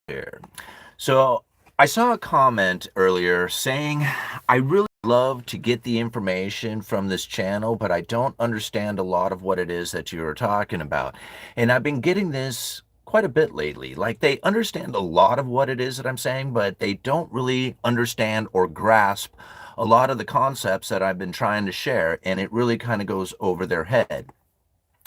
Here. So I saw a comment earlier saying, I really love to get the information from this channel, but I don't understand a lot of what it is that you are talking about. And I've been getting this quite a bit lately. Like they understand a lot of what it is that I'm saying, but they don't really understand or grasp a lot of the concepts that I've been trying to share, and it really kind of goes over their head.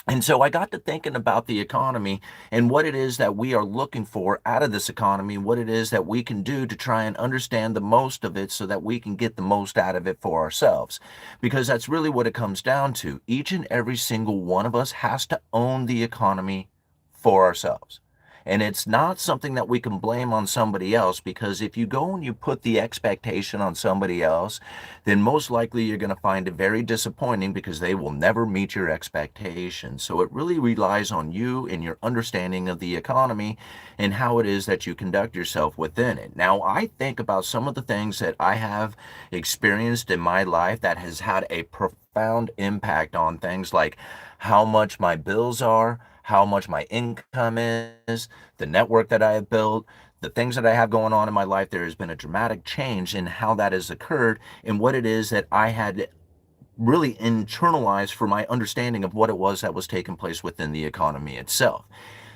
And so I got to thinking about the economy and what it is that we are looking for out of this economy, what it is that we can do to try and understand the most of it so that we can get the most out of it for ourselves. Because that's really what it comes down to. Each and every single one of us has to own the economy for ourselves. And it's not something that we can blame on somebody else, because if you go and you put the expectation on somebody else, then most likely you're going to find it very disappointing because they will never meet your expectations. So it really relies on you and your understanding of the economy and how it is that you conduct yourself within it. Now, I think about some of the things that I have experienced in my life that has had a profound impact on things like how much my bills are, how much my income is, the network that I have built, the things that I have going on in my life. There has been a dramatic change in how that has occurred and what it is that I had really internalized for my understanding of what it was that was taking place within the economy itself.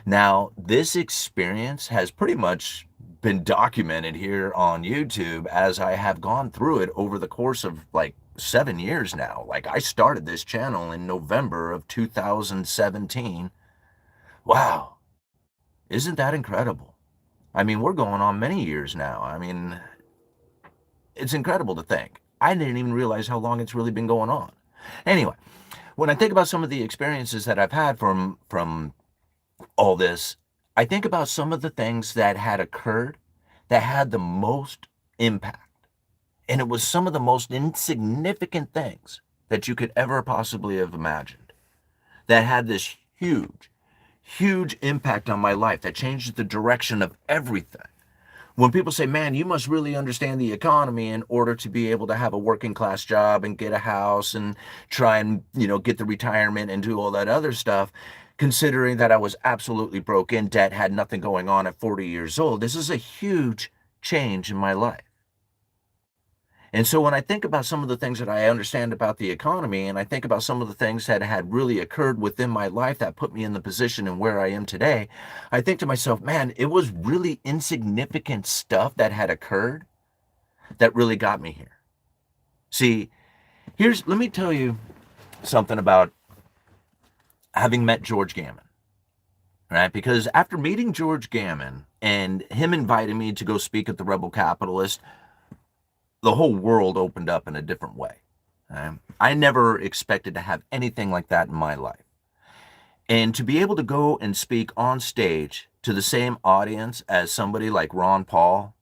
Now, this experience has pretty much been documented here on YouTube as I have gone through it over the course of like 7 years now. Like I started this channel in November of 2017. Wow, isn't that incredible? I mean, we're going on many years now. I mean, it's incredible to think. I didn't even realize how long it's really been going on. Anyway, when I think about some of the experiences that I've had from all this, I think about some of the things that had occurred that had the most impact. And it was some of the most insignificant things that you could ever possibly have imagined that had this huge impact on my life that changed the direction of everything. When people say, man, you must really understand the economy in order to be able to have a working class job and get a house and try and, get the retirement and do all that other stuff, considering that I was absolutely broke in debt, had nothing going on at 40 years old, this is a huge change in my life. And so when I think about some of the things that I understand about the economy, and I think about some of the things that had really occurred within my life that put me in the position and where I am today, I think to myself, man, it was really insignificant stuff that had occurred that really got me here. See, let me tell you something about having met George Gammon, right? Because after meeting George Gammon and him inviting me to go speak at the Rebel Capitalist, the whole world opened up in a different way. I never expected to have anything like that in my life. And to be able to go and speak on stage to the same audience as somebody like Ron Paul,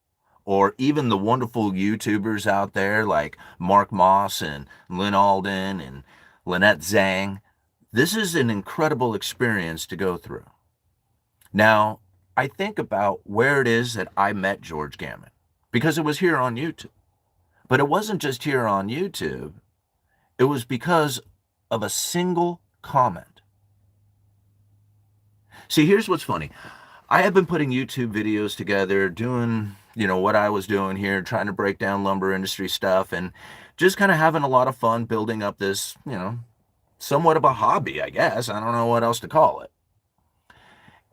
or even the wonderful YouTubers out there like Mark Moss and Lynn Alden and Lynette Zhang, this is an incredible experience to go through. Now, I think about where it is that I met George Gammon, because it was here on YouTube. But it wasn't just here on YouTube. It was because of a single comment. See, here's what's funny. I have been putting YouTube videos together, doing, what I was doing here, trying to break down lumber industry stuff and just kind of having a lot of fun building up this, somewhat of a hobby, I guess. I don't know what else to call it.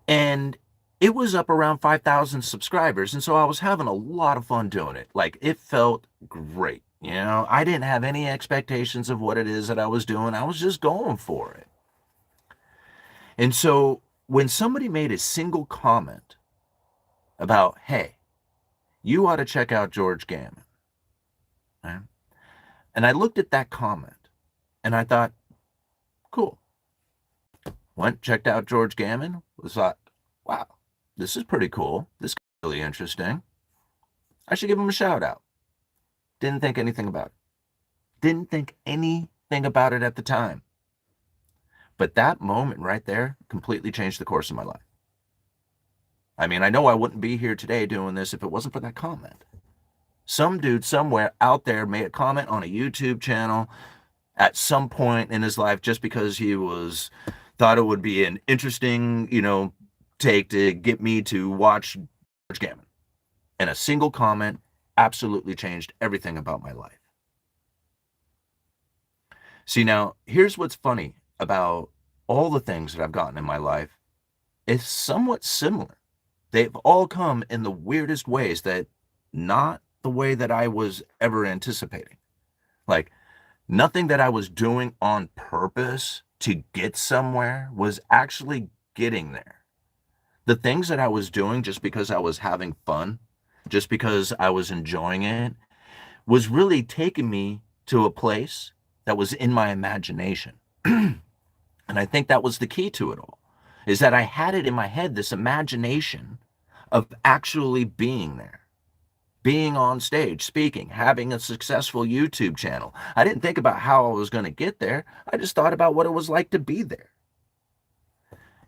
And it was up around 5,000 subscribers. And so I was having a lot of fun doing it. Like, it felt great. I didn't have any expectations of what it is that I was doing. I was just going for it. And so when somebody made a single comment about, hey, you ought to check out George Gammon, right? And I looked at that comment and I thought, cool. Went, checked out George Gammon, was like, wow, this is pretty cool. This is really interesting. I should give him a shout out. Didn't think anything about it. Didn't think anything about it at the time. But that moment right there completely changed the course of my life. I mean, I know I wouldn't be here today doing this if it wasn't for that comment. Some dude somewhere out there made a comment on a YouTube channel at some point in his life just because he thought it would be an interesting, take to get me to watch Gammon. And a single comment absolutely changed everything about my life. See, now, here's what's funny about all the things that I've gotten in my life. It's somewhat similar. They've all come in the weirdest ways that not the way that I was ever anticipating. Like, nothing that I was doing on purpose to get somewhere was actually getting there. The things that I was doing just because I was having fun, just because I was enjoying it, was really taking me to a place that was in my imagination. And I think that was the key to it all, is that I had it in my head, this imagination of actually being there, being on stage, speaking, having a successful YouTube channel. I didn't think about how I was going to get there. I just thought about what it was like to be there.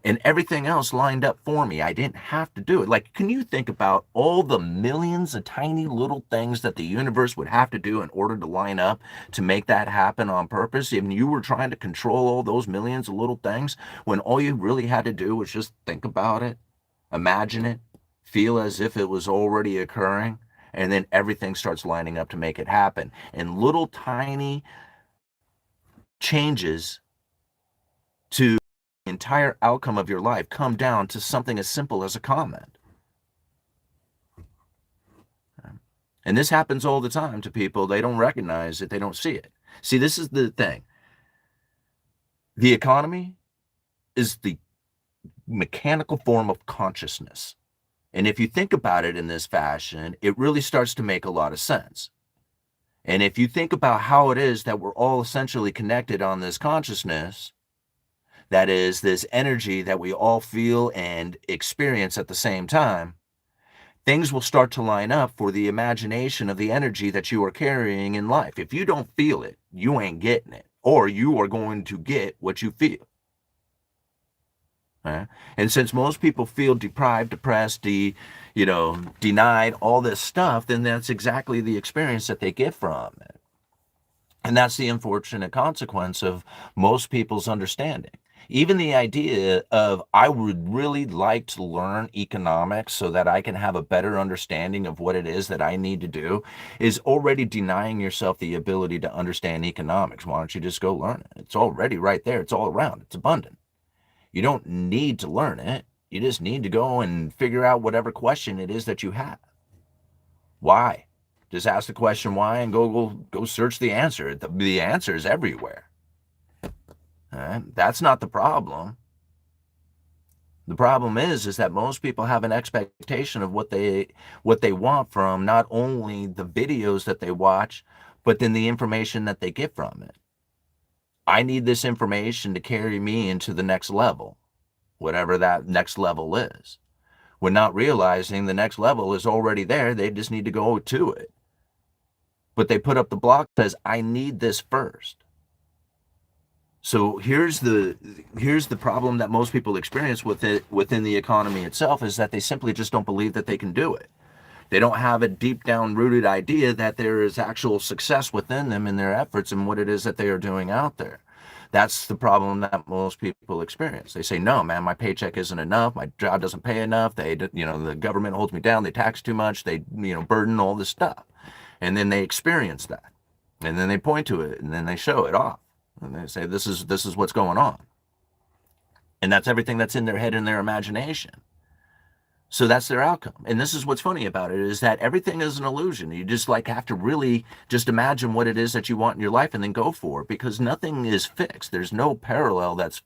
And everything else lined up for me. I didn't have to do it. Like, can you think about all the millions of tiny little things that the universe would have to do in order to line up to make that happen on purpose? If you were trying to control all those millions of little things, when all you really had to do was just think about it, imagine it, feel as if it was already occurring, and then everything starts lining up to make it happen. And little tiny changes to the entire outcome of your life come down to something as simple as a comment. And this happens all the time to people. They don't recognize it, they don't see it. See, this is the thing. The economy is the mechanical form of consciousness. And if you think about it in this fashion, it really starts to make a lot of sense. And if you think about how it is that we're all essentially connected on this consciousness, that is this energy that we all feel and experience at the same time, things will start to line up for the imagination of the energy that you are carrying in life. If you don't feel it, you ain't getting it, or you are going to get what you feel. Right? And since most people feel deprived, depressed, denied, all this stuff, then that's exactly the experience that they get from it. And that's the unfortunate consequence of most people's understanding. Even the idea of, I would really like to learn economics so that I can have a better understanding of what it is that I need to do, is already denying yourself the ability to understand economics. Why don't you just go learn it? It's already right there. It's all around. It's abundant. You don't need to learn it. You just need to go and figure out whatever question it is that you have. Why? Just ask the question why and go search the answer. The answer is everywhere. That's not the problem. The problem is that most people have an expectation of what they want from not only the videos that they watch, but then the information that they get from it. I need this information to carry me into the next level, whatever that next level is. When not realizing the next level is already there, they just need to go to it. But they put up the block that says, I need this first. So here's the problem that most people experience with it within the economy itself, is that they simply just don't believe that they can do it. They don't have a deep down rooted idea that there is actual success within them in their efforts and what it is that they are doing out there. That's the problem that most people experience. They say, no, man, my paycheck isn't enough. My job doesn't pay enough. The government holds me down. They tax too much. They, burden all this stuff. And then they experience that. And then they point to it and then they show it off. And they say, this is what's going on. And that's everything that's in their head and their imagination. So that's their outcome. And this is what's funny about it, is that everything is an illusion. You just have to really just imagine what it is that you want in your life and then go for it, because nothing is fixed. There's no parallel that's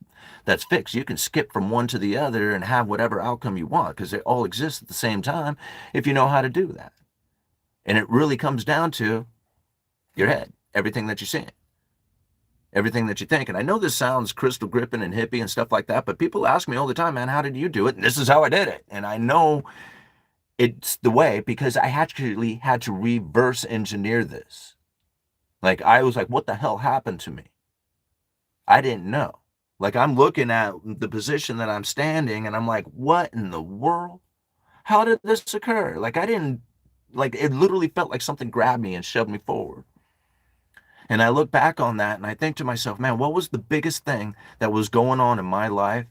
fixed. You can skip from one to the other and have whatever outcome you want, because they all exist at the same time if you know how to do that. And it really comes down to your head, everything that you're seeing, everything that you think. And I know this sounds crystal gripping and hippie and stuff like that, but people ask me all the time, man, how did you do it? And this is how I did it. And I know it's the way, because I actually had to reverse engineer this. I was like, what the hell happened to me? I didn't know. I'm looking at the position that I'm standing and I'm like, what in the world? How did this occur? I didn't, it literally felt like something grabbed me and shoved me forward. And I look back on that and I think to myself, man, what was the biggest thing that was going on in my life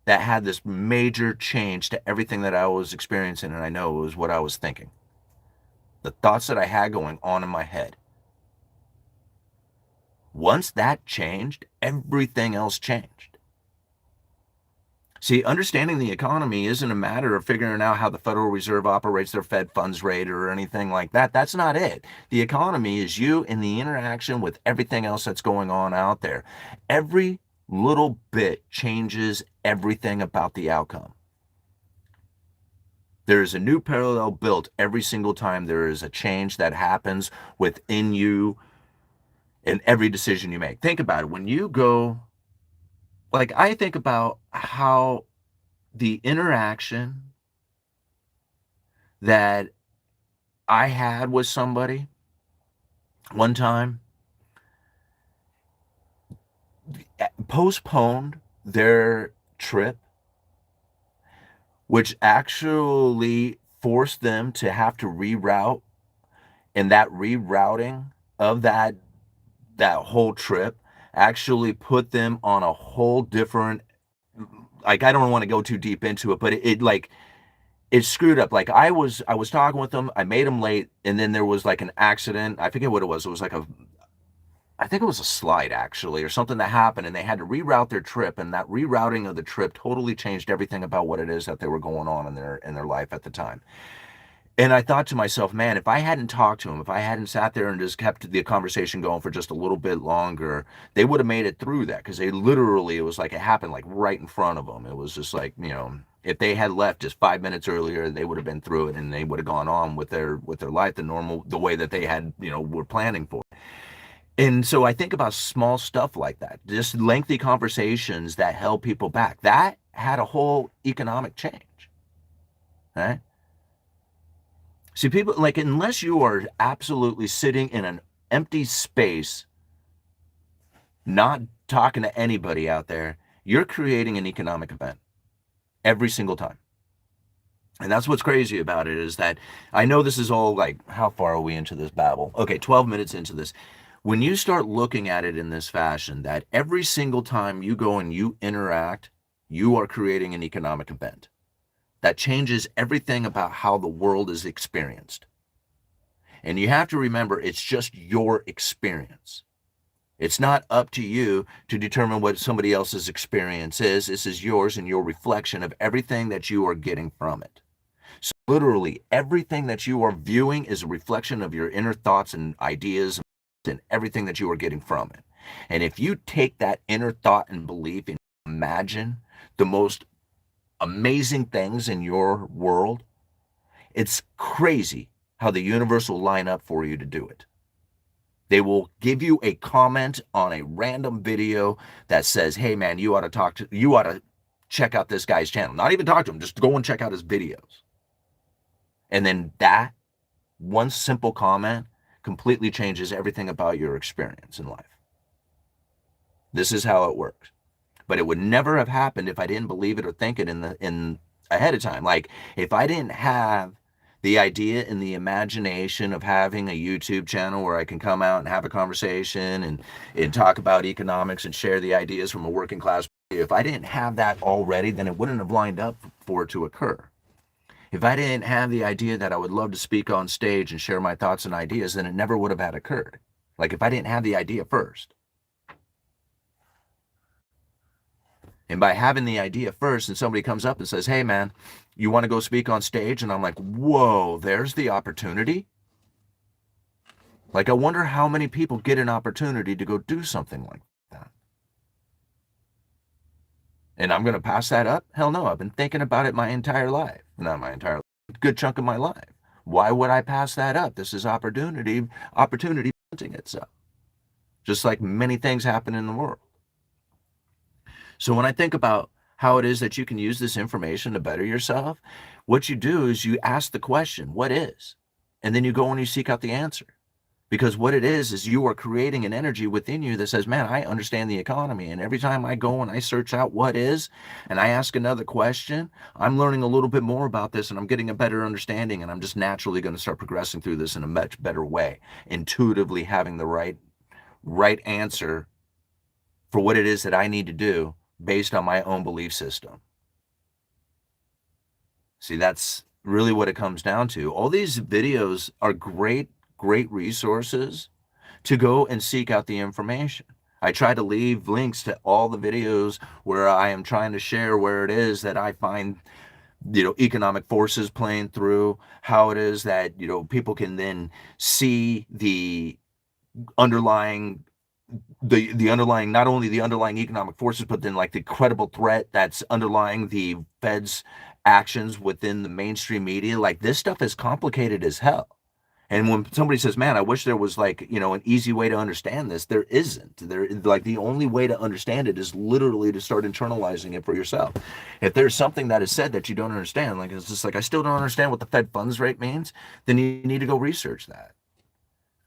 that had this major change to everything that I was experiencing, and I know it was what I was thinking. The thoughts that I had going on in my head. Once that changed, everything else changed. See, understanding the economy isn't a matter of figuring out how the Federal Reserve operates their Fed funds rate or anything like that. That's not it. The economy is you in the interaction with everything else that's going on out there. Every little bit changes everything about the outcome. There is a new parallel built every single time there is a change that happens within you in every decision you make. Think about it. When you go, like, I think about how the interaction that I had with somebody one time postponed their trip, which actually forced them to have to reroute, and that rerouting of that whole trip actually put them on a whole different, like, I don't want to go too deep into it, but it like it screwed up. Like, I was talking with them, I made them late, and then there was like an accident. I forget what it was. It was like a, I think it was a slide actually, or something that happened, and they had to reroute their trip, and that rerouting of the trip totally changed everything about what it is that they were going on in their life at the time. And I thought to myself, man, if I hadn't talked to him, if I hadn't sat there and just kept the conversation going for just a little bit longer, they would have made it through that, because they literally, it was like it happened like right in front of them. It was just like, if they had left just 5 minutes earlier, they would have been through it, and they would have gone on with their life the way that they had, were planning for. And so I think about small stuff like that, just lengthy conversations that held people back. That had a whole economic change, right? See, people, like, unless you are absolutely sitting in an empty space, not talking to anybody out there, you're creating an economic event every single time. And that's what's crazy about it, is that I know this is all like, how far are we into this babble? Okay, 12 minutes into this. When you start looking at it in this fashion, that every single time you go and you interact, you are creating an economic event that changes everything about how the world is experienced. And you have to remember, it's just your experience. It's not up to you to determine what somebody else's experience is. This is yours and your reflection of everything that you are getting from it. So literally everything that you are viewing is a reflection of your inner thoughts and ideas and everything that you are getting from it. And if you take that inner thought and belief and imagine the most amazing things in your world, it's crazy how the universe will line up for you to do it. They will give you a comment on a random video that says, hey man, you ought to check out this guy's channel. Not even talk to him, just go and check out his videos. And then that one simple comment completely changes everything about your experience in life. This is how it works. But it would never have happened if I didn't believe it or think it in ahead of time. Like, if I didn't have the idea and the imagination of having a YouTube channel where I can come out and have a conversation and talk about economics and share the ideas from a working class, if I didn't have that already, then it wouldn't have lined up for it to occur. If I didn't have the idea that I would love to speak on stage and share my thoughts and ideas, then it never would have had occurred. Like, if I didn't have the idea first. And by having the idea first, and somebody comes up and says, hey man, you want to go speak on stage? And I'm like, whoa, there's the opportunity. Like, I wonder how many people get an opportunity to go do something like that. And I'm going to pass that up? Hell no, I've been thinking about it my entire life. Not my entire life, a good chunk of my life. Why would I pass that up? This is opportunity presenting itself. Just like many things happen in the world. So when I think about how it is that you can use this information to better yourself, what you do is you ask the question, what is? And then you go and you seek out the answer. Because what it is you are creating an energy within you that says, man, I understand the economy. And every time I go and I search out what is, and I ask another question, I'm learning a little bit more about this, and I'm getting a better understanding, and I'm just naturally going to start progressing through this in a much better way, intuitively having the right answer for what it is that I need to do based on my own belief system. See, that's really what it comes down to. All these videos are great, great resources to go and seek out the information. I try to leave links to all the videos where I am trying to share where it is that I find, economic forces playing through, how it is that, people can then see underlying the underlying, not only the underlying economic forces, but then like the credible threat that's underlying the Fed's actions within the mainstream media. Like this stuff is complicated as hell. And when somebody says, "Man, I wish there was like, an easy way to understand this," there isn't. There, like the only way to understand it is literally to start internalizing it for yourself. If there's something that is said that you don't understand, like it's just like I still don't understand what the Fed funds rate means, then you need to go research that.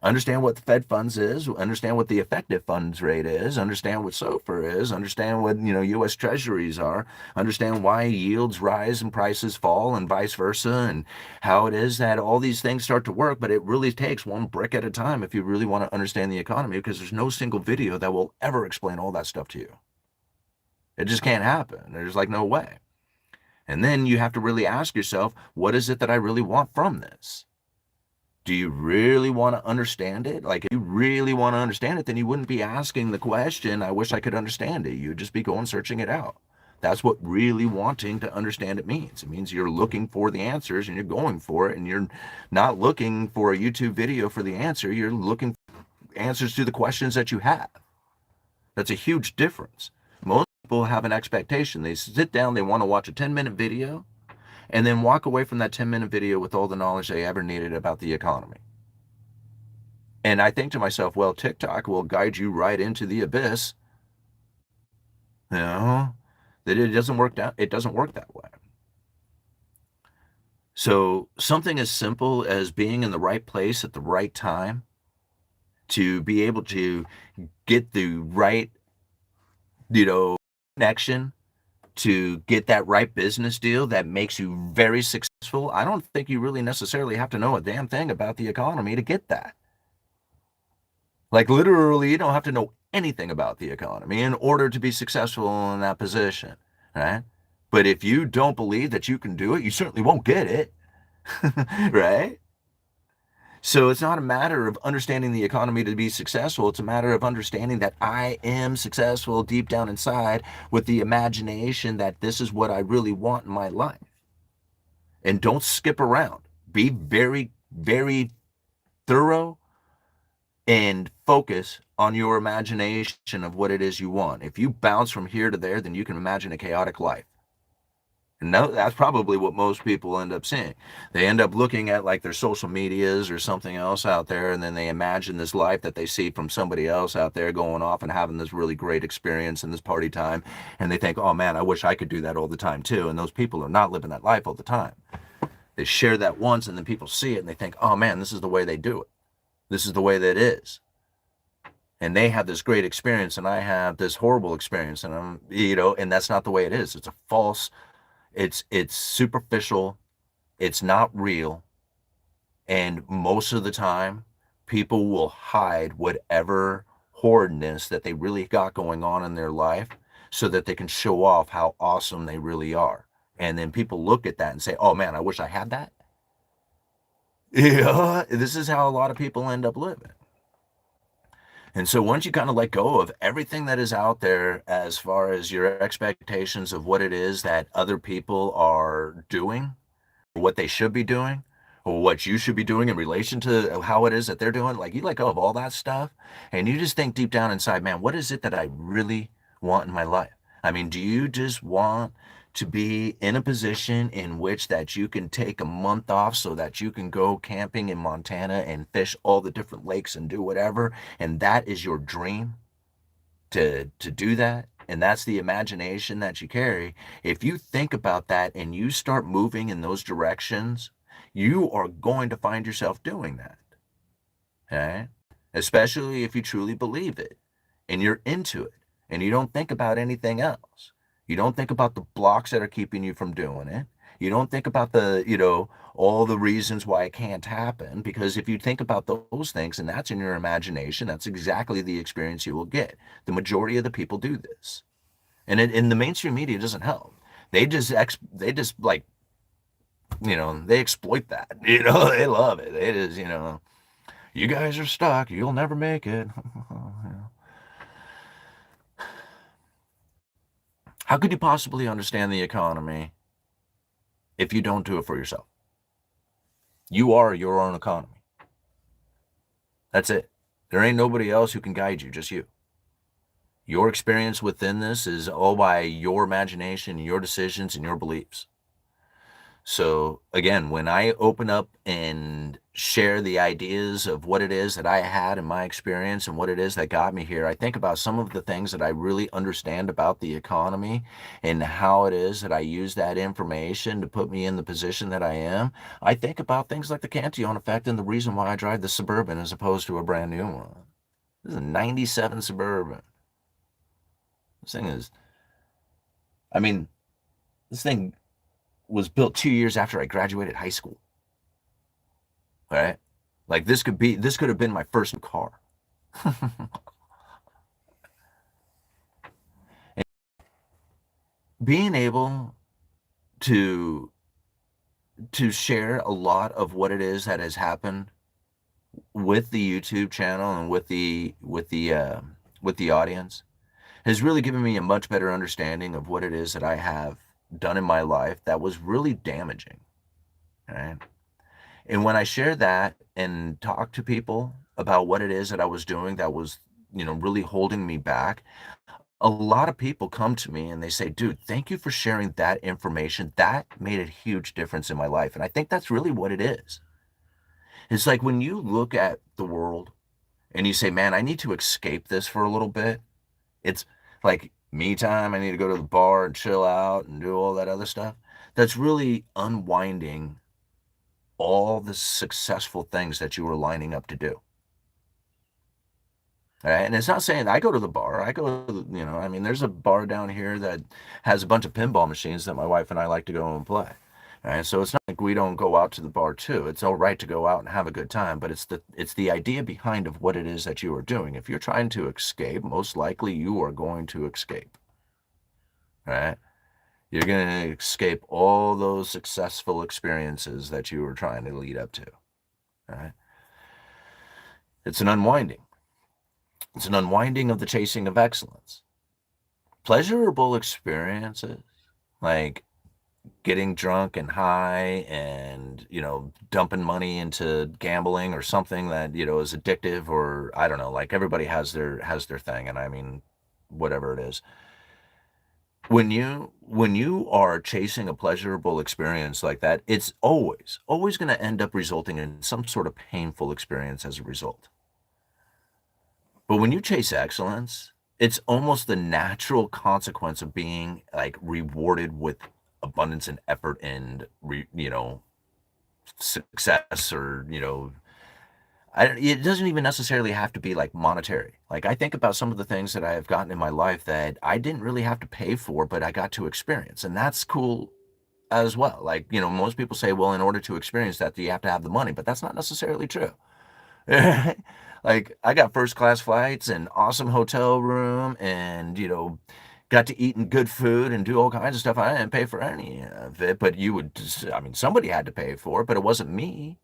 Understand what the Fed funds is, understand what the effective funds rate is, understand what SOFR is, understand what, US treasuries are, understand why yields rise and prices fall and vice versa, and how it is that all these things start to work. But it really takes one brick at a time if you really want to understand the economy, because there's no single video that will ever explain all that stuff to you. It just can't happen. There's like no way. And then you have to really ask yourself, what is it that I really want from this? Do you really want to understand it? Like, if you really want to understand it, then you wouldn't be asking the question, I wish I could understand it. You'd just be going searching it out. That's what really wanting to understand it means. It means you're looking for the answers and you're going for it, and you're not looking for a YouTube video for the answer. You're looking for answers to the questions that you have. That's a huge difference. Most people have an expectation. They sit down, they want to watch a 10-minute video, and then walk away from that 10-minute video with all the knowledge they ever needed about the economy. And I think to myself, well, TikTok will guide you right into the abyss. You know, that it doesn't work that way. So something as simple as being in the right place at the right time to be able to get the right, connection, to get that right business deal that makes you very successful. I don't think you really necessarily have to know a damn thing about the economy to get that. Like literally, you don't have to know anything about the economy in order to be successful in that position, right? But if you don't believe that you can do it, you certainly won't get it, right? So it's not a matter of understanding the economy to be successful. It's a matter of understanding that I am successful deep down inside with the imagination that this is what I really want in my life. And don't skip around. Be very, very thorough and focus on your imagination of what it is you want. If you bounce from here to there, then you can imagine a chaotic life. And no, that's probably what most people end up seeing. They end up looking at like their social medias or something else out there, and then they imagine this life that they see from somebody else out there going off and having this really great experience in this party time. And they think, oh man, I wish I could do that all the time too. And those people are not living that life all the time. They share that once, and then people see it and they think, oh man, this is the way they do it. This is the way that it is. And they have this great experience and I have this horrible experience, and and that's not the way it is. It's a false, it's superficial, it's not real. And most of the time, people will hide whatever horridness that they really got going on in their life so that they can show off how awesome they really are. And then people look at that and say, oh man, I wish I had that. Yeah, this is how a lot of people end up living. And so once you kind of let go of everything that is out there as far as your expectations of what it is that other people are doing, what they should be doing, or what you should be doing in relation to how it is that they're doing, like you let go of all that stuff and you just think deep down inside, man, what is it that I really want in my life? I mean, do you just want to be in a position in which that you can take a month off so that you can go camping in Montana and fish all the different lakes and do whatever, and that is your dream to do that, and that's the imagination that you carry? If you think about that and you start moving in those directions, you are going to find yourself doing that. Okay? Especially if you truly believe it and you're into it and you don't think about anything else. You don't think about the blocks that are keeping you from doing it. You don't think about all the reasons why it can't happen, because if you think about those things and that's in your imagination, that's exactly the experience you will get. The majority of the people do this. And in the mainstream media doesn't help. They just like they exploit that. They love it. It is, you guys are stuck. You'll never make it. How could you possibly understand the economy if you don't do it for yourself? You are your own economy. That's it. There ain't nobody else who can guide you, just you. Your experience within this is all by your imagination, your decisions, and your beliefs. So again, when I open up and share the ideas of what it is that I had in my experience and what it is that got me here, I think about some of the things that I really understand about the economy and how it is that I use that information to put me in the position that I am. I think about things like the Cantillon effect and the reason why I drive the Suburban as opposed to a brand new one. This is a 97 Suburban. This thing is, I mean, this thing was built 2 years after I graduated high school. Right? Like this could have been my first car. Being able to share a lot of what it is that has happened with the YouTube channel and with the audience has really given me a much better understanding of what it is that I have done in my life that was really damaging. Right? And when I share that and talk to people about what it is that I was doing that was, really holding me back, a lot of people come to me and they say, dude, thank you for sharing that information. That made a huge difference in my life. And I think that's really what it is. It's like when you look at the world and you say, man, I need to escape this for a little bit. It's like me time. I need to go to the bar and chill out and do all that other stuff. That's really unwinding all the successful things that you were lining up to do. Right? And it's not saying I go to the bar. I go, I mean, there's a bar down here that has a bunch of pinball machines that my wife and I like to go and play. Right? So it's not like we don't go out to the bar too. It's all right to go out and have a good time, but it's the idea behind of what it is that you are doing. If you're trying to escape, most likely you are going to escape. Right? You're going to escape all those successful experiences that you were trying to lead up to. Right? It's an unwinding. It's an unwinding of the chasing of excellence. Pleasurable experiences, like getting drunk and high and, dumping money into gambling or something that, is addictive, or I don't know, like everybody has their thing. And I mean, whatever it is. When you are chasing a pleasurable experience like that, it's always going to end up resulting in some sort of painful experience as a result. But when you chase excellence, it's almost the natural consequence of being like rewarded with abundance and effort and success, or it doesn't even necessarily have to be like monetary. Like I think about some of the things that I have gotten in my life that I didn't really have to pay for, but I got to experience, and that's cool as well. Like most people say, well, in order to experience that, you have to have the money, but that's not necessarily true. Like I got first class flights and awesome hotel room and got to eat and good food and do all kinds of stuff. I didn't pay for any of it, but I mean, somebody had to pay for it, but it wasn't me.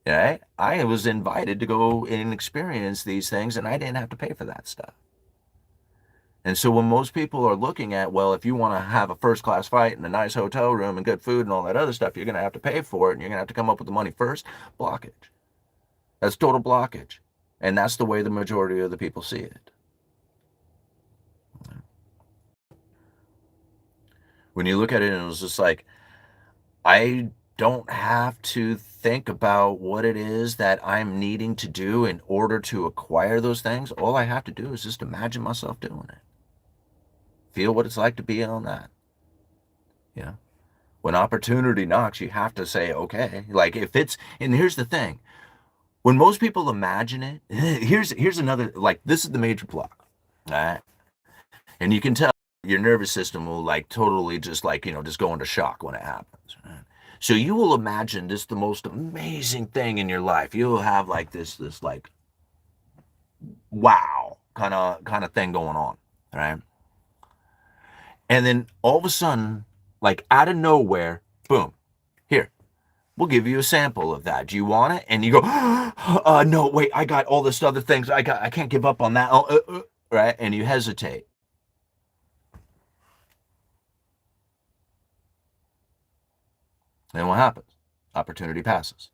Right? I was invited to go and experience these things, and I didn't have to pay for that stuff. And so when most people are looking at, well, if you want to have a first class flight and a nice hotel room and good food and all that other stuff, you're going to have to pay for it, and you're going to have to come up with the money first. Blockage. That's total blockage. And that's the way the majority of the people see it. When you look at it, and it was just like, I don't have to think about what it is that I'm needing to do in order to acquire those things. All I have to do is just imagine myself doing it. Feel what it's like to be on that. You know, when opportunity knocks, you have to say, okay. Like if it's, and here's the thing, when most people imagine it, here's another, like this is the major block. All right. And you can tell your nervous system will like totally just like, just go into shock when it happens. Right? So you will imagine this the most amazing thing in your life. You'll have like this like wow kind of thing going on, right? And then all of a sudden, like out of nowhere, boom, here. We'll give you a sample of that. Do you want it? And you go, no, wait, I got all this other things. I can't give up on that. Right? And you hesitate. And what happens? Opportunity passes.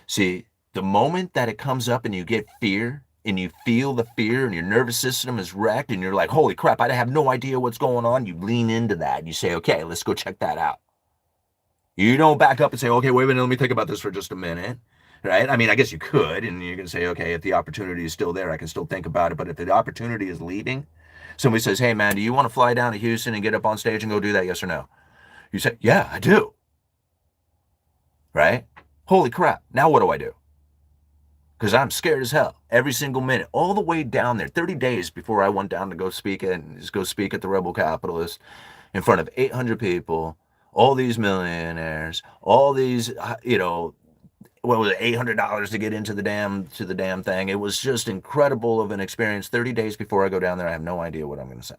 See, the moment that it comes up and you get fear and you feel the fear and your nervous system is wrecked and you're like, holy crap, I have no idea what's going on. You lean into that and you say, okay, let's go check that out. You don't back up and say, okay, wait a minute, let me think about this for just a minute. Right? I mean, I guess you could, and you can say, okay, if the opportunity is still there, I can still think about it. But if the opportunity is leaving, somebody says, hey, man, do you want to fly down to Houston and get up on stage and go do that? Yes or no? You say, yeah, I do. Right? Holy crap. Now what do I do? Because I'm scared as hell every single minute, all the way down there. 30 days before I went down to go speak at the Rebel Capitalist in front of 800 people, all these millionaires, all these, what was it, $800 to get into the damn thing. It was just incredible of an experience. 30 days before I go down there, I have no idea what I'm going to say.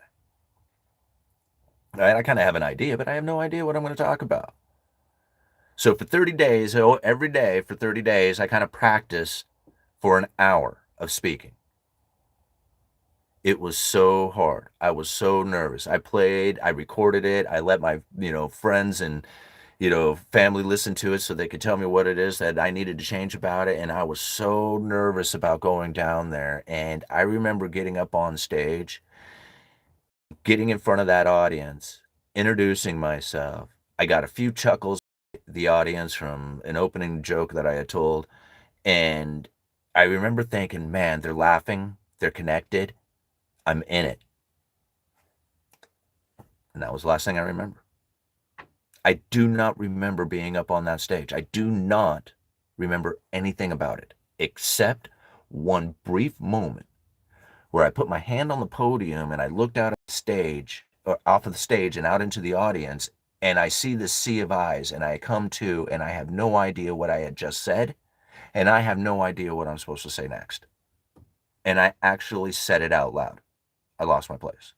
Right? I kind of have an idea, but I have no idea what I'm going to talk about. So for 30 days, every day for 30 days, I kind of practice for an hour of speaking. It was so hard. I was so nervous. I recorded it. I let my, friends and, family listen to it so they could tell me what it is that I needed to change about it. And I was so nervous about going down there. And I remember getting up on stage, getting in front of that audience, introducing myself. I got a few chuckles, the audience from an opening joke that I had told. And I remember thinking, man, they're laughing, they're connected, I'm in it. And that was the last thing I remember. I do not remember being up on that stage. I do not remember anything about it except one brief moment where I put my hand on the podium and I looked out at the stage, or off of the stage and out into the audience, and I see this sea of eyes, and I come to, and I have no idea what I had just said, and I have no idea what I'm supposed to say next. And I actually said it out loud. I lost my place.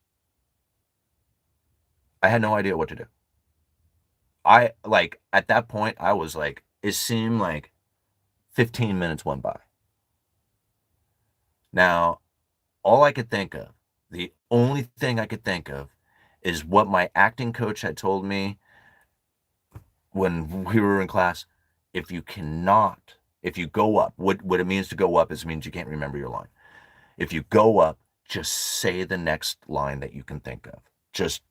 I had no idea what to do. At that point, I was like, it seemed like 15 minutes went by. Now, all I could think of, the only thing I could think of is what my acting coach had told me when we were in class. If you go up, what it means to go up is it means you can't remember your line. If you go up, just say the next line that you can think of. Just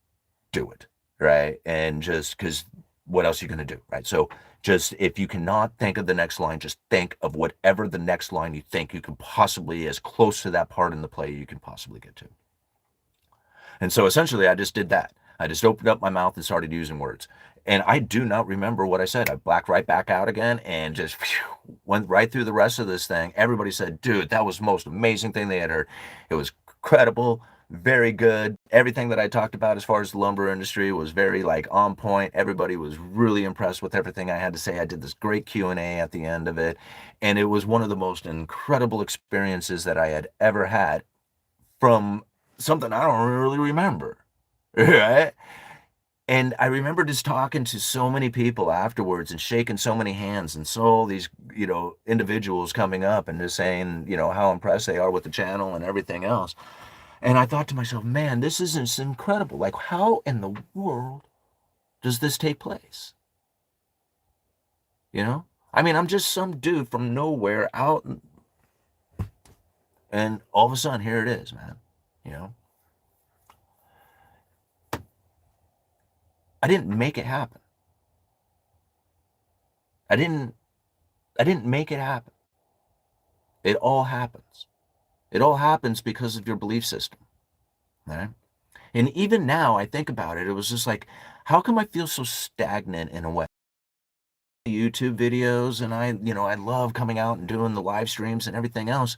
do it, right? And just because what else are you going to do, right? So just if you cannot think of the next line, just think of whatever the next line you think you can possibly, as close to that part in the play you can possibly get to. And so essentially, I just did that. I just opened up my mouth and started using words. And I do not remember what I said. I blacked right back out again and just went right through the rest of this thing. Everybody said, dude, that was the most amazing thing they had heard. It was credible, very good. Everything that I talked about as far as the lumber industry was very like on point. Everybody was really impressed with everything I had to say. I did this great Q&A at the end of it. And it was one of the most incredible experiences that I had ever had from something I don't really remember. Right? And I remember just talking to so many people afterwards and shaking so many hands and so all these, individuals coming up and just saying, how impressed they are with the channel and everything else. And I thought to myself, man, this is incredible. Like, how in the world does this take place? You know? I mean, I'm just some dude from nowhere out, and all of a sudden, here it is, man. You know? I didn't make it happen. I didn't I didn't make it happen. It all happens. It all happens because of your belief system, right? And even now, I think about it, it was just like, how come I feel so stagnant in a way? YouTube videos, and I love coming out and doing the live streams and everything else.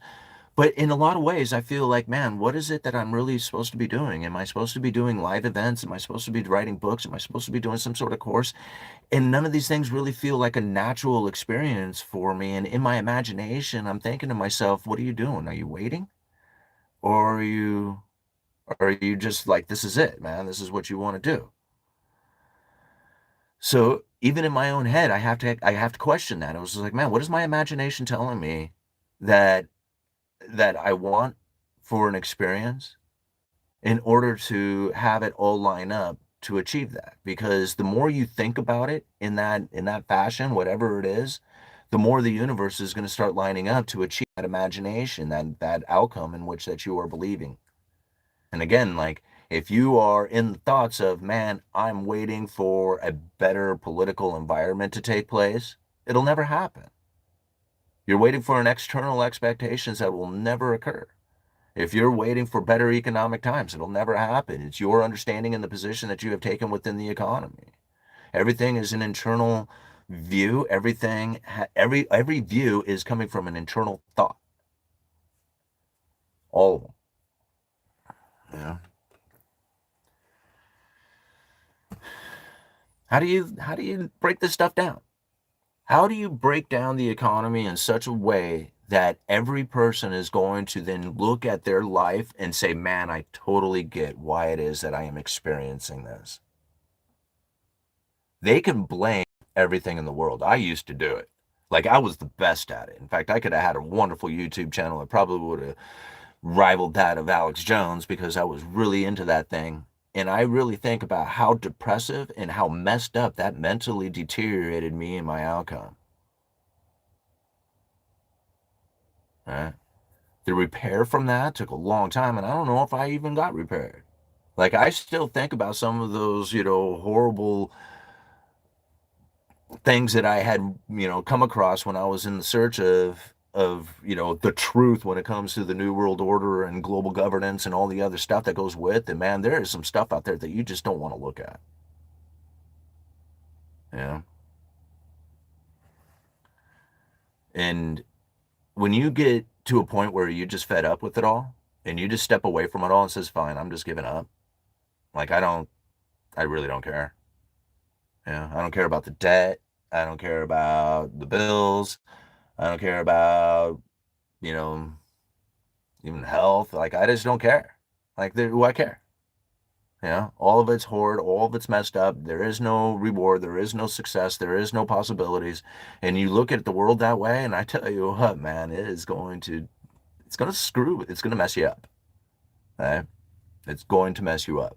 But in a lot of ways, I feel like, man, what is it that I'm really supposed to be doing? Am I supposed to be doing live events? Am I supposed to be writing books? Am I supposed to be doing some sort of course? And none of these things really feel like a natural experience for me. And in my imagination, I'm thinking to myself, what are you doing? Are you waiting? Or are you just like, this is it, man? This is what you want to do. So even in my own head, I have to question that. I was just like, man, what is my imagination telling me that I want for an experience in order to have it all line up to achieve that? Because the more you think about it in that fashion, whatever it is, the more the universe is going to start lining up to achieve that imagination, that outcome in which that you are believing. And again, like if you are in the thoughts of, man, I'm waiting for a better political environment to take place, it'll never happen. You're waiting for an external expectations that will never occur. If you're waiting for better economic times, it'll never happen. It's your understanding and the position that you have taken within the economy. Everything is an internal view. Every view is coming from an internal thought. All of them. Yeah. How do you break this stuff down? How do you break down the economy in such a way that every person is going to then look at their life and say, man, I totally get why it is that I am experiencing this? They can blame everything in the world. I used to do it. Like I was the best at it. In fact, I could have had a wonderful YouTube channel that probably would have rivaled that of Alex Jones because I was really into that thing. And I really think about how depressive and how messed up that mentally deteriorated me and my outcome. Right? The repair from that took a long time, and I don't know if I even got repaired. Like I still think about some of those, horrible things that I had, come across when I was in the search of the truth when it comes to the New World Order and global governance and all the other stuff that goes with. And man, there is some stuff out there that you just don't want to look at. Yeah. And when you get to a point where you just fed up with it all and you just step away from it all and says, fine, I'm just giving up. Like I really don't care. Yeah. I don't care about the debt. I don't care about the bills. I don't care about, you know, even health. Like I just don't care. Like who I care. All of it's horrid, all of it's messed up. There is no reward, there is no success, there is no possibilities. And you look at the world that way, and I tell you what, man, it's going to it's going to mess you up. Right? It's going to mess you up.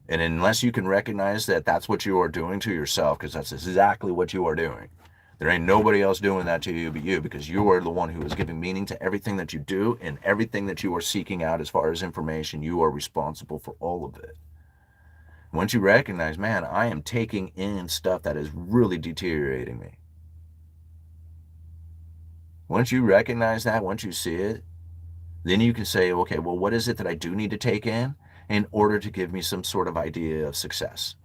And unless you can recognize that that's what you are doing to yourself, because that's exactly what you are doing. There ain't nobody else doing that to you but you, because you are the one who is giving meaning to everything that you do and everything that you are seeking out as far as information. You are responsible for all of it. Once you recognize, man, I am taking in stuff that is really deteriorating me. Once you recognize that, once you see it, then you can say, okay, well, what is it that I do need to take in order to give me some sort of idea of success?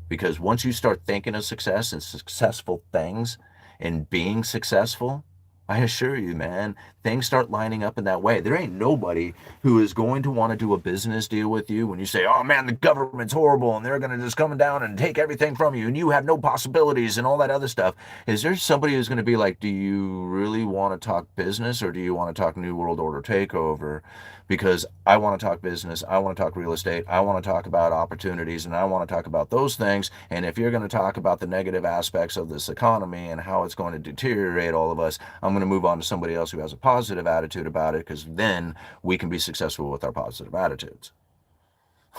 Because once you start thinking of success and successful things and being successful, I assure you, man, things start lining up in that way. There ain't nobody who is going to want to do a business deal with you when you say, oh man, the government's horrible and they're going to just come down and take everything from you and you have no possibilities and all that other stuff. Is there somebody who's going to be like, do you really want to talk business or do you want to talk New World Order takeover? Because I want to talk business, I want to talk real estate, I want to talk about opportunities, and I want to talk about those things. And if you're going to talk about the negative aspects of this economy and how it's going to deteriorate all of us, I'm going to move on to somebody else who has a positive attitude about it, because then we can be successful with our positive attitudes.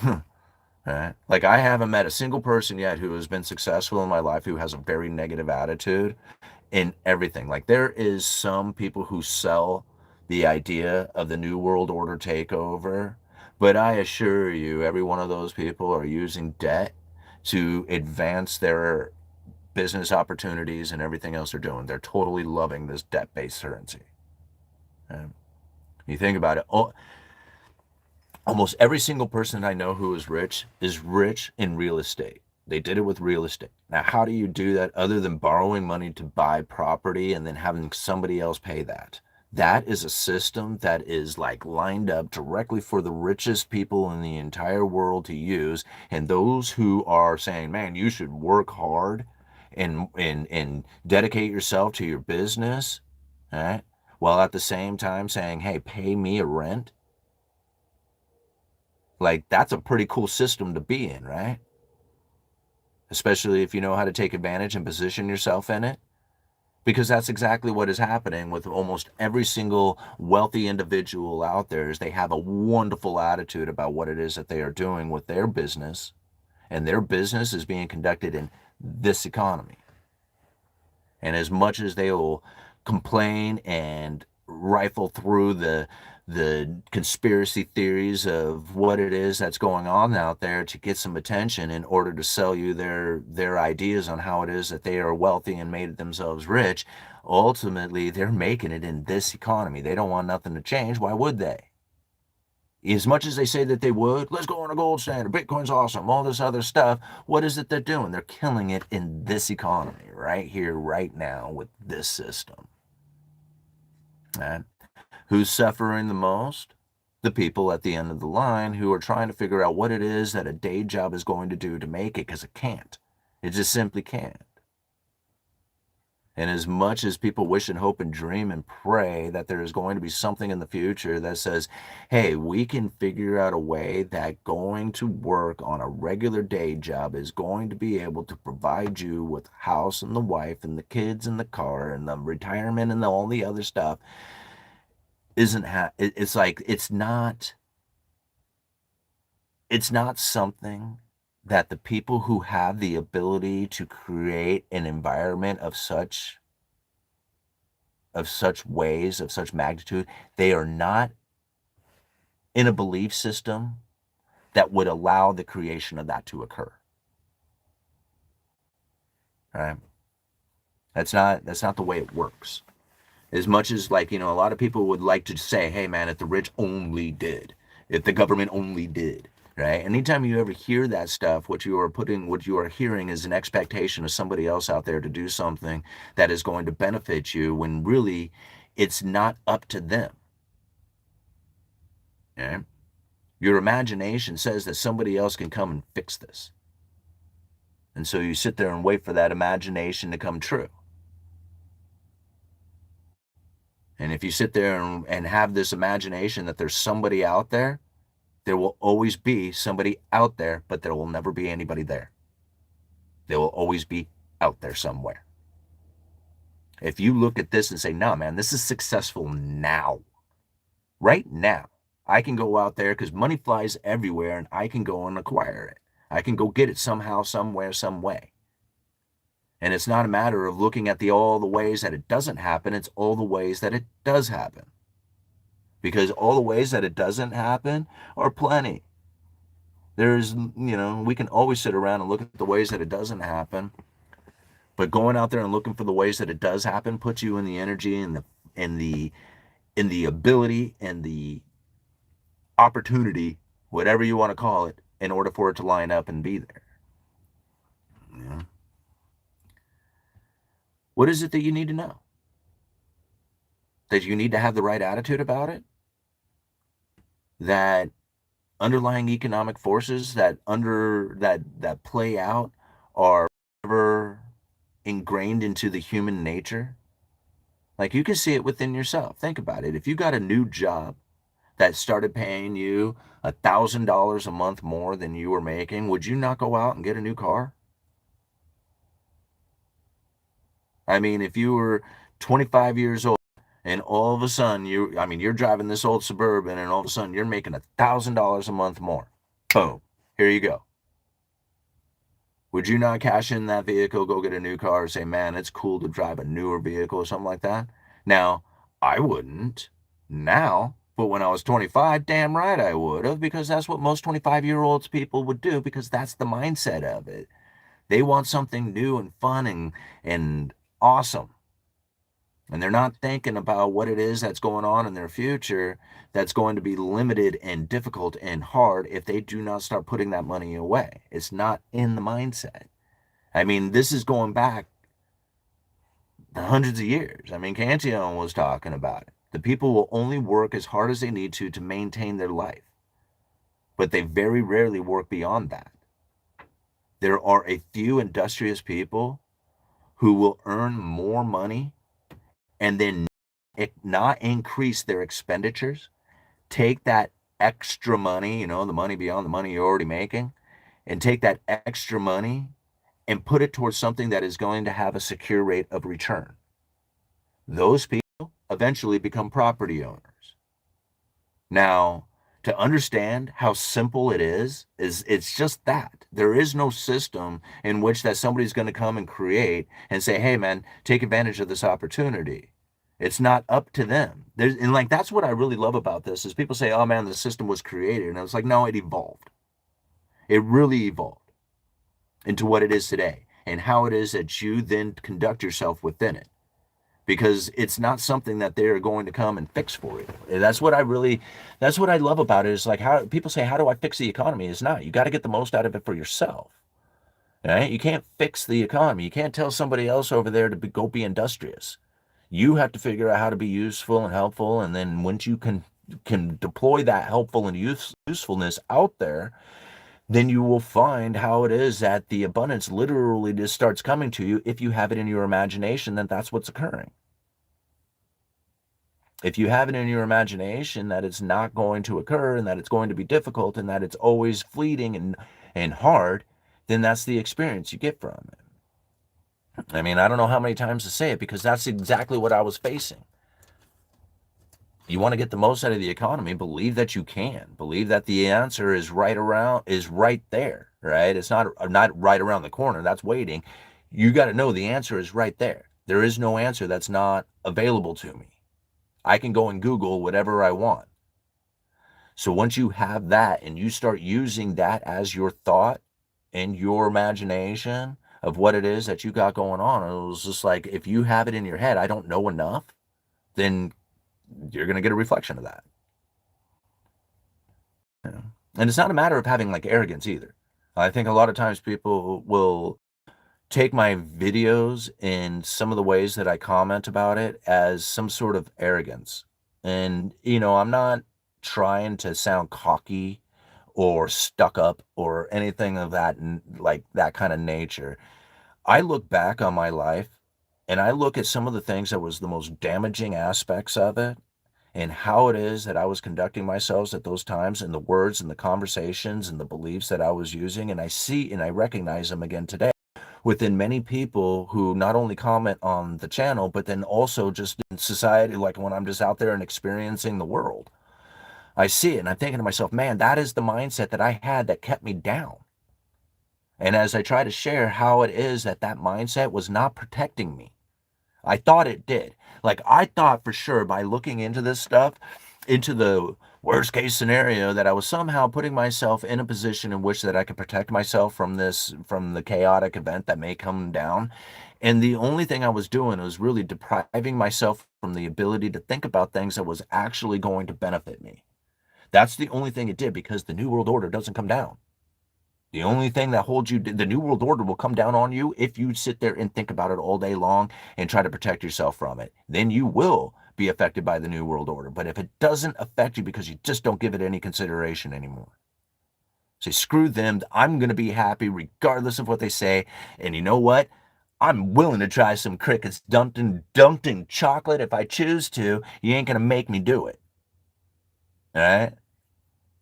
Right? Like I haven't met a single person yet who has been successful in my life who has a very negative attitude in everything. Like there is some people who sell the idea of the New World Order takeover, but I assure you, every one of those people are using debt to advance their business opportunities and everything else they're doing. They're totally loving this debt-based currency. And you think about it, almost every single person I know who is rich in real estate. They did it with real estate. Now, how do you do that other than borrowing money to buy property and then having somebody else pay that? That is a system that is like lined up directly for the richest people in the entire world to use. And those who are saying, man, you should work hard and dedicate yourself to your business, right? While at the same time saying, hey, pay me a rent. Like that's a pretty cool system to be in, right? especially if you know how to take advantage and position yourself in it. Because that's exactly what is happening with almost every single wealthy individual out there is they have a wonderful attitude about what it is that they are doing with their business, and their business is being conducted in this economy. And as much as they will complain and rifle through the conspiracy theories of what it is that's going on out there to get some attention in order to sell you their ideas on how it is that they are wealthy and made themselves rich, ultimately they're making it in this economy. They don't want nothing to change. Why would they? As much as they say that they would, let's go on a gold standard, Bitcoin's awesome, all this other stuff, what is it they're doing? They're killing it in this economy, right here, right now, with this system. Right? Who's suffering the most? The people at the end of the line who are trying to figure out what it is that a day job is going to do to make it, because it can't. It just simply can't. And as much as people wish and hope and dream and pray that there is going to be something in the future that says, hey, we can figure out a way that going to work on a regular day job is going to be able to provide you with the house and the wife and the kids and the car and the retirement and all the other stuff, it's like it's not something that the people who have the ability to create an environment of such ways, of such magnitude, they are not in a belief system that would allow the creation of that to occur. Right? That's not the way it works. As much as, like, a lot of people would like to say, hey man, if the rich only did, if the government only did, right? Anytime you ever hear that stuff, what you are hearing is an expectation of somebody else out there to do something that is going to benefit you when really it's not up to them. Okay? Your imagination says that somebody else can come and fix this. And so you sit there and wait for that imagination to come true. And if you sit there and have this imagination that there's somebody out there will always be somebody out there, but there will never be anybody there. They will always be out there somewhere. If you look at this and say, no, man, this is successful now, right now, I can go out there because money flies everywhere and I can go and acquire it. I can go get it somehow, somewhere, some way. And it's not a matter of looking at all the ways that it doesn't happen. It's all the ways that it does happen. Because all the ways that it doesn't happen are plenty. We can always sit around and look at the ways that it doesn't happen. But going out there and looking for the ways that it does happen puts you in the energy and the ability and the opportunity, whatever you want to call it, in order for it to line up and be there. Yeah. What is it that you need to know? That you need to have the right attitude about it? That underlying economic forces that play out are ever ingrained into the human nature? Like, you can see it within yourself. Think about it. If you got a new job that started paying you $1,000 a month more than you were making, would you not go out and get a new car? I mean, if you were 25 years old and all of a sudden you're driving this old Suburban and all of a sudden you're making $1,000 a month more. Boom. Here you go. Would you not cash in that vehicle, go get a new car, and say, man, it's cool to drive a newer vehicle or something like that? Now, I wouldn't now, but when I was 25, damn right I would have, because that's what most 25-year-olds people would do, because that's the mindset of it. They want something new and fun and awesome. And they're not thinking about what it is that's going on in their future that's going to be limited and difficult and hard if they do not start putting that money away. It's not in the mindset. I mean, this is going back hundreds of years. I mean, Cantillon was talking about it. The people will only work as hard as they need to maintain their life, but they very rarely work beyond that. There are a few industrious people who will earn more money and then not increase their expenditures, take that extra money, the money beyond the money you're already making, and take that extra money and put it towards something that is going to have a secure rate of return. Those people eventually become property owners. Now, to understand how simple it is it's just that. There is no system in which that somebody's going to come and create and say, "Hey man, take advantage of this opportunity." It's not up to them. And like that's what I really love about this is people say, "Oh man, the system was created." And I was like, "No, it evolved. It really evolved into what it is today and how it is that you then conduct yourself within it." Because it's not something that they're going to come and fix for you. That's what I love about it is like how people say, how do I fix the economy? It's not. You got to get the most out of it for yourself. Right? You can't fix the economy. You can't tell somebody else over there to go be industrious. You have to figure out how to be useful and helpful. And then once you can deploy that helpful and usefulness out there, then you will find how it is that the abundance literally just starts coming to you if you have it in your imagination that that's what's occurring. If you have it in your imagination that it's not going to occur and that it's going to be difficult and that it's always fleeting and hard, then that's the experience you get from it. I mean, I don't know how many times to say it because that's exactly what I was facing. You want to get the most out of the economy, believe that you can. Believe that the answer is right there, right? It's not right around the corner. That's waiting. You got to know the answer is right there. There is no answer that's not available to me. I can go and Google whatever I want. So once you have that and you start using that as your thought and your imagination of what it is that you got going on, it was just like if you have it in your head, I don't know enough, then you're going to get a reflection of that. You know? And it's not a matter of having like arrogance either. I think a lot of times people will take my videos and some of the ways that I comment about it as some sort of arrogance. And, I'm not trying to sound cocky or stuck up or anything of that, like that kind of nature. I look back on my life and I look at some of the things that was the most damaging aspects of it and how it is that I was conducting myself at those times and the words and the conversations and the beliefs that I was using. And I see and I recognize them again today within many people who not only comment on the channel, but then also just in society, like when I'm just out there and experiencing the world. I see it and I'm thinking to myself, man, that is the mindset that I had that kept me down. And as I try to share how it is that that mindset was not protecting me, I thought it did. Like I thought for sure by looking into this stuff, into the worst case scenario, that I was somehow putting myself in a position in which that I could protect myself from the chaotic event that may come down. And the only thing I was doing was really depriving myself from the ability to think about things that was actually going to benefit me. That's the only thing it did because the New World Order doesn't come down. The only thing that holds you, the New World Order will come down on you if you sit there and think about it all day long and try to protect yourself from it. Then you will be affected by the New World Order. But if it doesn't affect you because you just don't give it any consideration anymore, say, screw them, I'm going to be happy regardless of what they say. And you know what? I'm willing to try some crickets dunked in chocolate if I choose to. You ain't going to make me do it. All right?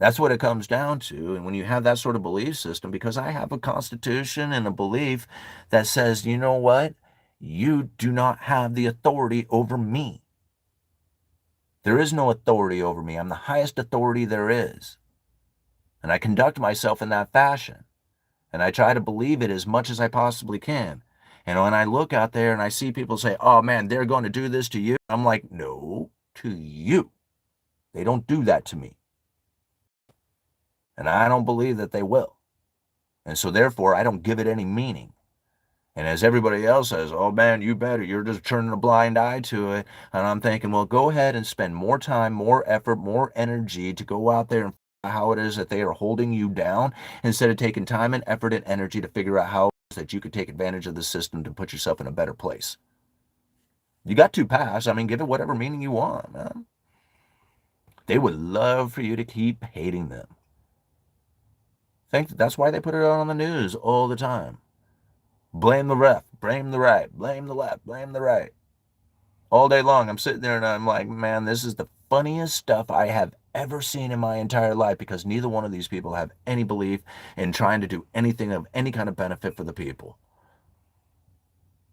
That's what it comes down to. And when you have that sort of belief system, because I have a constitution and a belief that says, you know what? You do not have the authority over me. There is no authority over me. I'm the highest authority there is. And I conduct myself in that fashion. And I try to believe it as much as I possibly can. And when I look out there and I see people say, oh man, they're going to do this to you, I'm like, no, to you. They don't do that to me. And I don't believe that they will. And so therefore, I don't give it any meaning. And as everybody else says, oh man, you better, you're just turning a blind eye to it. And I'm thinking, well, go ahead and spend more time, more effort, more energy to go out there and figure out how it is that they are holding you down instead of taking time and effort and energy to figure out how it is that you could take advantage of the system to put yourself in a better place. You got two paths. I mean, give it whatever meaning you want, man. They would love for you to keep hating them. Think that's why they put it out on the news all the time. Blame the left, blame the right, blame the left, blame the right. All day long, I'm sitting there and I'm like, man, this is the funniest stuff I have ever seen in my entire life because neither one of these people have any belief in trying to do anything of any kind of benefit for the people.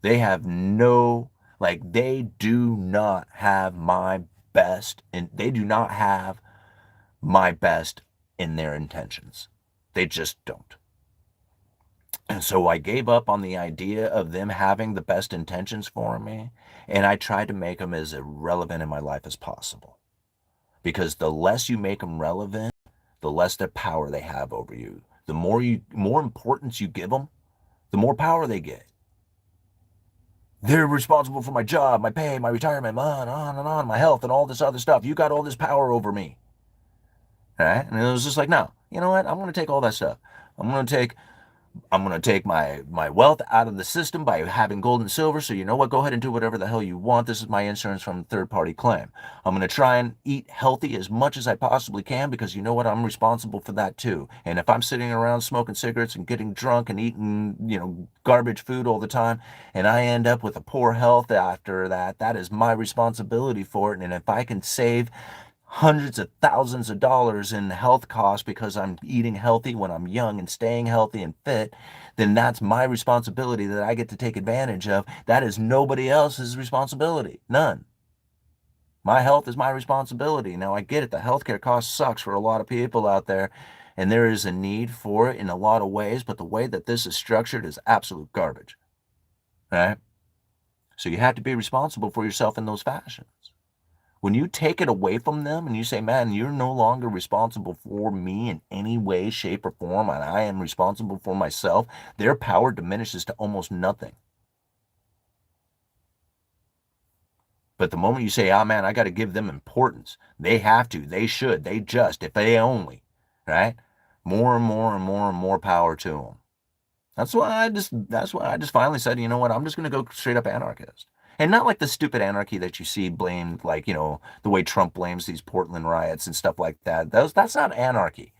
They have no, like, they do not have my best, and they do not have my best in their intentions. They just don't. And so I gave up on the idea of them having the best intentions for me, and I tried to make them as irrelevant in my life as possible. Because the less you make them relevant, the less their power they have over you. The more importance you give them, the more power they get. They're responsible for my job, my pay, my retirement, on and on, my health, and all this other stuff. You got all this power over me. All right? And it was just like, no, you know what? I'm going to take all that stuff. I'm going to take I'm going to take my wealth out of the system by having gold and silver. So you know what? Go ahead and do whatever the hell you want. This is my insurance from third party claim. I'm going to try and eat healthy as much as I possibly can because you know what? I'm responsible for that too. And if I'm sitting around smoking cigarettes and getting drunk and eating, garbage food all the time, and I end up with a poor health after that, that is my responsibility for it. And if I can save hundreds of thousands of dollars in health costs because I'm eating healthy when I'm young and staying healthy and fit, then that's my responsibility that I get to take advantage of. That is nobody else's responsibility. None. My health is my responsibility. Now, I get it. The healthcare cost sucks for a lot of people out there, and there is a need for it in a lot of ways, but the way that this is structured is absolute garbage. Right? So you have to be responsible for yourself in those fashions. When you take it away from them and you say, man, you're no longer responsible for me in any way, shape, or form, and I am responsible for myself, their power diminishes to almost nothing. But the moment you say, oh man, I got to give them importance, they have to, they should, they just, if they only, right? More and more and more and more power to them. That's why I just finally said, you know what, I'm just going to go straight up anarchist. And not like the stupid anarchy that you see blamed, like, the way Trump blames these Portland riots and stuff like that. That's not anarchy.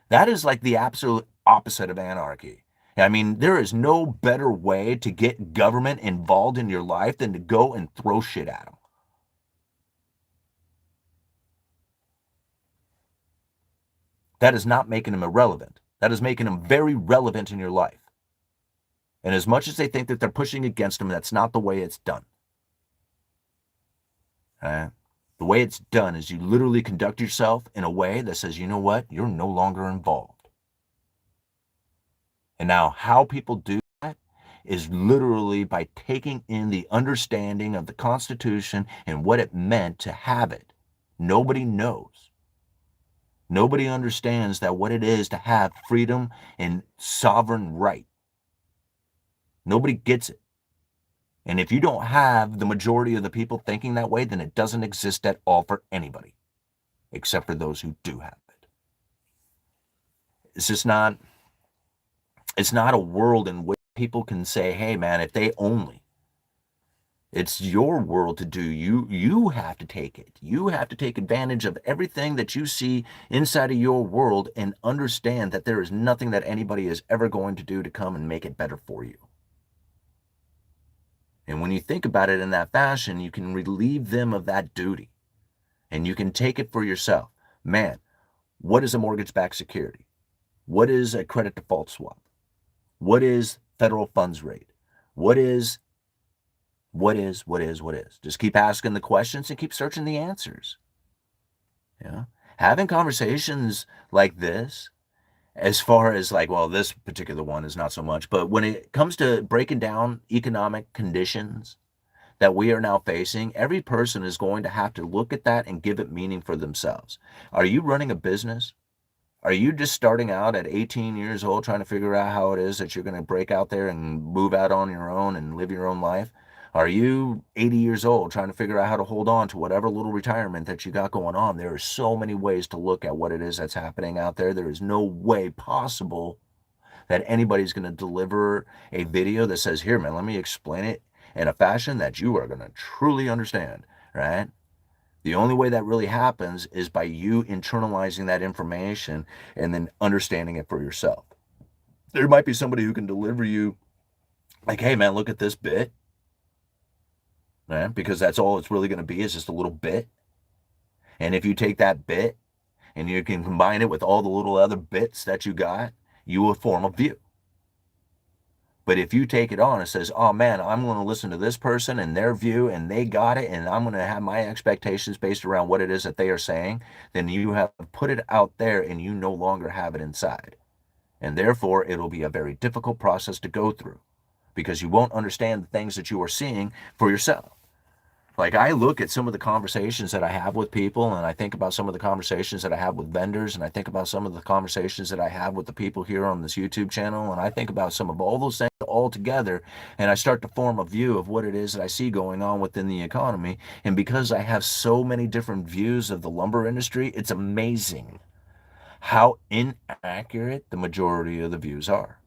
That is like the absolute opposite of anarchy. I mean, there is no better way to get government involved in your life than to go and throw shit at them. That is not making them irrelevant. That is making them very relevant in your life. And as much as they think that they're pushing against them, that's not the way it's done. Uh, the way it's done is you literally conduct yourself in a way that says, you know what, you're no longer involved. And now, how people do that is literally by taking in the understanding of the Constitution and what it meant to have it. Nobody knows. Nobody understands that what it is to have freedom and sovereign right. Nobody gets it. And if you don't have the majority of the people thinking that way, then it doesn't exist at all for anybody, except for those who do have it. It's just not, it's not a world in which people can say, hey man, if they only. It's your world to do. You have to take it. You have to take advantage of everything that you see inside of your world and understand that there is nothing that anybody is ever going to do to come and make it better for you. And when you think about it in that fashion, you can relieve them of that duty and you can take it for yourself. Man, what is a mortgage-backed security? What is a credit default swap? What is federal funds rate? What is, what is? Just keep asking the questions and keep searching the answers. Yeah. Having conversations like this, as far as like, well, this particular one is not so much, but when it comes to breaking down economic conditions that we are now facing, every person is going to have to look at that and give it meaning for themselves. Are you running a business? Are you just starting out at 18 years old trying to figure out how it is that you're going to break out there and move out on your own and live your own life? Are you 80 years old trying to figure out how to hold on to whatever little retirement that you got going on? There are so many ways to look at what it is that's happening out there. There is no way possible that anybody's going to deliver a video that says, here, man, let me explain it in a fashion that you are going to truly understand, right? The only way that really happens is by you internalizing that information and then understanding it for yourself. There might be somebody who can deliver you, like, hey, man, look at this bit, right? Because that's all it's really going to be is just a little bit. And if you take that bit and you can combine it with all the little other bits that you got, you will form a view. But if you take it on and says, oh man, I'm going to listen to this person and their view and they got it, and I'm going to have my expectations based around what it is that they are saying, then you have put it out there and you no longer have it inside. And therefore, it'll be a very difficult process to go through because you won't understand the things that you are seeing for yourself. Like I look at some of the conversations that I have with people, and I think about some of the conversations that I have with vendors, and I think about some of the conversations that I have with the people here on this YouTube channel, and I think about some of all those things all together, and I start to form a view of what it is that I see going on within the economy. And because I have so many different views of the lumber industry, it's amazing how inaccurate the majority of the views are.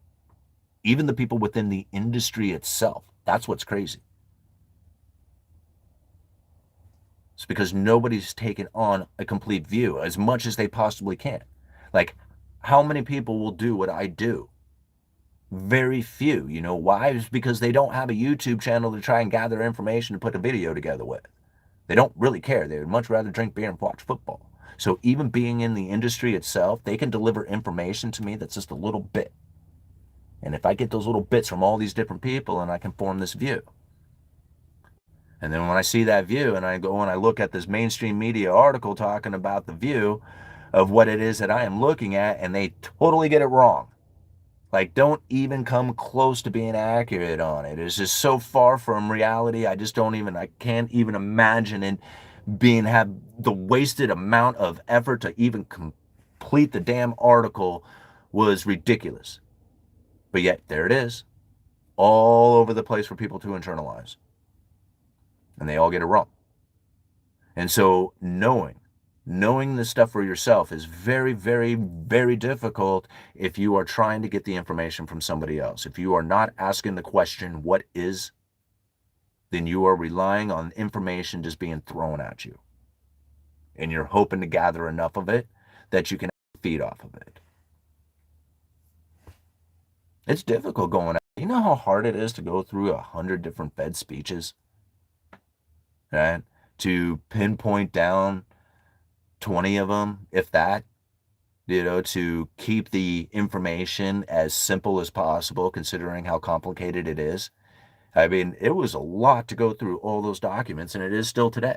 Even the people within the industry itself. That's what's crazy. It's because nobody's taken on a complete view as much as they possibly can. Like, how many people will do what I do? Very few. You know why? It's because they don't have a YouTube channel to try and gather information to put a video together with. They don't really care. They would much rather drink beer and watch football. So even being in the industry itself, they can deliver information to me that's just a little bit. And if I get those little bits from all these different people, and I can form this view. And then when I see that view and I go and I look at this mainstream media article talking about the view of what it is that I am looking at, and they totally get it wrong. Like, don't even come close to being accurate on it. It's just so far from reality. I can't even imagine it have the wasted amount of effort to even complete the damn article was ridiculous. But yet, there it is, all over the place for people to internalize. And they all get it wrong. And so knowing this stuff for yourself is very, very, very difficult if you are trying to get the information from somebody else. If you are not asking the question, what is, then you are relying on information just being thrown at you. And you're hoping to gather enough of it that you can feed off of it. It's difficult going out. You know how hard it is to go through 100 different Fed speeches, right? To pinpoint down 20 of them, if that, to keep the information as simple as possible, considering how complicated it is. I mean, it was a lot to go through all those documents, and it is still today.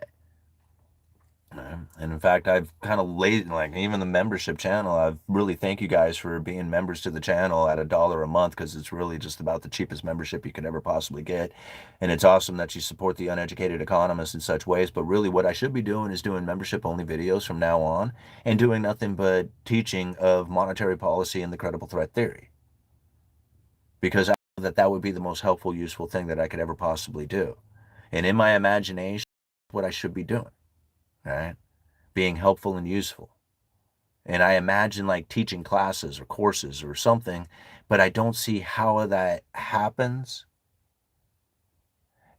And in fact, I've kind of laid, like, even the membership channel, I really thank you guys for being members to the channel at $1 a month, because it's really just about the cheapest membership you could ever possibly get. And it's awesome that you support the Uneducated Economist in such ways. But really, what I should be doing is doing membership only videos from now on and doing nothing but teaching of monetary policy and the credible threat theory. Because I know that that would be the most helpful, useful thing that I could ever possibly do. And in my imagination, what I should be doing, right? Being helpful and useful. And I imagine like teaching classes or courses or something, but I don't see how that happens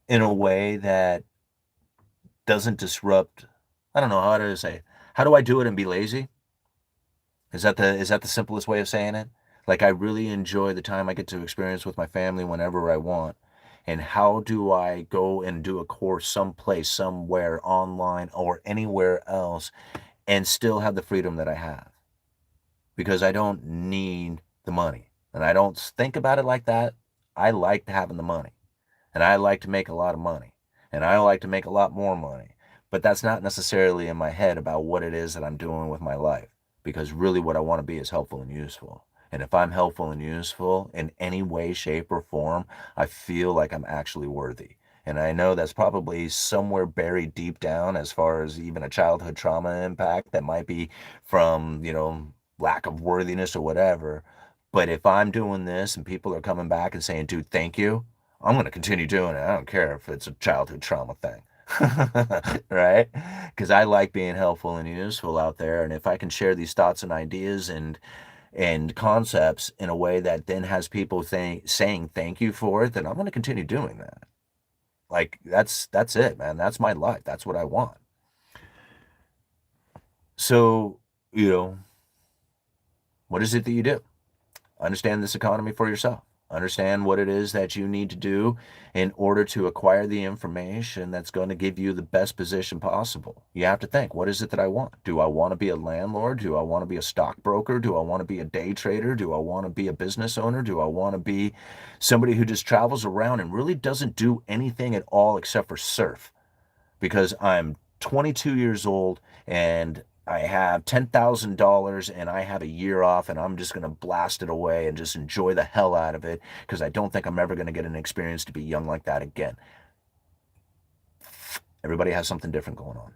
in a way that doesn't disrupt. I don't know how to say. How do I do it and be lazy? Is that the simplest way of saying it? Like, I really enjoy the time I get to experience with my family whenever I want. And how do I go and do a course someplace, somewhere online or anywhere else, and still have the freedom that I have? Because I don't need the money. And I don't think about it like that. I like having the money. And I like to make a lot of money. And I like to make a lot more money. But that's not necessarily in my head about what it is that I'm doing with my life. Because really what I want to be is helpful and useful. And if I'm helpful and useful in any way, shape, or form, I feel like I'm actually worthy. And I know that's probably somewhere buried deep down as far as even a childhood trauma impact that might be from, lack of worthiness or whatever. But if I'm doing this and people are coming back and saying, dude, thank you, I'm going to continue doing it. I don't care if it's a childhood trauma thing. Right? Because I like being helpful and useful out there. And if I can share these thoughts and ideas and concepts in a way that then has people saying thank you for it, then I'm going to continue doing that. Like, that's it, man. That's my life. That's what I want. So, you know, what is it that you do? Understand this economy for yourself. understand what it is that you need to do in order to acquire the information that's going to give you the best position possible. You have to think, what is it that I want? Do I want to be a landlord? Do I want to be a stockbroker? Do I want to be a day trader? Do I want to be a business owner? Do I want to be somebody who just travels around and really doesn't do anything at all except for surf? Because I'm 22 years old and I have $10,000 and I have a year off and I'm just going to blast it away and just enjoy the hell out of it because I don't think I'm ever going to get an experience to be young like that again. Everybody has something different going on,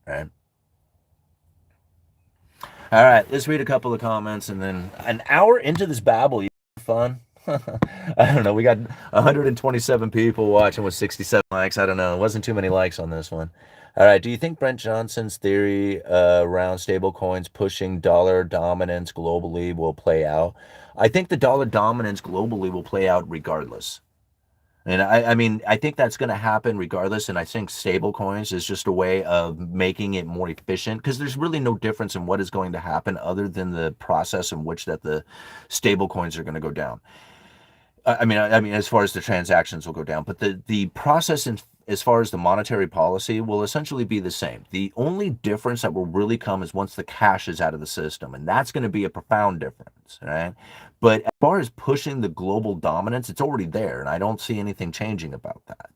right? All right, let's read a couple of comments and then an hour into this babble, you fun. I don't know. We got 127 people watching with 67 likes. I don't know. It wasn't too many likes on this one. All right. Do you think Brent Johnson's theory around stablecoins pushing dollar dominance globally will play out? I think the dollar dominance globally will play out regardless. And I mean, I think that's going to happen regardless. And I think stable coins is just a way of making it more efficient because there's really no difference in what is going to happen other than the process in which that the stable coins are going to go down. I mean, as far as the transactions will go down, but the process in, as far as the monetary policy will essentially be the same. The only difference that will really come is once the cash is out of the system, and that's going to be a profound difference, right? But as far as pushing the global dominance, it's already there, and I don't see anything changing about that.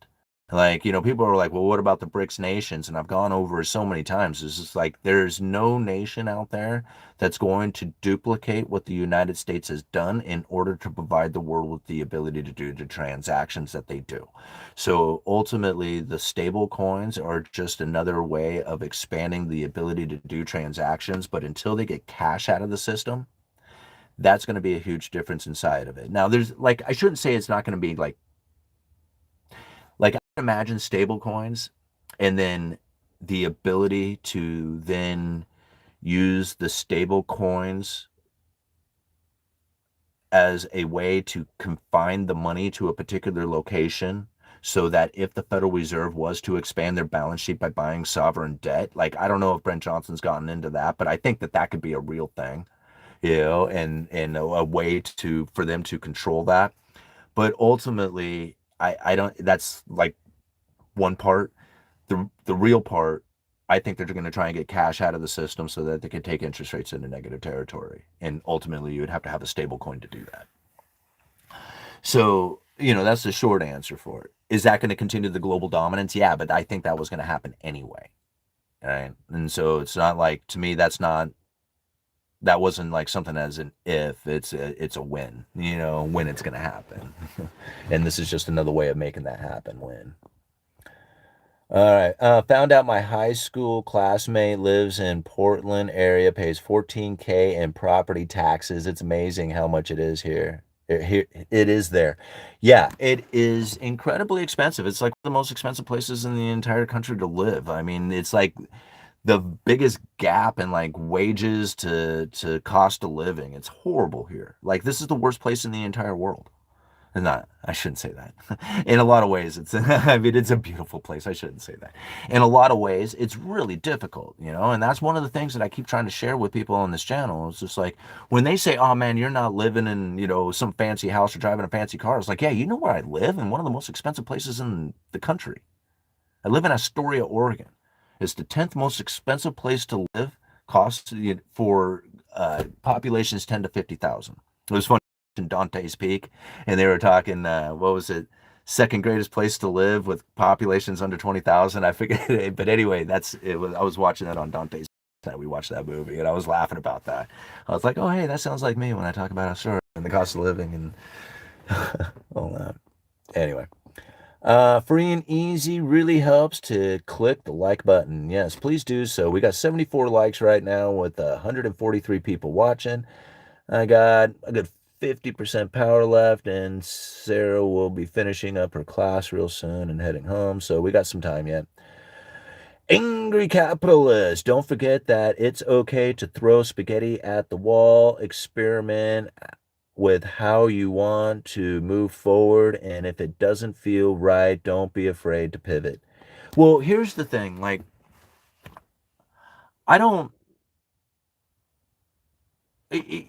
Like, people are like, well, what about the BRICS nations? And I've gone over it so many times. It's just like there's no nation out there that's going to duplicate what the United States has done in order to provide the world with the ability to do the transactions that they do. So ultimately, the stable coins are just another way of expanding the ability to do transactions. But until they get cash out of the system, that's going to be a huge difference inside of it. Now, there's like, I shouldn't say it's not going to be like I can imagine stable coins and then the ability to then use the stable coins as a way to confine the money to a particular location so that if the Federal Reserve was to expand their balance sheet by buying sovereign debt, like I don't know if Brent Johnson's gotten into that, but I think that that could be a real thing, and a way to for them to control that. But ultimately, I don't. That's like one part. The real part, I think they're going to try and get cash out of the system so that they can take interest rates into negative territory. And ultimately, you would have to have a stable coin to do that. So, that's the short answer for it. Is that going to continue the global dominance? Yeah, but I think that was going to happen anyway. Right. And so it's not like, to me, that wasn't like something as an if, it's a when, when it's going to happen. And this is just another way of making that happen when. All right. Found out my high school classmate lives in Portland area, pays 14K in property taxes. It's amazing how much it is here. It is there. Yeah, it is incredibly expensive. It's like the most expensive places in the entire country to live. I mean, it's like the biggest gap in like wages to cost of living. It's horrible here. Like this is the worst place in the entire world. Not, I shouldn't say that. In a lot of ways, I mean, it's a beautiful place. I shouldn't say that. In a lot of ways, it's really difficult, and that's one of the things that I keep trying to share with people on this channel. It's just like when they say, oh man, you're not living in, some fancy house or driving a fancy car. It's like, yeah, you know where I live? In one of the most expensive places in the country. I live in Astoria, Oregon. It's the 10th most expensive place to live. Cost for populations 10 to 50,000. It was funny in Dante's Peak, and they were talking, what was it? Second greatest place to live with populations under 20,000. I forget it, but anyway, that's it. I was watching that on Dante's. We watched that movie, and I was laughing about that. I was like, "Oh, hey, that sounds like me when I talk about Astoria and the cost of living." And all that. Anyway. Free and easy really helps to click the like button. Yes, please do so. We got 74 likes right now with 143 people watching. I got a good 50% power left, and Sarah will be finishing up her class real soon and heading home, so we got some time yet. Angry capitalist, don't forget that it's okay to throw spaghetti at the wall, experiment with how you want to move forward, and if it doesn't feel right, don't be afraid to pivot. Well, here's the thing, like I don't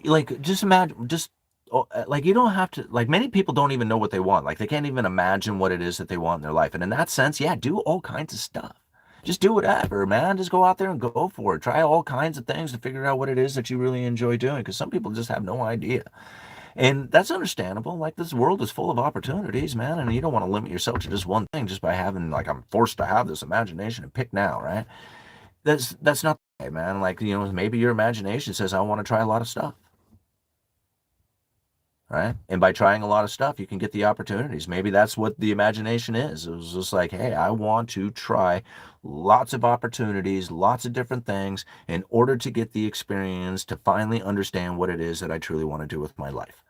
like just imagine, just like you don't have to, like many people don't even know what they want. Like they can't even imagine what it is that they want in their life. And in that sense, yeah, do all kinds of stuff. Just do whatever, man. Just go out there and go for it. Try all kinds of things to figure out what it is that you really enjoy doing. Because some people just have no idea. And that's understandable. Like this world is full of opportunities, man. And you don't want to limit yourself to just one thing just by having, like, I'm forced to have this imagination and pick now, right? That's not the way, man. Like, maybe your imagination says, I want to try a lot of stuff, right? And by trying a lot of stuff, you can get the opportunities. Maybe that's what the imagination is. It was just like, hey, I want to try lots of opportunities, lots of different things in order to get the experience to finally understand what it is that I truly want to do with my life.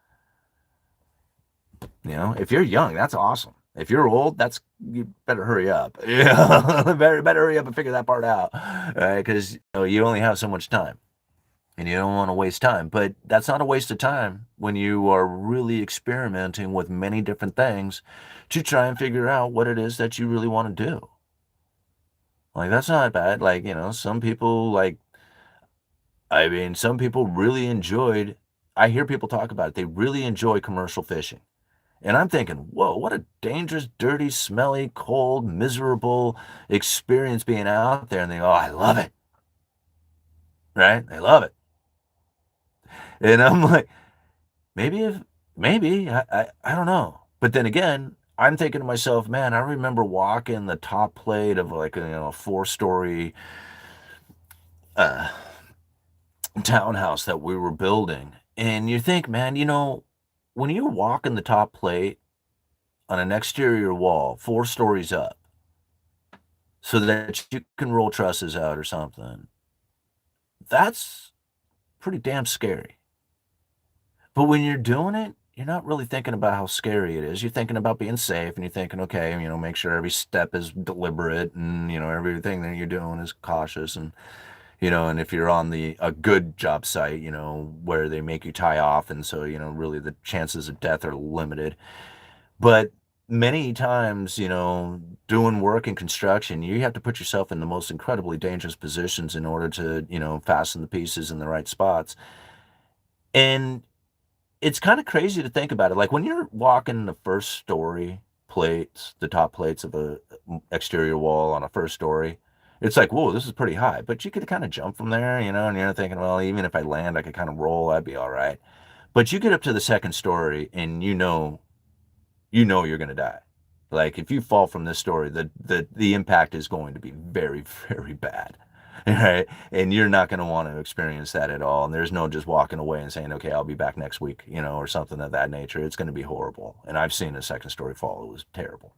If you're young, that's awesome. If you're old, you better hurry up. Yeah, better hurry up and figure that part out, right? Because you only have so much time. And you don't want to waste time. But that's not a waste of time when you are really experimenting with many different things to try and figure out what it is that you really want to do. Like, that's not bad. Like, some people, like, I mean, some people really enjoyed, I hear people talk about it, they really enjoy commercial fishing. And I'm thinking, whoa, what a dangerous, dirty, smelly, cold, miserable experience being out there. And they go, oh, I love it. Right? They love it. And I'm like, Maybe if maybe I don't know. But then again, I'm thinking to myself, man, I remember walking the top plate of like a 4-story uh, townhouse that we were building, and you think, man, when you're walking the top plate on an exterior wall 4 stories up, so that you can roll trusses out or something, that's pretty damn scary. But when you're doing it, you're not really thinking about how scary it is. You're thinking about being safe and you're thinking, okay, make sure every step is deliberate and, everything that you're doing is cautious and if you're on a good job site, where they make you tie off and so, really the chances of death are limited. But many times, doing work in construction, you have to put yourself in the most incredibly dangerous positions in order to, fasten the pieces in the right spots. And it's kinda crazy to think about it, like, when you're walking the first story plates, the top plates of a exterior wall on a first story, it's like, "Whoa, this is pretty high," but you could kinda jump from there, and you're thinking, "Well, even if I land, I could kinda roll, I'd be alright." But you get up to the second story and you know you're gonna die. Like, if you fall from this story, the impact is going to be very, very bad, right? And you're not gonna want to experience that at all. And there's no just walking away and saying, "Okay, I'll be back next week," or something of that nature. It's gonna be horrible. And I've seen a second story fall. It was terrible.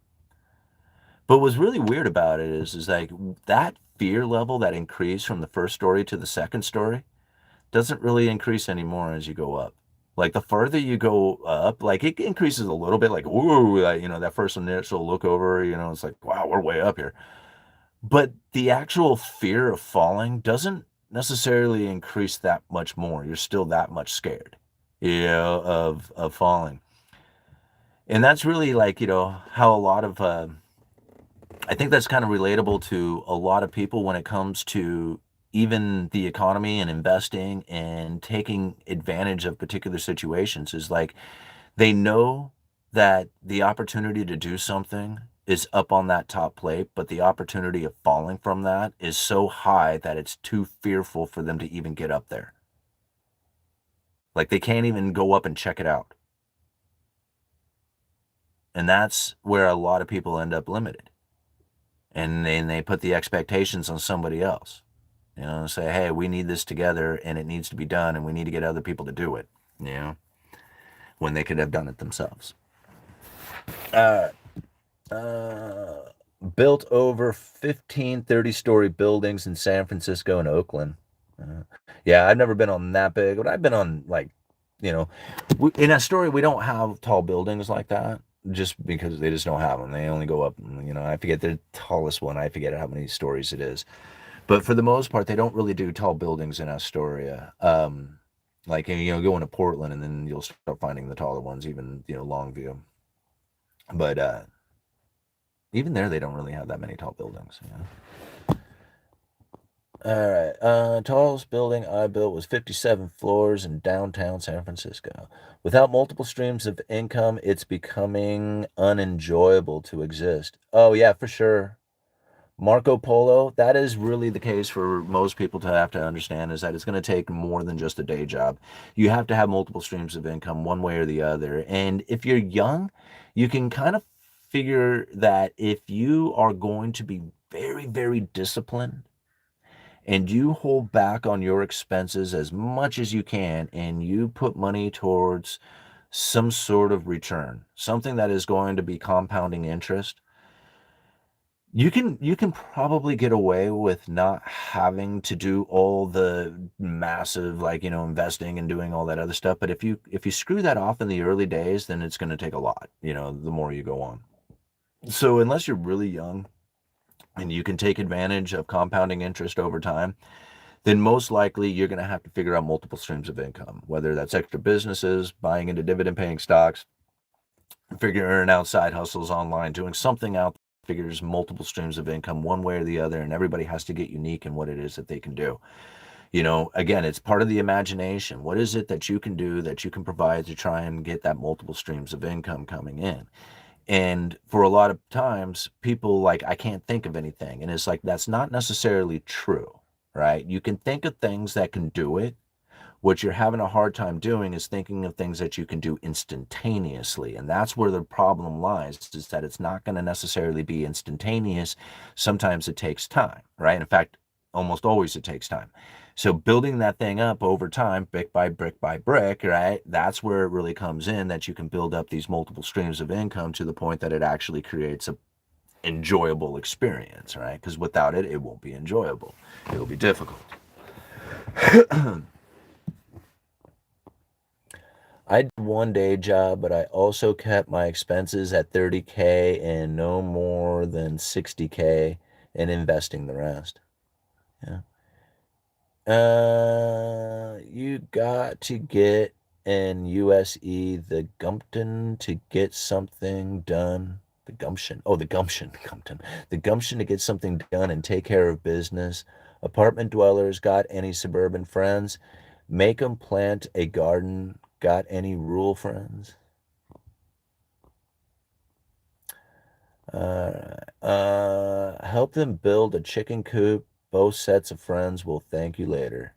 But what's really weird about it is like that fear level that increased from the first story to the second story doesn't really increase anymore as you go up. Like the further you go up, like it increases a little bit, like, ooh, like, that first initial look over, it's like, wow, we're way up here. But the actual fear of falling doesn't necessarily increase that much more. You're still that much scared, of falling. And that's really like, how a lot of I think that's kind of relatable to a lot of people when it comes to even the economy and investing and taking advantage of particular situations is like they know that the opportunity to do something is up on that top plate, but the opportunity of falling from that is so high that it's too fearful for them to even get up there. Like they can't even go up and check it out. And that's where a lot of people end up limited. And then they put the expectations on somebody else. Say, hey, we need this together and it needs to be done and we need to get other people to do it, you know, when they could have done it themselves. Uh, uh, Built over 15 30-story buildings in San Francisco and Oakland. Uh, yeah, I've never been on that big, but I've been on like, you know, in Astoria, we don't have tall buildings like that just because they just don't have them. They only go up, I forget the tallest one. I forget how many stories it is. But for the most part, they don't really do tall buildings in Astoria. Like, going to Portland and then you'll start finding the taller ones, even, Longview. But even there, they don't really have that many tall buildings. All right. Tallest building I built was 57 floors in downtown San Francisco. Without multiple streams of income, it's becoming unenjoyable to exist. Oh, yeah, for sure. Marco Polo, that is really the case for most people to have to understand is that it's going to take more than just a day job. You have to have multiple streams of income, one way or the other. And if you're young, you can kind of figure that if you are going to be very, very disciplined and you hold back on your expenses as much as you can and you put money towards some sort of return, something that is going to be compounding interest, you can probably get away with not having to do all the massive, like, investing and doing all that other stuff. But if you screw that off in the early days, then it's going to take a lot, the more you go on. So unless you're really young and you can take advantage of compounding interest over time, then most likely you're going to have to figure out multiple streams of income, whether that's extra businesses, buying into dividend paying stocks, figuring out side hustles online, doing something out that figures multiple streams of income one way or the other, and everybody has to get unique in what it is that they can do. Again, it's part of the imagination. What is it that you can do, that you can provide to try and get that multiple streams of income coming in? And for a lot of times, people like, I can't think of anything. And it's like, that's not necessarily true, right? You can think of things that can do it. What you're having a hard time doing is thinking of things that you can do instantaneously. And that's where the problem lies, is that it's not going to necessarily be instantaneous. Sometimes it takes time, right? In fact, almost always it takes time. So building that thing up over time, brick by brick, right? That's where it really comes in, that you can build up these multiple streams of income to the point that it actually creates a enjoyable experience, right? Because without it, it won't be enjoyable. It'll be difficult. I did one day job, but I also kept my expenses at 30K and no more than 60K and investing the rest. Yeah. You got to get in USE the gumption to get something done. The gumption. Oh, the gumption, gumption. The gumption to get something done and take care of business. Apartment dwellers, got any suburban friends? Make 'em plant a garden. Got any rural friends? Help them build a chicken coop. Both sets of friends will thank you later.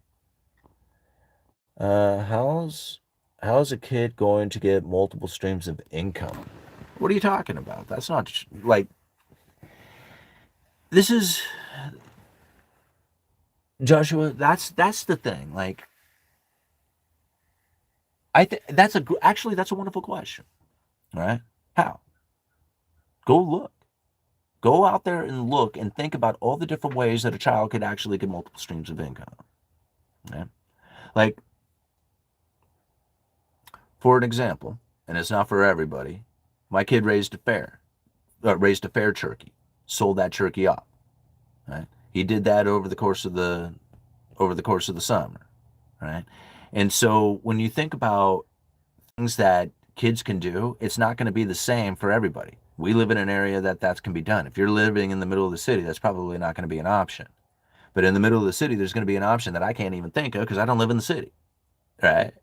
Uh, how's how's a kid going to get multiple streams of income? What are you talking about? That's not like, this is, Joshua. That's the thing. Like, I think actually that's a wonderful question. Right? How? Go look. Go out there and look and think about all the different ways that a child could actually get multiple streams of income. Right? Like, for an example, and it's not for everybody, my kid raised a fair turkey, sold that turkey off. Right? He did that over the course of the summer, right? And so when you think about things that kids can do, it's not going to be the same for everybody. We live in an area that can be done. If you're living in the middle of the city, that's probably not going to be an option. But in the middle of the city, there's going to be an option that I can't even think of because I don't live in the city, right?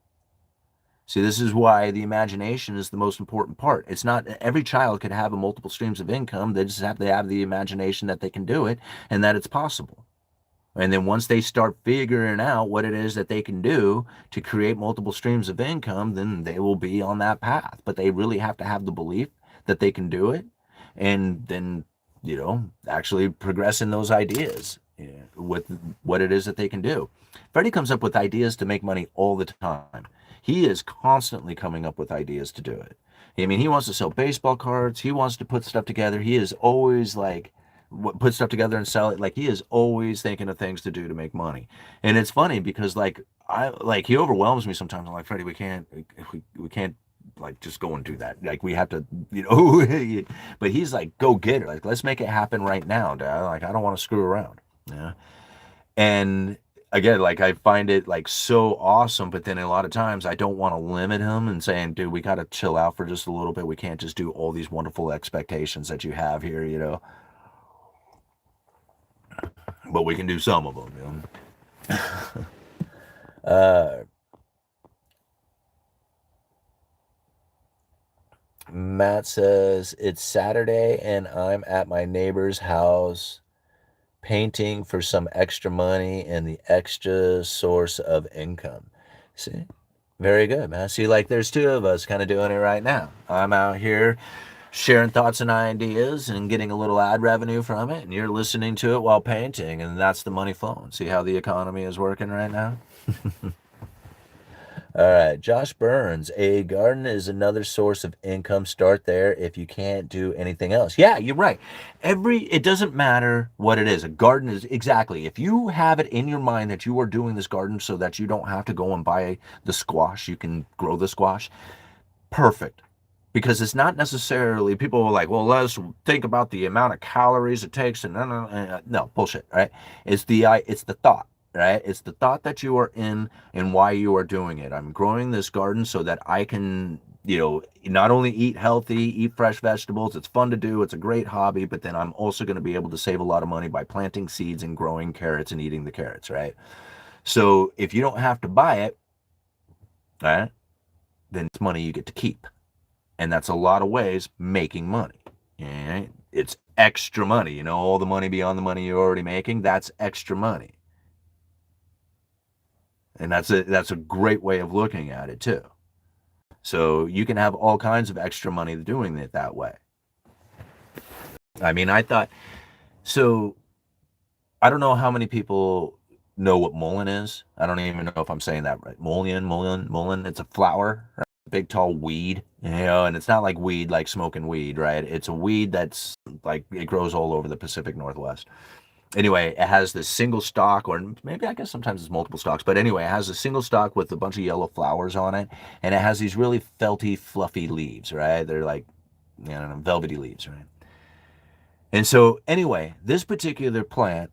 See, this is why the imagination is the most important part. It's not every child could have a multiple streams of income. They just have to have the imagination that they can do it and that it's possible. And then once they start figuring out what it is that they can do to create multiple streams of income, then they will be on that path. But they really have to have the belief that they can do it and then, actually progress in those ideas, with what it is that they can do. Freddie comes up with ideas to make money all the time. He is constantly coming up with ideas to do it. I mean, he wants to sell baseball cards. He wants to put stuff together. He is always like, put stuff together and sell it. Like, he is always thinking of things to do to make money. And it's funny because he overwhelms me sometimes. I'm like, Freddie, we can't like just go and do that. Like, we have to, but he's like, go get it. Like, let's make it happen right now, Dad. Like, I don't want to screw around. Yeah. And again, like, I find it like so awesome, but then a lot of times I don't want to limit him and saying, dude, we got to chill out for just a little bit. We can't just do all these wonderful expectations that you have here. but we can do some of them. Uh, Matt says it's Saturday and I'm at my neighbor's house painting for some extra money and the extra source of income. See? Very good, man. See, like there's two of us kind of doing it right now. I'm out here sharing thoughts and ideas and getting a little ad revenue from it, and you're listening to it while painting, and that's the money flowing. See how the economy is working right now? All right, Josh Burns. A garden is another source of income. Start there if you can't do anything else. Yeah, you're right. It doesn't matter what it is. A garden is exactly. If you have it in your mind that you are doing this garden so that you don't have to go and buy the squash, you can grow the squash. Perfect. Because it's not necessarily people are like, well, let's think about the amount of calories it takes, and no bullshit, right? It's the thought, right? It's the thought that you are in and why you are doing it. I'm growing this garden so that I can, not only eat healthy, eat fresh vegetables. It's fun to do. It's a great hobby, but then I'm also going to be able to save a lot of money by planting seeds and growing carrots and eating the carrots, right? So if you don't have to buy it, right, then it's money you get to keep. And that's a lot of ways making money. Right? It's extra money. All the money beyond the money you're already making, that's extra money. And that's a great way of looking at it too. So you can have all kinds of extra money doing it that way. I mean, I thought so. I don't know how many people know what mullein is. I don't even know if I'm saying that right. Mullein. It's a flower, right? Big tall weed, and it's not like weed like smoking weed, right? It's a weed that's like it grows all over the Pacific Northwest. Anyway, it has this single stalk, or maybe I guess sometimes it's multiple stalks, but anyway, it has a single stalk with a bunch of yellow flowers on it, and it has these really felty, fluffy leaves, right? They're like, I don't know, velvety leaves, right? And so, anyway, this particular plant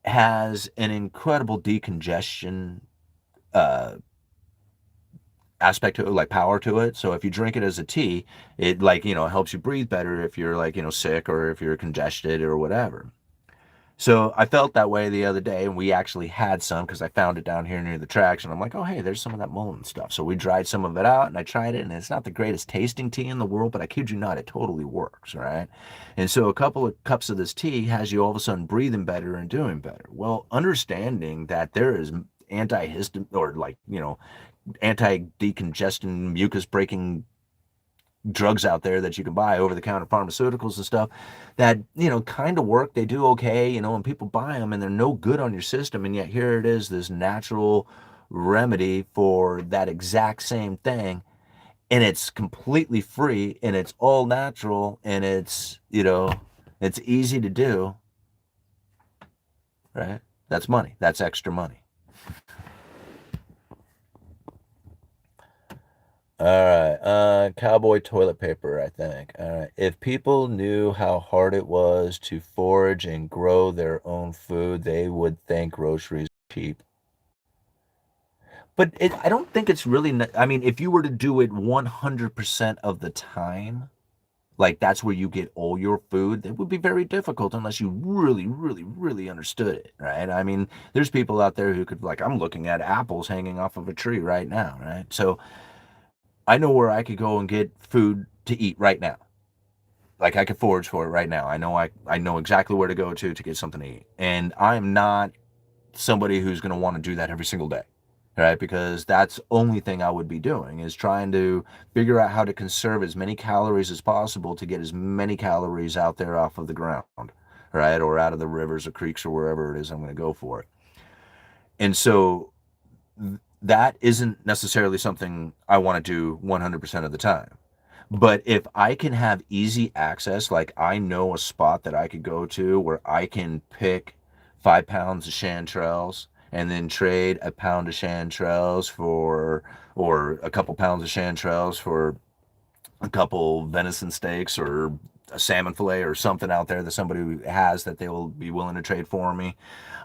has an incredible decongestion uh, aspect to it, like power to it. So if you drink it as a tea, it like, helps you breathe better if you're like, sick or if you're congested or whatever. So I felt that way the other day, and we actually had some because I found it down here near the tracks, and I'm like, oh hey, there's some of that mullein stuff. So we dried some of it out, and I tried it, and it's not the greatest tasting tea in the world, but I kid you not, it totally works, right? And so a couple of cups of this tea has you all of a sudden breathing better and doing better. Well, understanding that there is antihistamine or like anti-decongestant, mucus-breaking drugs out there that you can buy over the counter pharmaceuticals and stuff that kind of work, they do okay, and people buy them and they're no good on your system, and yet here it is, this natural remedy for that exact same thing, and it's completely free and it's all natural and it's easy to do, right? That's money. That's extra money. All right. Cowboy toilet paper, I think. All right. If people knew how hard it was to forage and grow their own food, they would think groceries are cheap. But I don't think it's really, I mean, if you were to do it 100% of the time, like that's where you get all your food, it would be very difficult unless you really, really, really understood it, right? I mean, there's people out there who could, like, I'm looking at apples hanging off of a tree right now, right? So, I know where I could go and get food to eat right now. Like I could forage for it right now. I know exactly where to go to get something to eat. And I'm not somebody who's going to want to do that every single day. Right? Because that's the only thing I would be doing is trying to figure out how to conserve as many calories as possible to get as many calories out there off of the ground, right? Or out of the rivers or creeks or wherever it is I'm going to go for it. And so that isn't necessarily something I want to do 100% of the time. But if I can have easy access, like I know a spot that I could go to where I can pick 5 pounds of chanterelles and then trade a pound of chanterelles or a couple pounds of chanterelles for a couple venison steaks or a salmon fillet or something out there that somebody has that they will be willing to trade for me.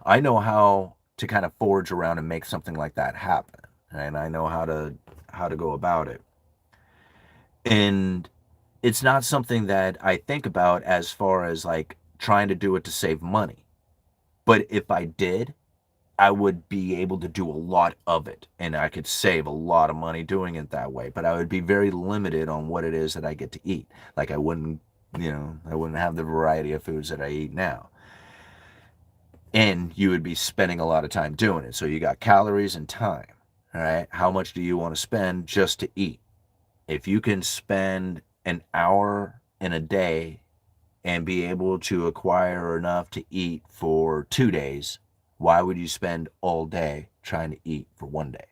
I know how to kind of forge around and make something like that happen, and I know how to go about it. And it's not something that I think about as far as like trying to do it to save money. But if I did, I would be able to do a lot of it and I could save a lot of money doing it that way. But I would be very limited on what it is that I get to eat. Like I wouldn't have the variety of foods that I eat now. And you would be spending a lot of time doing it. So you got calories and time. All right. How much do you want to spend just to eat? If you can spend an hour in a day and be able to acquire enough to eat for 2 days, why would you spend all day trying to eat for one day?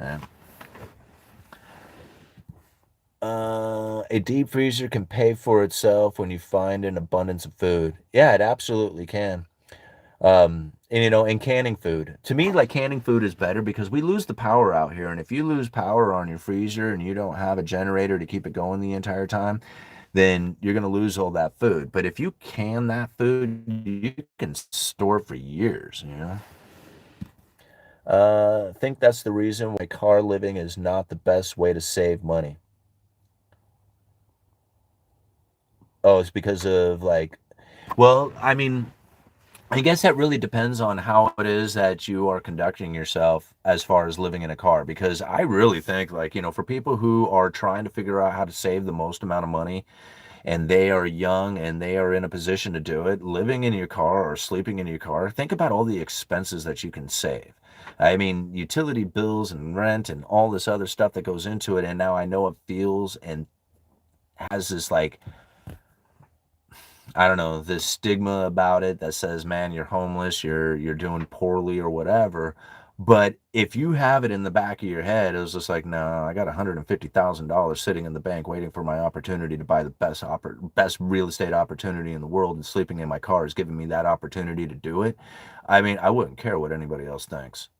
Eh? A deep freezer can pay for itself when you find an abundance of food. Yeah, it absolutely can. And and canning food. To me, like canning food is better because we lose the power out here. And if you lose power on your freezer and you don't have a generator to keep it going the entire time, then you're going to lose all that food. But if you can that food, you can store for years. I think that's the reason why car living is not the best way to save money. Oh, it's because of well, I mean, I guess that really depends on how it is that you are conducting yourself as far as living in a car. Because I really think, for people who are trying to figure out how to save the most amount of money and they are young and they are in a position to do it, living in your car or sleeping in your car, think about all the expenses that you can save. I mean, utility bills and rent and all this other stuff that goes into it. And now I know it feels and has this I don't know, this stigma about it that says, man, you're homeless, you're doing poorly or whatever. But if you have it in the back of your head, it was just like, no, I got $150,000 sitting in the bank waiting for my opportunity to buy the best real estate opportunity in the world, and sleeping in my car is giving me that opportunity to do it. I mean, I wouldn't care what anybody else thinks.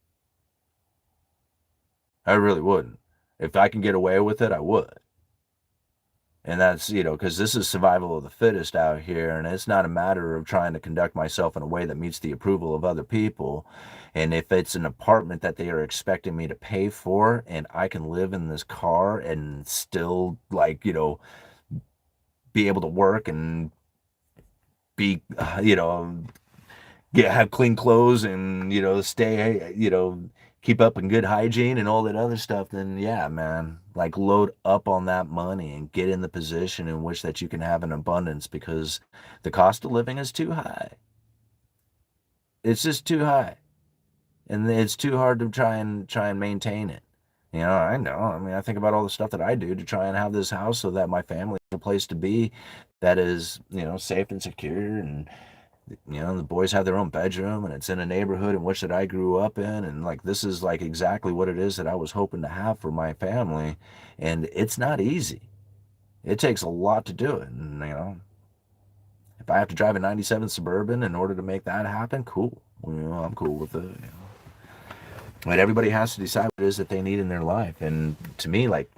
I really wouldn't. If I can get away with it, I would. And that's, because this is survival of the fittest out here. And it's not a matter of trying to conduct myself in a way that meets the approval of other people. And if it's an apartment that they are expecting me to pay for and I can live in this car and still, be able to work and be, have clean clothes and stay keep up in good hygiene and all that other stuff, then yeah, man, like load up on that money and get in the position in which that you can have an abundance, because the cost of living is too high. It's just too high, and it's too hard to try and maintain it. I know, I mean, I think about all the stuff that I do to try and have this house so that my family has a place to be that is safe and secure, and the boys have their own bedroom and it's in a neighborhood in which that I grew up in, and like this is like exactly what it is that I was hoping to have for my family. And it's not easy. It takes a lot to do it. And if I have to drive a 97 Suburban in order to make that happen, cool. I'm cool with it. But everybody has to decide what it is that they need in their life. And to me, like,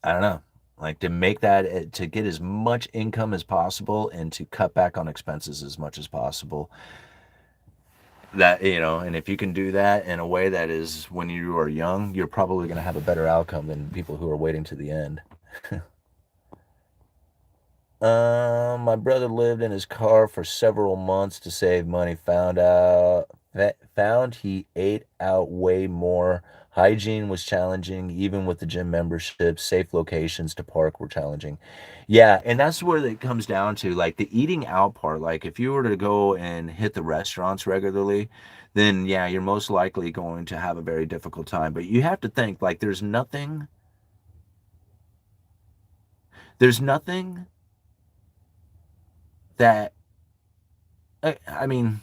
I don't know, like to make that to get as much income as possible and to cut back on expenses as much as possible. That, and if you can do that in a way that is when you are young, you're probably going to have a better outcome than people who are waiting to the end. My brother lived in his car for several months to save money. Found he ate out way more. Hygiene was challenging, even with the gym membership. Safe locations to park were challenging. Yeah, and that's where it comes down to, like the eating out part. Like if you were to go and hit the restaurants regularly, then yeah, you're most likely going to have a very difficult time. But you have to think like there's nothing that I mean,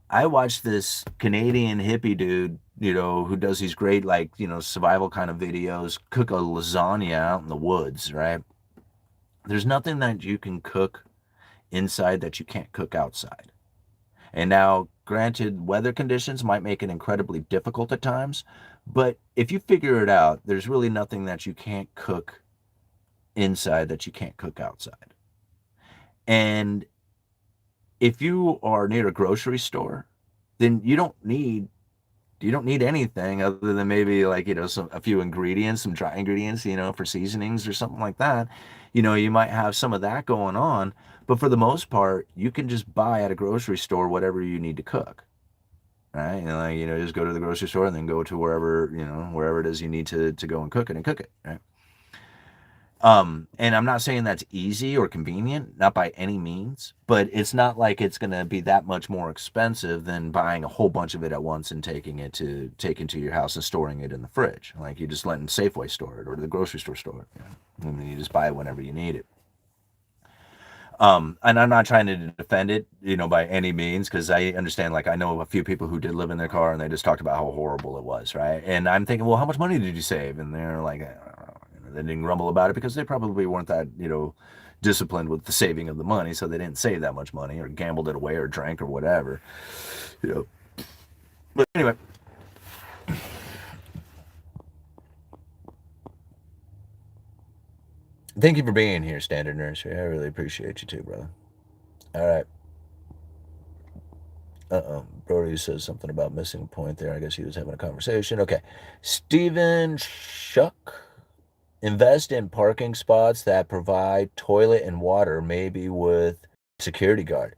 I watched this Canadian hippie dude, who does these great, like, survival kind of videos, cook a lasagna out in the woods, right? There's nothing that you can cook inside that you can't cook outside. And now, granted, weather conditions might make it incredibly difficult at times, but if you figure it out, there's really nothing that you can't cook inside that you can't cook outside. And if you are near a grocery store, then you don't need You don't need anything other than maybe like, some a few ingredients, some dry ingredients, for seasonings or something like that. You might have some of that going on, but for the most part, you can just buy at a grocery store whatever you need to cook. Right? Like, just go to the grocery store and then go to wherever it is you need to go and cook it and cook it. Right? And I'm not saying that's easy or convenient, not by any means, but it's not like it's going to be that much more expensive than buying a whole bunch of it at once and taking to your house and storing it in the fridge. Like you just letting Safeway store it or the grocery store it, and then you just buy it whenever you need it. And I'm not trying to defend it, by any means, because I understand, like, I know a few people who did live in their car and they just talked about how horrible it was, right? And I'm thinking, well, how much money did you save? And they're like, I don't know. They didn't grumble about it because they probably weren't that, disciplined with the saving of the money, so they didn't save that much money or gambled it away or drank or whatever, you know. But anyway, thank you for being here, Standard Nursery. I really appreciate you too, brother. All right. Brody says something about missing a point there. I guess he was having a conversation. Okay. Steven Shuck. Invest in parking spots that provide toilet and water, maybe with security guard.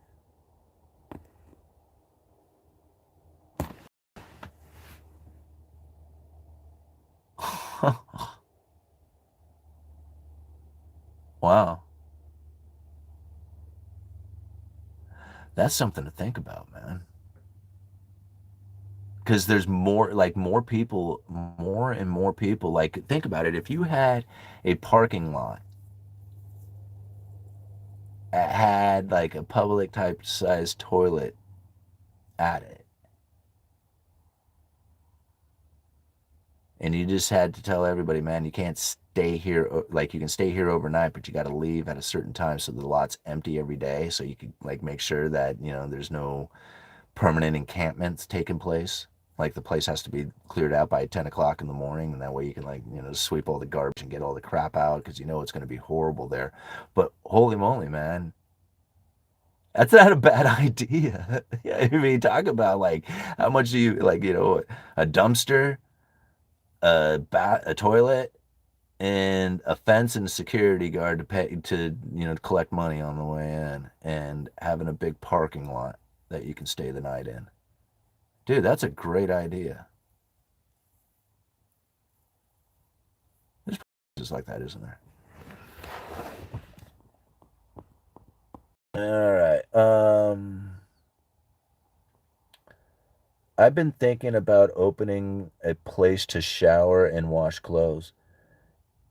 Wow. That's something to think about, man. Because there's more people, more and more people. Like, think about it. If you had a parking lot that had like a public type size toilet at it, and you just had to tell everybody, man, you can't stay here. Like, you can stay here overnight, but you got to leave at a certain time so the lot's empty every day. So you could like make sure that there's no permanent encampments taking place. Like the place has to be cleared out by 10 o'clock in the morning, and that way you can like sweep all the garbage and get all the crap out because it's going to be horrible there. But holy moly, man, that's not a bad idea. I mean, talk about like how much do you like a dumpster, a toilet, and a fence and a security guard to pay to collect money on the way in, and having a big parking lot that you can stay the night in. Dude, that's a great idea. There's places like that, isn't there? All right. I've been thinking about opening a place to shower and wash clothes.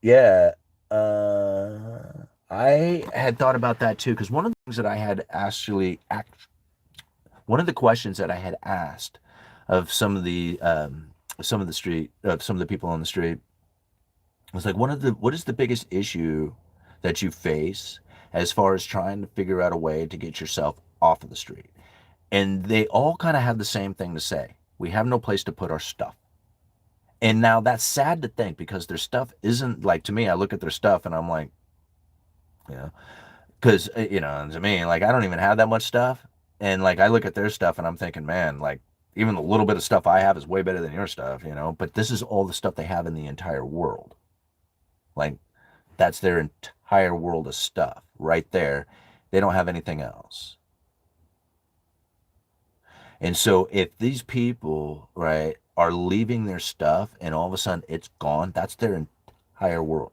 Yeah. I had thought about that too, because one of the things that I had one of the questions that I had asked of some of the people on the street was like, what is the biggest issue that you face as far as trying to figure out a way to get yourself off of the street? And they all kind of had the same thing to say. We have no place to put our stuff. And now that's sad to think because their stuff isn't like, to me, I look at their stuff and I'm like, you know, because, to me, like, I don't even have that much stuff. And like, I look at their stuff and I'm thinking, man, like, even the little bit of stuff I have is way better than your stuff. But this is all the stuff they have in the entire world. Like, that's their entire world of stuff right there. They don't have anything else. And so if these people, right, are leaving their stuff and all of a sudden it's gone, that's their entire world,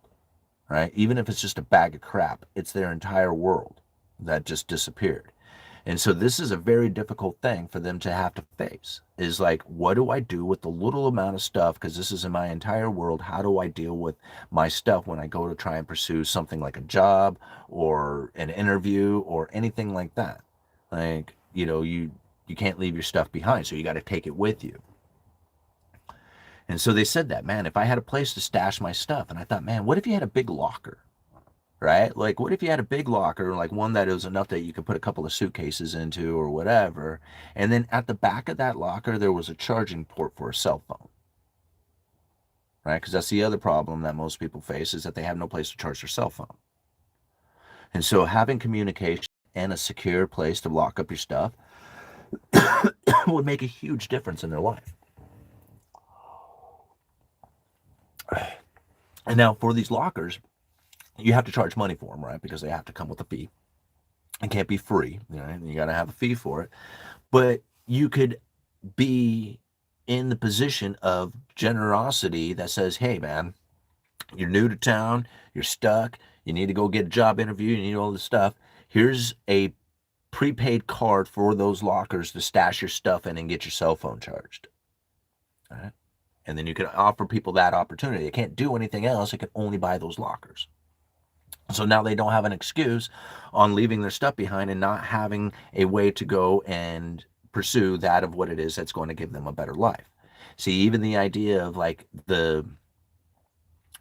right? Even if it's just a bag of crap, it's their entire world that just disappeared. And so this is a very difficult thing for them to have to face is like, what do I do with the little amount of stuff? Because this is in my entire world. How do I deal with my stuff when I go to try and pursue something like a job or an interview or anything like that? Like, you can't leave your stuff behind, so you got to take it with you. And so they said that, man, if I had a place to stash my stuff, and I thought, man, what if you had a big locker? Right? Like, what if you had a big locker, like one that was enough that you could put a couple of suitcases into or whatever, and then at the back of that locker, there was a charging port for a cell phone, right? Because that's the other problem that most people face is that they have no place to charge their cell phone. And so having communication and a secure place to lock up your stuff would make a huge difference in their life. And now for these lockers, you have to charge money for them, right? Because they have to come with a fee. It can't be free, you know, you got to have a fee for it. But you could be in the position of generosity that says, hey, man, you're new to town, you're stuck, you need to go get a job interview, you need all this stuff. Here's a prepaid card for those lockers to stash your stuff in and get your cell phone charged. All right. And then you can offer people that opportunity. They can't do anything else, they can only buy those lockers. So now they don't have an excuse on leaving their stuff behind and not having a way to go and pursue that of what it is that's going to give them a better life. See, even the idea of like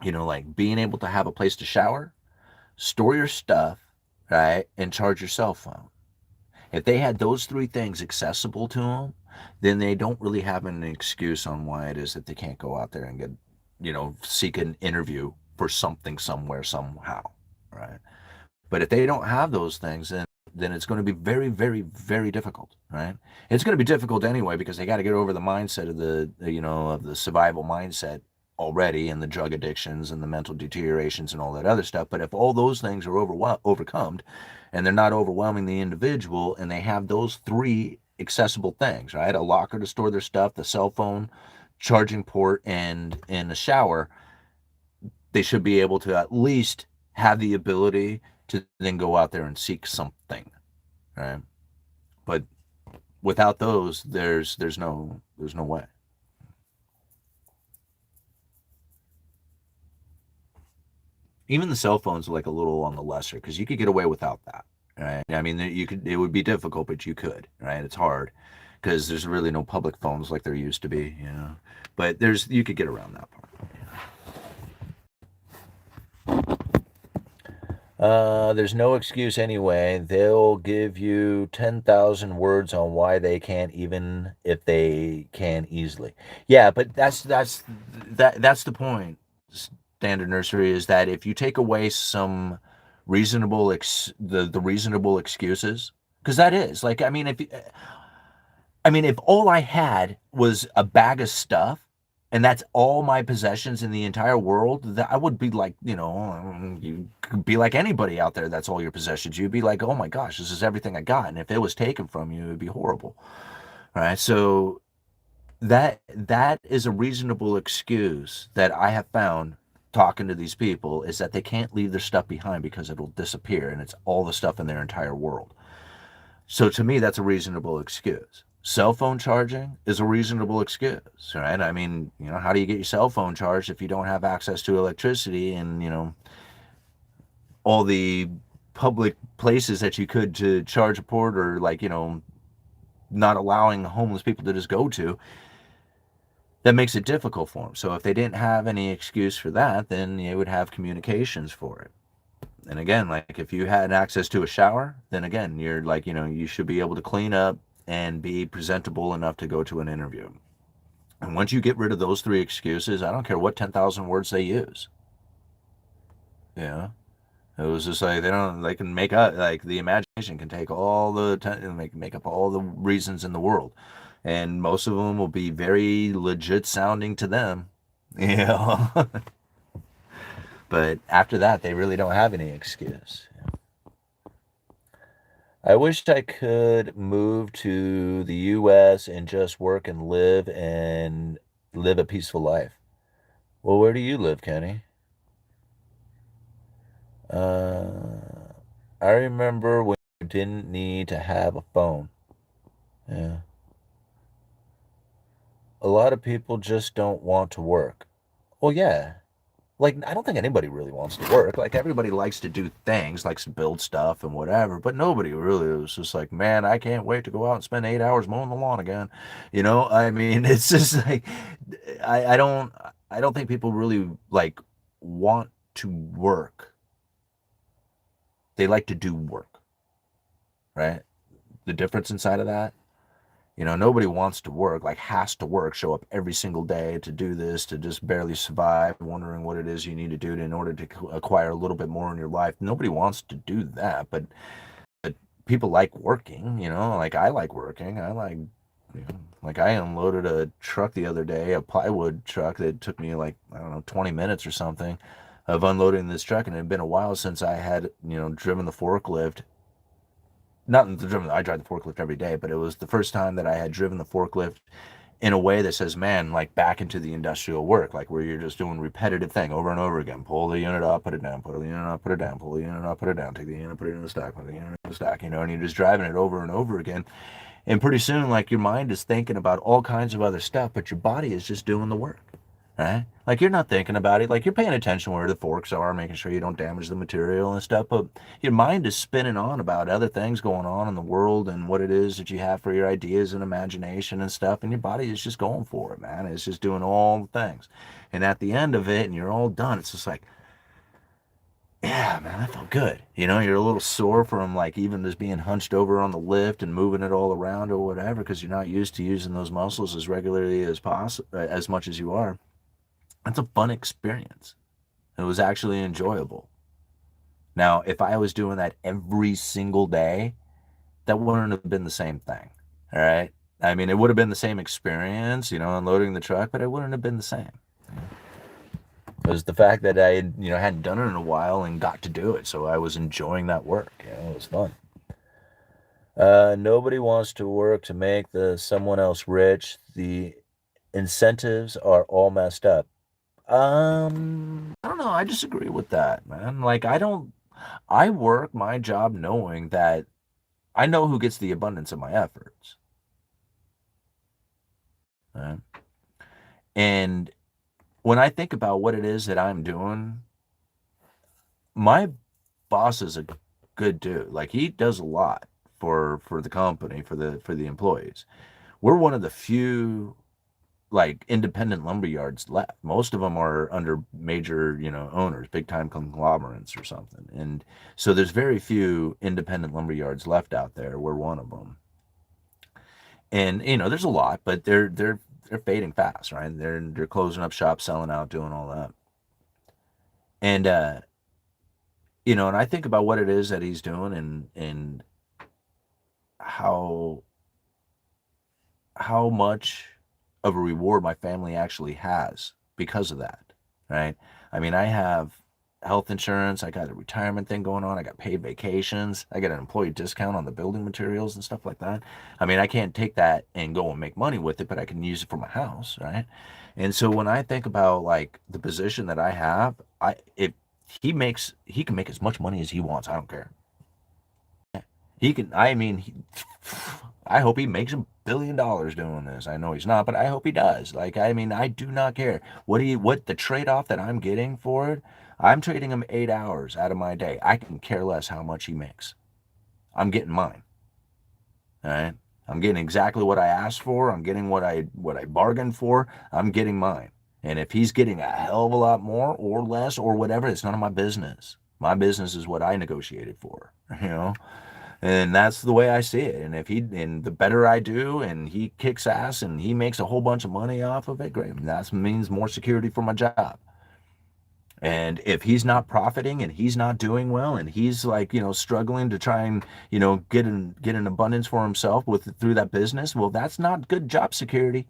like being able to have a place to shower, store your stuff, right, and charge your cell phone. If they had those three things accessible to them, then they don't really have an excuse on why it is that they can't go out there and seek an interview for something somewhere, somehow, right? But if they don't have those things, then it's going to be very, very, very difficult, right? It's going to be difficult anyway because they got to get over the mindset of the survival mindset already, and the drug addictions and the mental deteriorations and all that other stuff. But if all those things are overcome, and they're not overwhelming the individual, and they have those three accessible things, right? A locker to store their stuff, the cell phone, charging port, and in a shower, they should be able to at least have the ability to then go out there and seek something, right? But without those, there's no way. Even the cell phones are like a little on the lesser because you could get away without that, right? I mean, you could. It would be difficult, but you could, right? It's hard because there's really no public phones like there used to be, you know. But you could get around that part. There's no excuse anyway. They'll give you 10,000 words on why they can't, even if they can easily. Yeah, but that's the point. Standard nursery is that if you take away some the reasonable excuses, because that is like, if all I had was a bag of stuff and that's all my possessions in the entire world, that I would be like, you could be like anybody out there that's all your possessions. You'd be like, oh my gosh, this is everything I got. And if it was taken from you, it would be horrible. Right? So that is a reasonable excuse that I have found talking to these people, is that they can't leave their stuff behind because it'll disappear, and it's all the stuff in their entire world. So to me, that's a reasonable excuse. Cell phone charging is a reasonable excuse, right? I mean, how do you get your cell phone charged if you don't have access to electricity and, all the public places that you could to charge a port, or like, not allowing homeless people to just go to, that makes it difficult for them. So if they didn't have any excuse for that, then you would have communications for it. And again, like if you had access to a shower, then again, you're like, you should be able to clean up and be presentable enough to go to an interview. And once you get rid of those three excuses, I don't care what 10,000 words they use. Yeah. It was just like they can make up, like the imagination can take all make up all the reasons in the world. And most of them will be very legit sounding to them. Yeah. But after that, they really don't have any excuse. I wished I could move to the US and just work and live a peaceful life. Well, where do you live, Kenny? Uh, I remember when you didn't need to have a phone. Yeah. A lot of people just don't want to work. Well, yeah. Like, I don't think anybody really wants to work. Like, everybody likes to do things, likes to build stuff and whatever, but nobody really was just like, man, I can't wait to go out and spend 8 hours mowing the lawn again. I mean, it's just like, I don't think people really like want to work. They like to do work, right? The difference inside of that, nobody wants to work, like has to work, show up every single day to do this, to just barely survive, wondering what it is you need to do in order to acquire a little bit more in your life. Nobody wants to do that, but people like working, like I like working. I like You know, like I unloaded a truck the other day, a plywood truck that took me like, I don't know, 20 minutes or something of unloading this truck. And it had been a while since I had, driven the forklift. Not driven, I drive the forklift every day, but it was the first time that I had driven the forklift in a way that says, man, like back into the industrial work, like where you're just doing repetitive thing over and over again. Pull the unit up, put it down, pull the unit up, put it down, pull the unit up, put it down, take the unit, put it in the stack, put the unit in the stack, and you're just driving it over and over again. And pretty soon, like your mind is thinking about all kinds of other stuff, but your body is just doing the work, right? Like you're not thinking about it. Like you're paying attention where the forks are, making sure you don't damage the material and stuff. But your mind is spinning on about other things going on in the world and what it is that you have for your ideas and imagination and stuff. And your body is just going for it, man. It's just doing all the things. And at the end of it, and you're all done, it's just like, yeah, man, that felt good. You're a little sore from like even just being hunched over on the lift and moving it all around or whatever because you're not used to using those muscles as regularly as possible, as much as you are. That's a fun experience. It was actually enjoyable. Now, if I was doing that every single day, that wouldn't have been the same thing. All right. I mean, it would have been the same experience, unloading the truck, but it wouldn't have been the same. It was the fact that I, hadn't done it in a while and got to do it. So I was enjoying that work. It was fun. Nobody wants to work to make the someone else rich. The incentives are all messed up. I don't know. I disagree with that, man. Like, I work my job knowing that I know who gets the abundance of my efforts. Right? And when I think about what it is that I'm doing, my boss is a good dude. Like he does a lot for the company, for the employees. We're one of the few like independent lumber yards left. Most of them are under major, owners, big time conglomerates or something. And so there's very few independent lumber yards left out there. We're one of them. And there's a lot, but they're fading fast, right? They're closing up shop, selling out, doing all that. And and I think about what it is that he's doing and how much of a reward my family actually has because of that, right? I mean, I have health insurance, I got a retirement thing going on, I got paid vacations, I got an employee discount on the building materials and stuff like that. I mean, I can't take that and go and make money with it, but I can use it for my house, right? And so when I think about like the position that I have, if he can make as much money as he wants, I don't care. He can, I mean, I hope he makes $1 billion doing this. I know he's not, but I hope he does. Like, I mean, I do not care. What the trade-off that I'm getting for it, I'm trading him 8 hours out of my day. I can care less how much he makes. I'm getting mine. All right. I'm getting exactly what I asked for. I'm getting what I bargained for. I'm getting mine. And if he's getting a hell of a lot more or less or whatever, it's none of my business. My business is what I negotiated for, you know? And that's the way I see it. And the better I do and he kicks ass and he makes a whole bunch of money off of it, great. That means more security for my job. And if he's not profiting and he's not doing well and he's like, struggling to try and, get an abundance for himself through that business, well, that's not good job security.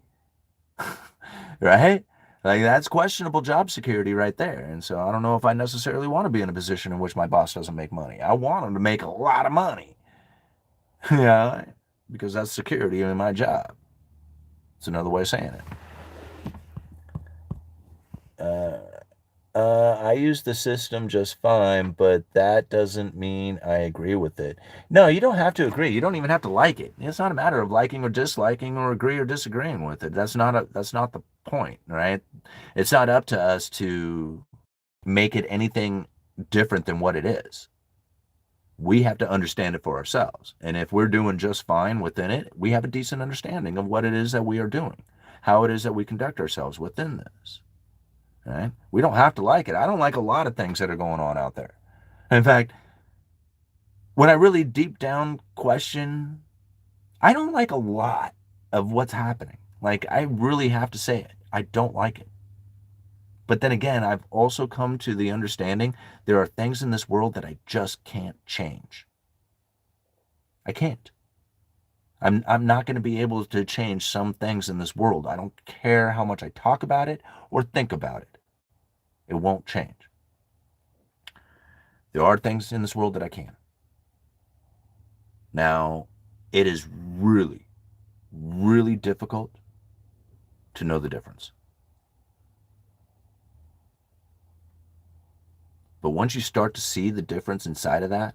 Right? Like that's questionable job security right there. And so I don't know if I necessarily want to be in a position in which my boss doesn't make money. I want him to make a lot of money. Yeah, because that's security in my job. It's another way of saying it. Uh, I use the system just fine, but that doesn't mean I agree with it. No, you don't have to agree. You don't even have to like it. It's not a matter of liking or disliking or agree or disagreeing with it. That's not the point, right? It's not up to us to make it anything different than what it is. We have to understand it for ourselves. And if we're doing just fine within it, we have a decent understanding of what it is that we are doing, how it is that we conduct ourselves within this. Right? We don't have to like it. I don't like a lot of things that are going on out there. In fact, when I really deep down question, I don't like a lot of what's happening. Like, I really have to say it. I don't like it. But then again, I've also come to the understanding there are things in this world that I just can't change. I can't. I'm not going to be able to change some things in this world. I don't care how much I talk about it or think about it. It won't change. There are things in this world that I can. Now, it is really, really difficult to know the difference. But once you start to see the difference inside of that,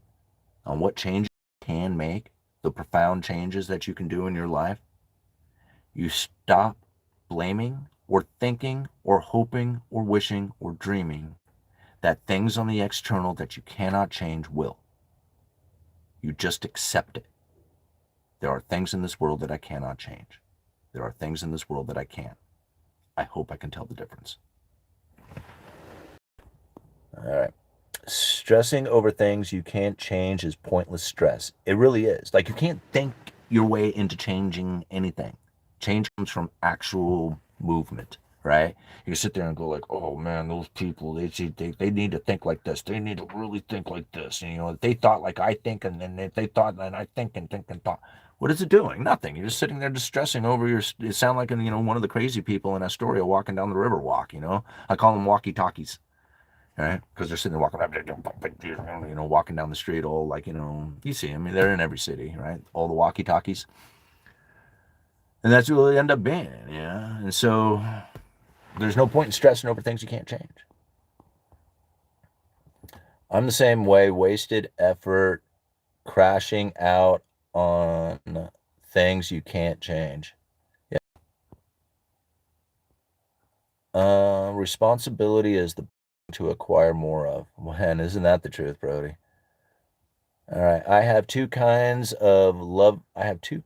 on what changes you can make, the profound changes that you can do in your life, you stop blaming or thinking or hoping or wishing or dreaming that things on the external that you cannot change will. You just accept it. There are things in this world that I cannot change. There are things in this world that I can. I hope I can tell the difference. All right. Stressing over things you can't change is pointless stress. It really is. Like, you can't think your way into changing anything. Change comes from actual movement, right? You sit there and go like, oh man, those people, they need to think like this. They need to really think like this. And, if they thought like I think, and then if they thought, and I think and think and thought. What is it doing? Nothing. You're just sitting there distressing over your, you sound like, one of the crazy people in Astoria walking down the river walk. I call them walkie-talkies. Right? Because they're sitting there walking up, walking down the street, all like, you see them. I mean, they're in every city, right? All the walkie-talkies. And that's what they end up being, yeah. And so there's no point in stressing over things you can't change. I'm the same way, wasted effort, crashing out on things you can't change. Yeah. Responsibility is the to acquire more of. Man, isn't that the truth, Brody? All right. I have two kinds of love. I have two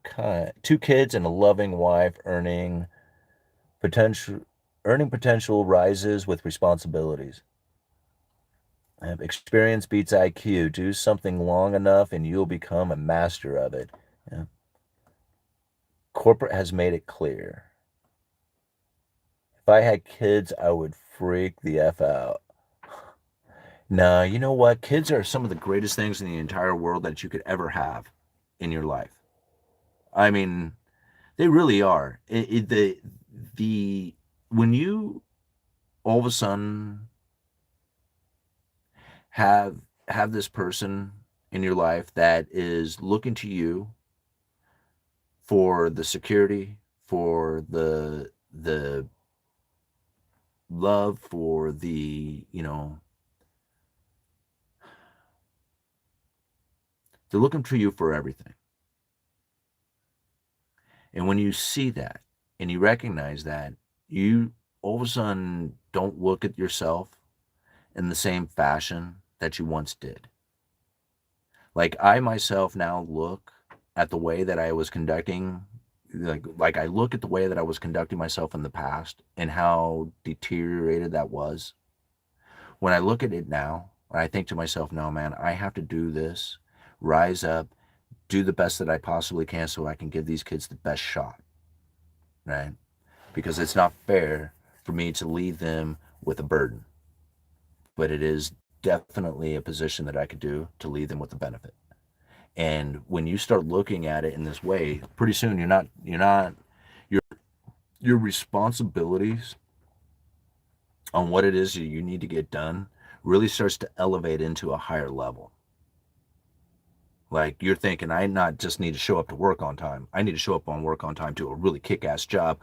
kids and a loving wife. Potential earning potential rises with responsibilities. I have experience beats IQ. Do something long enough and you'll become a master of it. Yeah. Corporate has made it clear. If I had kids, I would freak the F out. No, you know what? Kids are some of the greatest things in the entire world that you could ever have in your life. I mean, they really are. The when you all of a sudden have this person in your life that is looking to you for the security, for the love, for they're looking to you for everything. And when you see that and you recognize that, you all of a sudden don't look at yourself in the same fashion that you once did. Like, I myself now look at the way that I was conducting, like I look at the way that I was conducting myself in the past and how deteriorated that was. When I look at it now, I think to myself, no, man, I have to do this, rise up, do the best that I possibly can so I can give these kids the best shot, right? Because it's not fair for me to leave them with a burden, but it is definitely a position that I could do to leave them with a benefit. And when you start looking at it in this way, pretty soon your your responsibilities on what it is you need to get done really starts to elevate into a higher level. Like, you're thinking, I not just need to show up to work on time. I need to show up on work on time, do a really kick-ass job,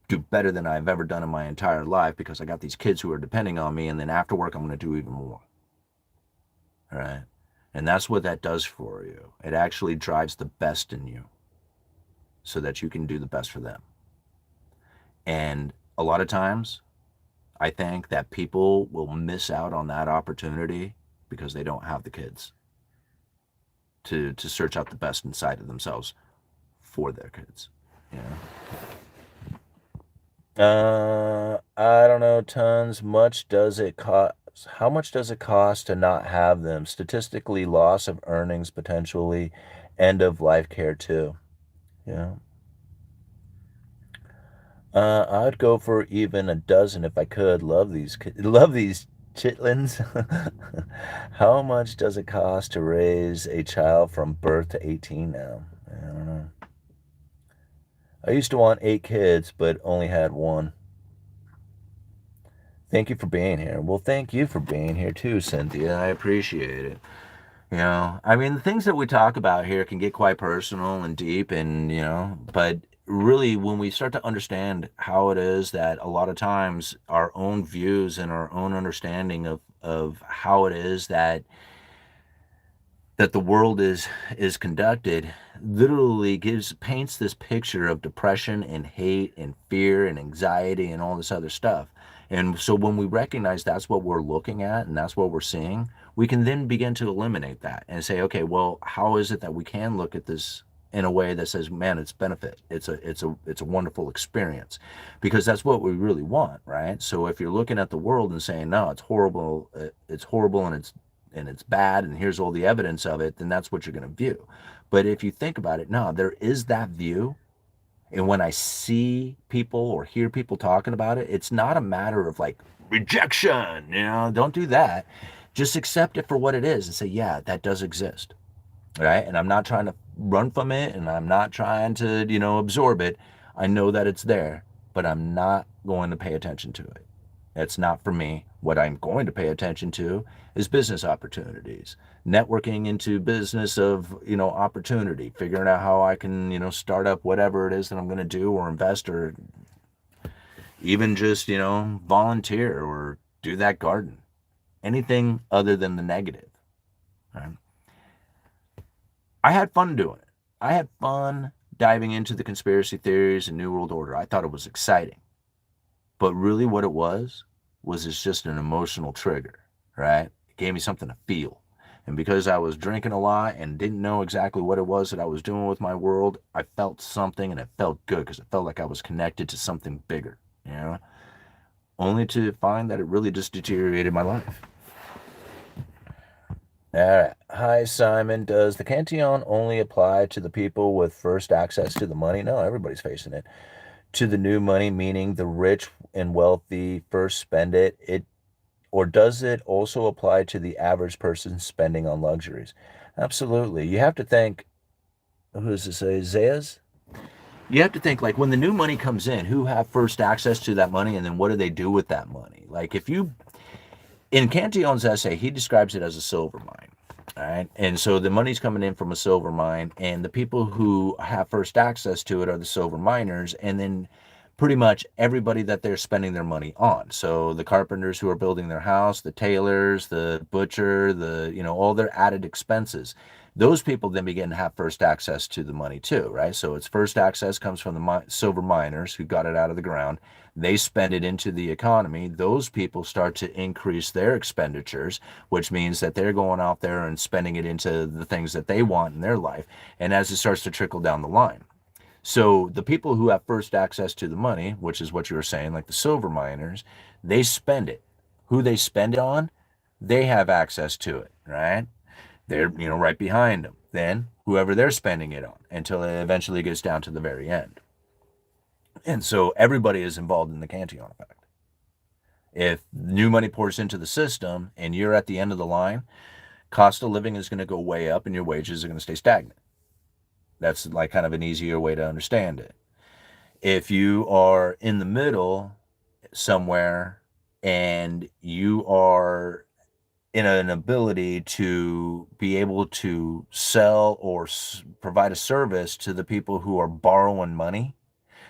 do better than I've ever done in my entire life because I got these kids who are depending on me, and then after work I'm going to do even more. All right? And that's what that does for you. It actually drives the best in you so that you can do the best for them. And a lot of times, I think that people will miss out on that opportunity because they don't have the kids to search out the best inside of themselves for their kids. I don't know, tons. Much does it cost? How much does it cost to not have them? Statistically, loss of earnings, potentially, end of life care too. Yeah. I'd go for even a dozen if I could. Love these chitlins. How much does it cost to raise a child from birth to 18 now? I don't know. I used to want 8 kids, but only had one. Thank you for being here. Well, thank you for being here too, Cynthia. I appreciate it. I mean, the things that we talk about here can get quite personal and deep, and, but really, when we start to understand how it is that a lot of times our own views and our own understanding of how it is that the world is conducted literally paints this picture of depression and hate and fear and anxiety and all this other stuff. And so when we recognize that's what we're looking at and that's what we're seeing, we can then begin to eliminate that and say, okay, well, how is it that we can look at this in a way that says, man, it's benefit, it's a wonderful experience, because that's what we really want, right? So if you're looking at the world and saying, no, it's horrible and it's bad and here's all the evidence of it, then that's what you're going to view. But if you think about it, no, there is that view. And when I see people or hear people talking about it, it's not a matter of like rejection, don't do that. Just accept it for what it is and say, yeah, that does exist. Right. And I'm not trying to run from it and I'm not trying to, absorb it. I know that it's there, but I'm not going to pay attention to it. It's not for me. What I'm going to pay attention to is business opportunities, networking into business of, opportunity, figuring out how I can, start up whatever it is that I'm going to do or invest or even just, volunteer or do that garden. Anything other than the negative. Right? I had fun doing it. I had fun diving into the conspiracy theories and New World Order. I thought it was exciting. But really what it was it's just an emotional trigger, right? It gave me something to feel. And because I was drinking a lot and didn't know exactly what it was that I was doing with my world, I felt something and it felt good because it felt like I was connected to something bigger, only to find that it really just deteriorated my life. All right. Hi, Simon. Does the Cantillon only apply to the people with first access to the money? No, everybody's facing it. To the new money, meaning the rich and wealthy first spend it, or does it also apply to the average person spending on luxuries? Absolutely. You have to think, who does it say, Zayas? You have to think like when the new money comes in, who have first access to that money, and then what do they do with that money? Like if you, in Cantillon's essay, he describes it as a silver mine. All right. And so the money's coming in from a silver mine, and the people who have first access to it are the silver miners, and then pretty much everybody that they're spending their money on. So the carpenters who are building their house, the tailors, the butcher, all their added expenses. Those people then begin to have first access to the money too, right? So its first access comes from the silver miners who got it out of the ground. They spend it into the economy. Those people start to increase their expenditures, which means that they're going out there and spending it into the things that they want in their life. And as it starts to trickle down the line. So the people who have first access to the money, which is what you were saying, like the silver miners, they spend it. Who they spend it on, they have access to it, right? They're, right behind them. Then whoever they're spending it on until it eventually gets down to the very end. And so everybody is involved in the Cantillon effect. If new money pours into the system and you're at the end of the line, cost of living is going to go way up and your wages are going to stay stagnant. That's like kind of an easier way to understand it. If you are in the middle somewhere and you are in an ability to be able to sell or provide a service to the people who are borrowing money,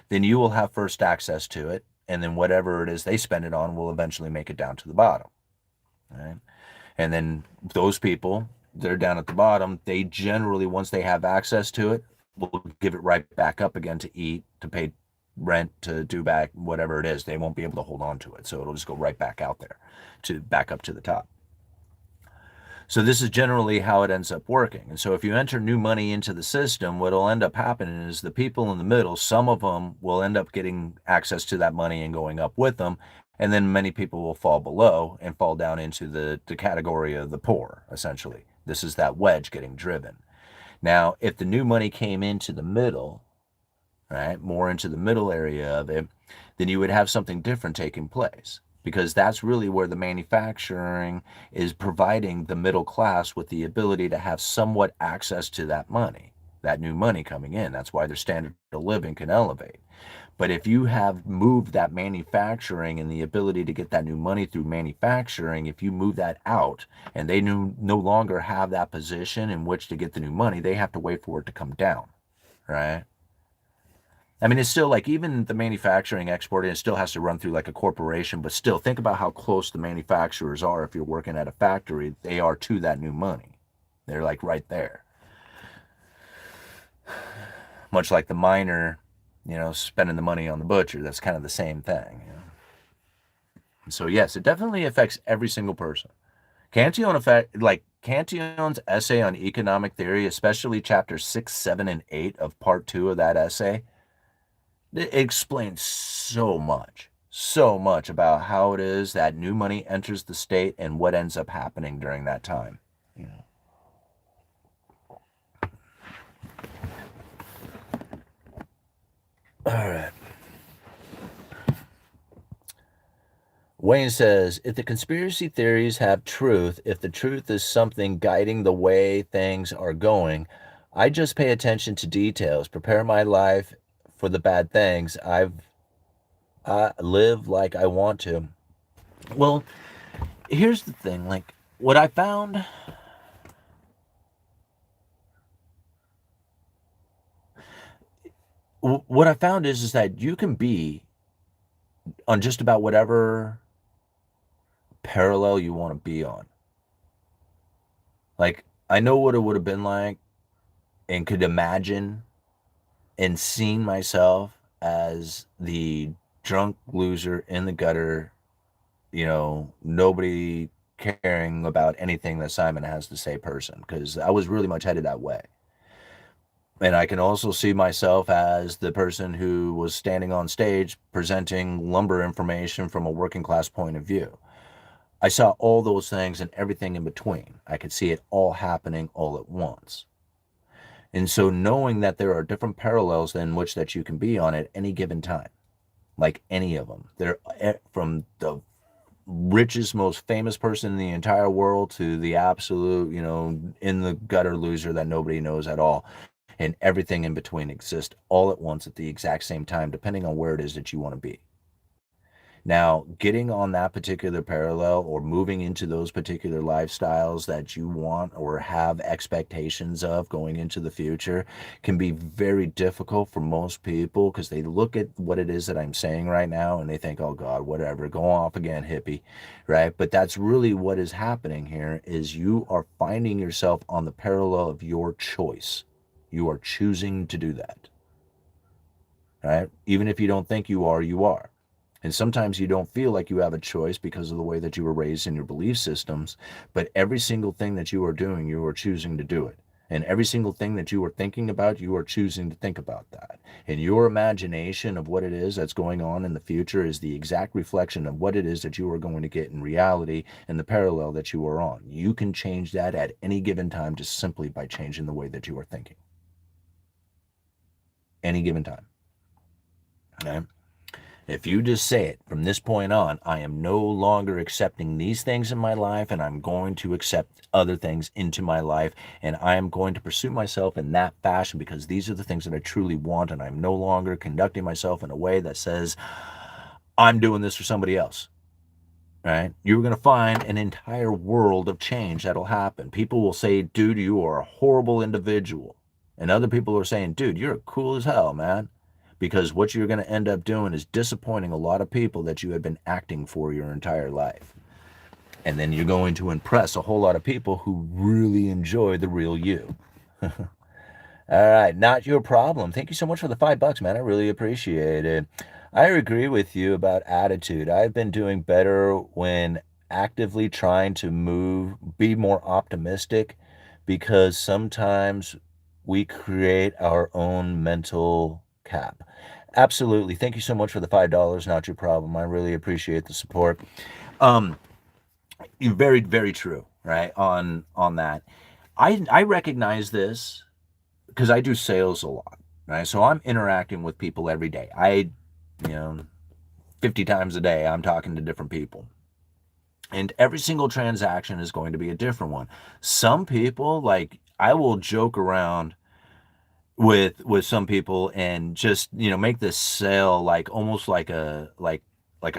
then you will have first access to it. And then whatever it is they spend it on will eventually make it down to the bottom. Right? And then those people, they're down at the bottom. They generally, once they have access to it, will give it right back up again to eat, to pay rent, to do back whatever it is. They won't be able to hold on to it. So it'll just go right back out there to back up to the top. So this is generally how it ends up working. And so if you enter new money into the system, what'll end up happening is the people in the middle, some of them will end up getting access to that money and going up with them. And then many people will fall below and fall down into the category of the poor, essentially. This is that wedge getting driven. Now, if the new money came into the middle, right, more into the middle area of it, then you would have something different taking place, because that's really where the manufacturing is providing the middle class with the ability to have somewhat access to that money. that new money coming in. That's why their standard of living can elevate. But if you have moved that manufacturing and the ability to get that new money through manufacturing, if you move that out and they no longer have that position in which to get the new money, they have to wait for it to come down, right? I mean, it's still like even the manufacturing exporting, it still has to run through like a corporation, but still think about how close the manufacturers are. If you're working at a factory, they are to that new money. They're like right there. Much like the miner, spending the money on the butcher. That's kind of the same thing. So yes, it definitely affects every single person. Cantion's essay on economic theory, especially chapters 6, 7, and 8 of part 2 of that essay, it explains so much about how it is that new money enters the state and what ends up happening during that time. You know. All right. Wayne says, if the conspiracy theories have truth, if the truth is something guiding the way things are going, I just pay attention to details, prepare my life for the bad things. I live like I want to. Well, here's the thing. Like, what I found, is that you can be on just about whatever parallel you want to be on. Like, I know what it would have been like and could imagine and seen myself as the drunk loser in the gutter, nobody caring about anything that Simon has to say person, because I was really much headed that way. And I can also see myself as the person who was standing on stage presenting lumber information from a working class point of view. I saw all those things and everything in between. I could see it all happening all at once. And so knowing that there are different parallels in which that you can be on at any given time, like any of them, they're from the richest, most famous person in the entire world to the absolute, in the gutter loser that nobody knows at all. And everything in between exists all at once at the exact same time, depending on where it is that you want to be. Now, getting on that particular parallel or moving into those particular lifestyles that you want or have expectations of going into the future can be very difficult for most people, because they look at what it is that I'm saying right now and they think, oh God, whatever, go off again, hippie, right? But that's really what is happening here, is you are finding yourself on the parallel of your choice. You are choosing to do that, right? Even if you don't think you are, you are. And sometimes you don't feel like you have a choice because of the way that you were raised in your belief systems, but every single thing that you are doing, you are choosing to do it. And every single thing that you are thinking about, you are choosing to think about that. And your imagination of what it is that's going on in the future is the exact reflection of what it is that you are going to get in reality and the parallel that you are on. You can change that at any given time just simply by changing the way that you are thinking. Any given time. Okay? If you just say it from this point on, I am no longer accepting these things in my life, and I'm going to accept other things into my life, and I am going to pursue myself in that fashion because these are the things that I truly want, and I'm no longer conducting myself in a way that says I'm doing this for somebody else. Right? You're going to find an entire world of change that'll happen. People will say, dude, you are a horrible individual. And other people are saying, dude, you're cool as hell, man. Because what you're going to end up doing is disappointing a lot of people that you had been acting for your entire life. And then you're going to impress a whole lot of people who really enjoy the real you. All right, not your problem. Thank you so much for the $5, man. I really appreciate it. I agree with you about attitude. I've been doing better when actively trying to be more optimistic, because sometimes we create our own mental cap. Absolutely. Thank you so much for the $5. Not your problem. I really appreciate the support. Um, you're very, very true, right? On that. I recognize this because I do sales a lot, right? So I'm interacting with people every day. You know, 50 times a day, I'm talking to different people. And every single transaction is going to be a different one. Some people, like, I will joke around with some people, and just make this sale like almost like a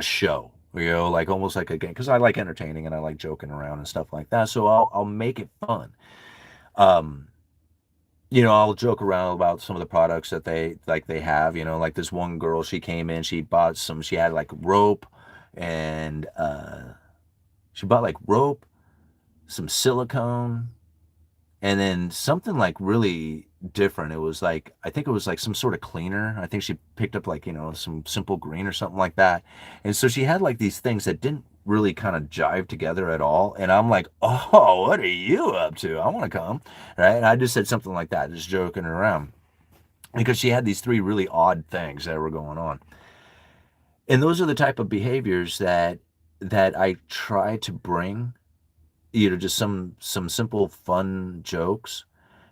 show, like almost like a game, because I like entertaining and I like joking around and stuff like that, so I'll make it fun. um I'll joke around about some of the products that they have, like this one girl, she came in, she had like rope, and she bought like rope, some silicone, and then something like really different. It was like, I think it was like some sort of cleaner. I think she picked up like, some Simple Green or something like that. And so she had like these things that didn't really kind of jive together at all. And I'm like, oh, what are you up to? I want to come. Right. And I just said something like that, just joking around, because she had these three really odd things that were going on. And those are the type of behaviors that I try to bring, just some simple fun jokes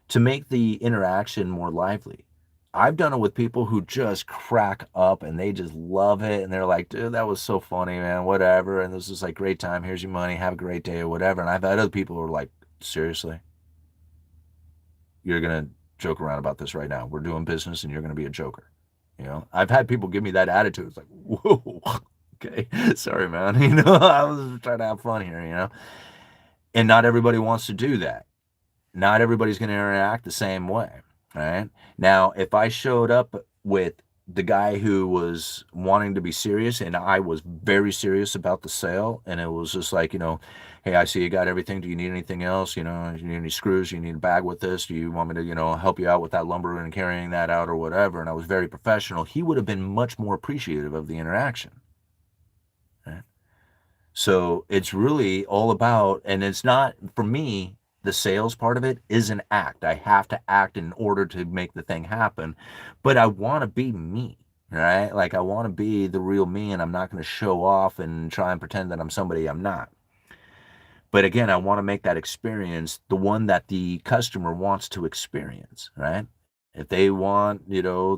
to make the interaction more lively. I've done it with people who just crack up and they just love it, and they're like, dude, that was so funny, man, whatever. And this is like, great time. Here's your money. Have a great day or whatever. And I've had other people who are like, seriously? You're going to joke around about this right now? We're doing business and you're going to be a joker. I've had people give me that attitude. It's like, whoa, okay, sorry, man. I was trying to have fun here, and not everybody wants to do that. Not everybody's going to interact the same way, right? Now, if I showed up with the guy who was wanting to be serious, and I was very serious about the sale, and it was just like, hey, I see you got everything. Do you need anything else? You need any screws? You need a bag with this? Do you want me to, help you out with that lumber and carrying that out or whatever? And I was very professional. He would have been much more appreciative of the interaction. Right? So it's really all about, and it's not, for me, the sales part of it is an act. I have to act in order to make the thing happen, but I want to be me, right? Like, I want to be the real me, and I'm not going to show off and try and pretend that I'm somebody I'm not. But again, I want to make that experience the one that the customer wants to experience, right? If they want,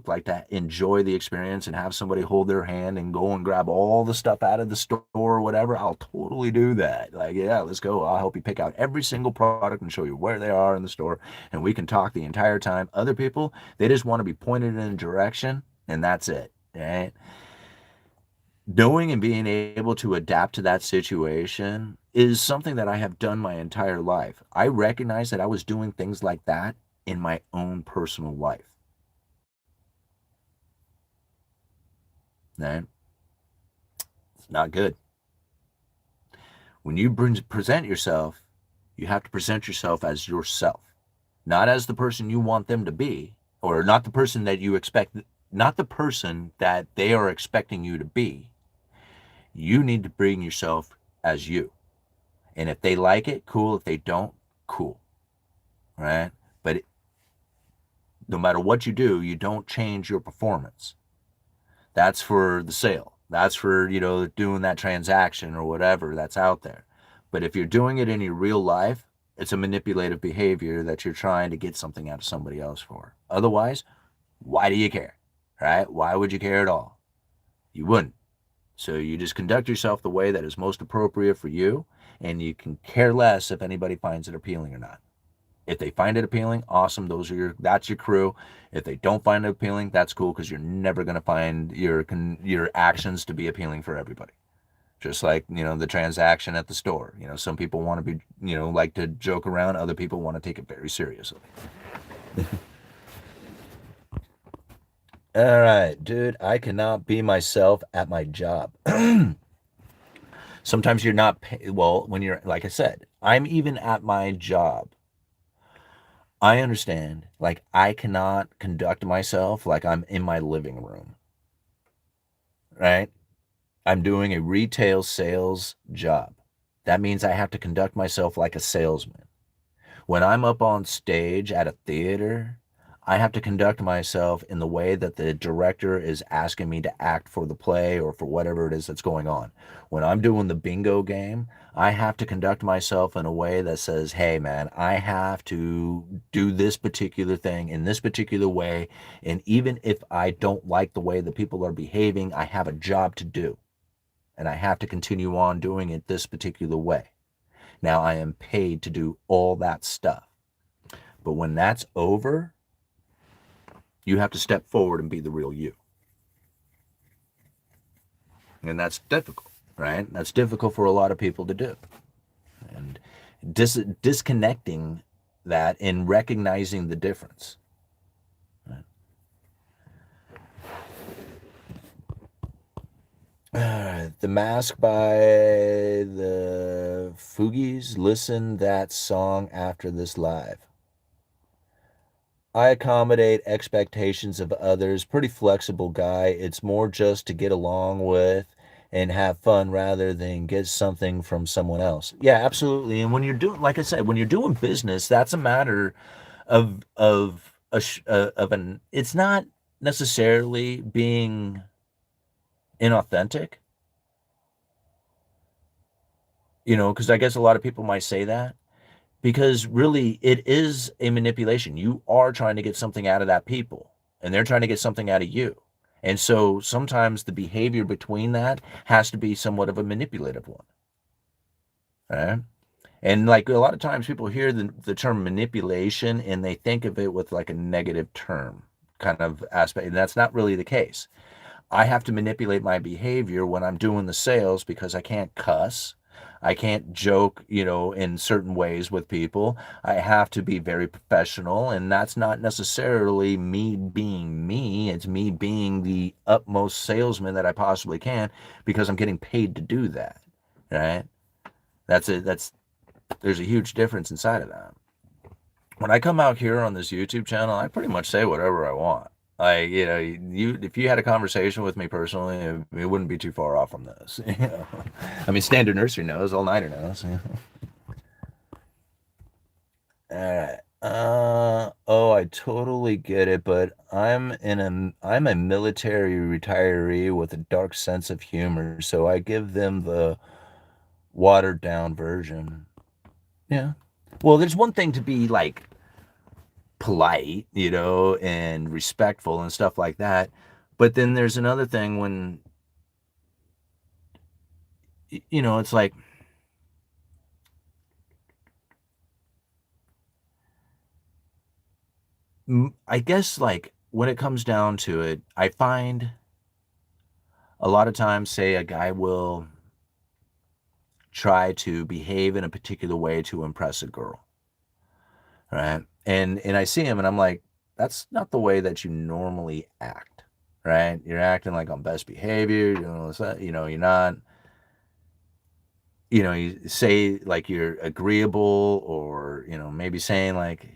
like to enjoy the experience and have somebody hold their hand and go and grab all the stuff out of the store or whatever, I'll totally do that. Like, yeah, let's go. I'll help you pick out every single product and show you where they are in the store. And we can talk the entire time. Other people, they just want to be pointed in a direction, and that's it, right? Knowing and being able to adapt to that situation is something that I have done my entire life. I recognize that I was doing things like that in my own personal life. Right? It's not good. When you present yourself, you have to present yourself as yourself, not as the person you want them to be, or not the person that you expect, not the person that they are expecting you to be. You need to bring yourself as you. And if they like it, cool. If they don't, cool. Right? But no matter what you do, you don't change your performance. That's for the sale. That's for, doing that transaction or whatever that's out there. But if you're doing it in your real life, it's a manipulative behavior that you're trying to get something out of somebody else for. Otherwise, why do you care? Right? Why would you care at all? You wouldn't. So you just conduct yourself the way that is most appropriate for you, and you can care less if anybody finds it appealing or not. If they find it appealing, awesome. That's your crew. If they don't find it appealing, that's cool, because you're never going to find your actions to be appealing for everybody. Just like, the transaction at the store. Some people want to be, like to joke around. Other people want to take it very seriously. All right, dude, I cannot be myself at my job. Sometimes you're not, well, when you're, like I said, I'm even at my job. I understand, like, I cannot conduct myself like I'm in my living room, right? I'm doing a retail sales job. That means I have to conduct myself like a salesman. When I'm up on stage at a theater, I have to conduct myself in the way that the director is asking me to act for the play or for whatever it is that's going on. When I'm doing the bingo game, I have to conduct myself in a way that says, hey, man, I have to do this particular thing in this particular way. And even if I don't like the way the people are behaving, I have a job to do. And I have to continue on doing it this particular way. Now, I am paid to do all that stuff. But when that's over, You have to step forward and be the real you. And that's difficult, right? That's difficult for a lot of people to do. And disconnecting that and recognizing the difference. The Mask by the Fugees. Listen that song after this live. I accommodate expectations of others. Pretty flexible guy. It's more just to get along with and have fun rather than get something from someone else. Yeah, absolutely. And when you're doing, like I said, when you're doing business, that's a matter of an. It's not necessarily being inauthentic, because I guess a lot of people might say that. Because really, it is a manipulation. You are trying to get something out of that people, and they're trying to get something out of you. And so sometimes the behavior between that has to be somewhat of a manipulative one. Right? And like a lot of times people hear the term manipulation and they think of it with like a negative term kind of aspect. And that's not really the case. I have to manipulate my behavior when I'm doing the sales because I can't cuss. I can't joke, in certain ways with people. I have to be very professional, and that's not necessarily me being me. It's me being the utmost salesman that I possibly can because I'm getting paid to do that, right? That's it. There's a huge difference inside of that. When I come out here on this YouTube channel, I pretty much say whatever I want. If you had a conversation with me personally, it wouldn't be too far off from this. I mean, standard nursery knows, all nighter knows. All right. Oh, I totally get it, but I'm a military retiree with a dark sense of humor, so I give them the watered down version. Yeah. Well, there's one thing to be like polite, and respectful and stuff like that. But then there's another thing when, it's like, I guess, like, when it comes down to it, I find a lot of times, say, a guy will try to behave in a particular way to impress a girl, right? And I see him and I'm like, that's not the way that you normally act, right? You're acting like on best behavior, you're not, you say like you're agreeable or, maybe saying like,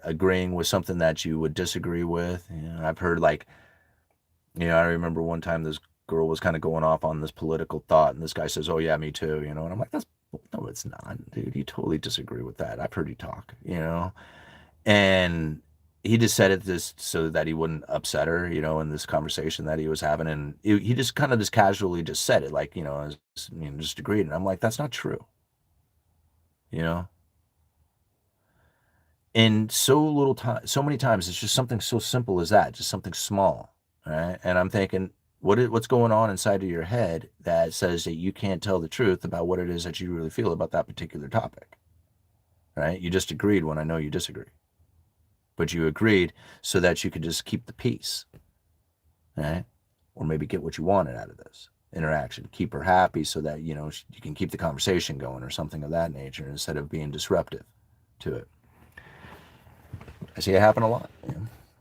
agreeing with something that you would disagree with. I've heard like, I remember one time this girl was kind of going off on this political thought and this guy says, "Oh yeah, me too," and I'm like, "That's no, it's not, dude. You totally disagree with that. I've heard you talk." And he just said it just so that he wouldn't upset her, in this conversation that he was having. And he just kind of just casually just said it like, just agreed. And I'm like, that's not true, you know? And so many times, it's just something so simple as that, just something small, right? And I'm thinking, what's going on inside of your head that says that you can't tell the truth about what it is that you really feel about that particular topic, right? You just agreed when I know you disagree, but you agreed so that you could just keep the peace, right? Or maybe get what you wanted out of this interaction, keep her happy so that, you can keep the conversation going or something of that nature instead of being disruptive to it. I see it happen a lot.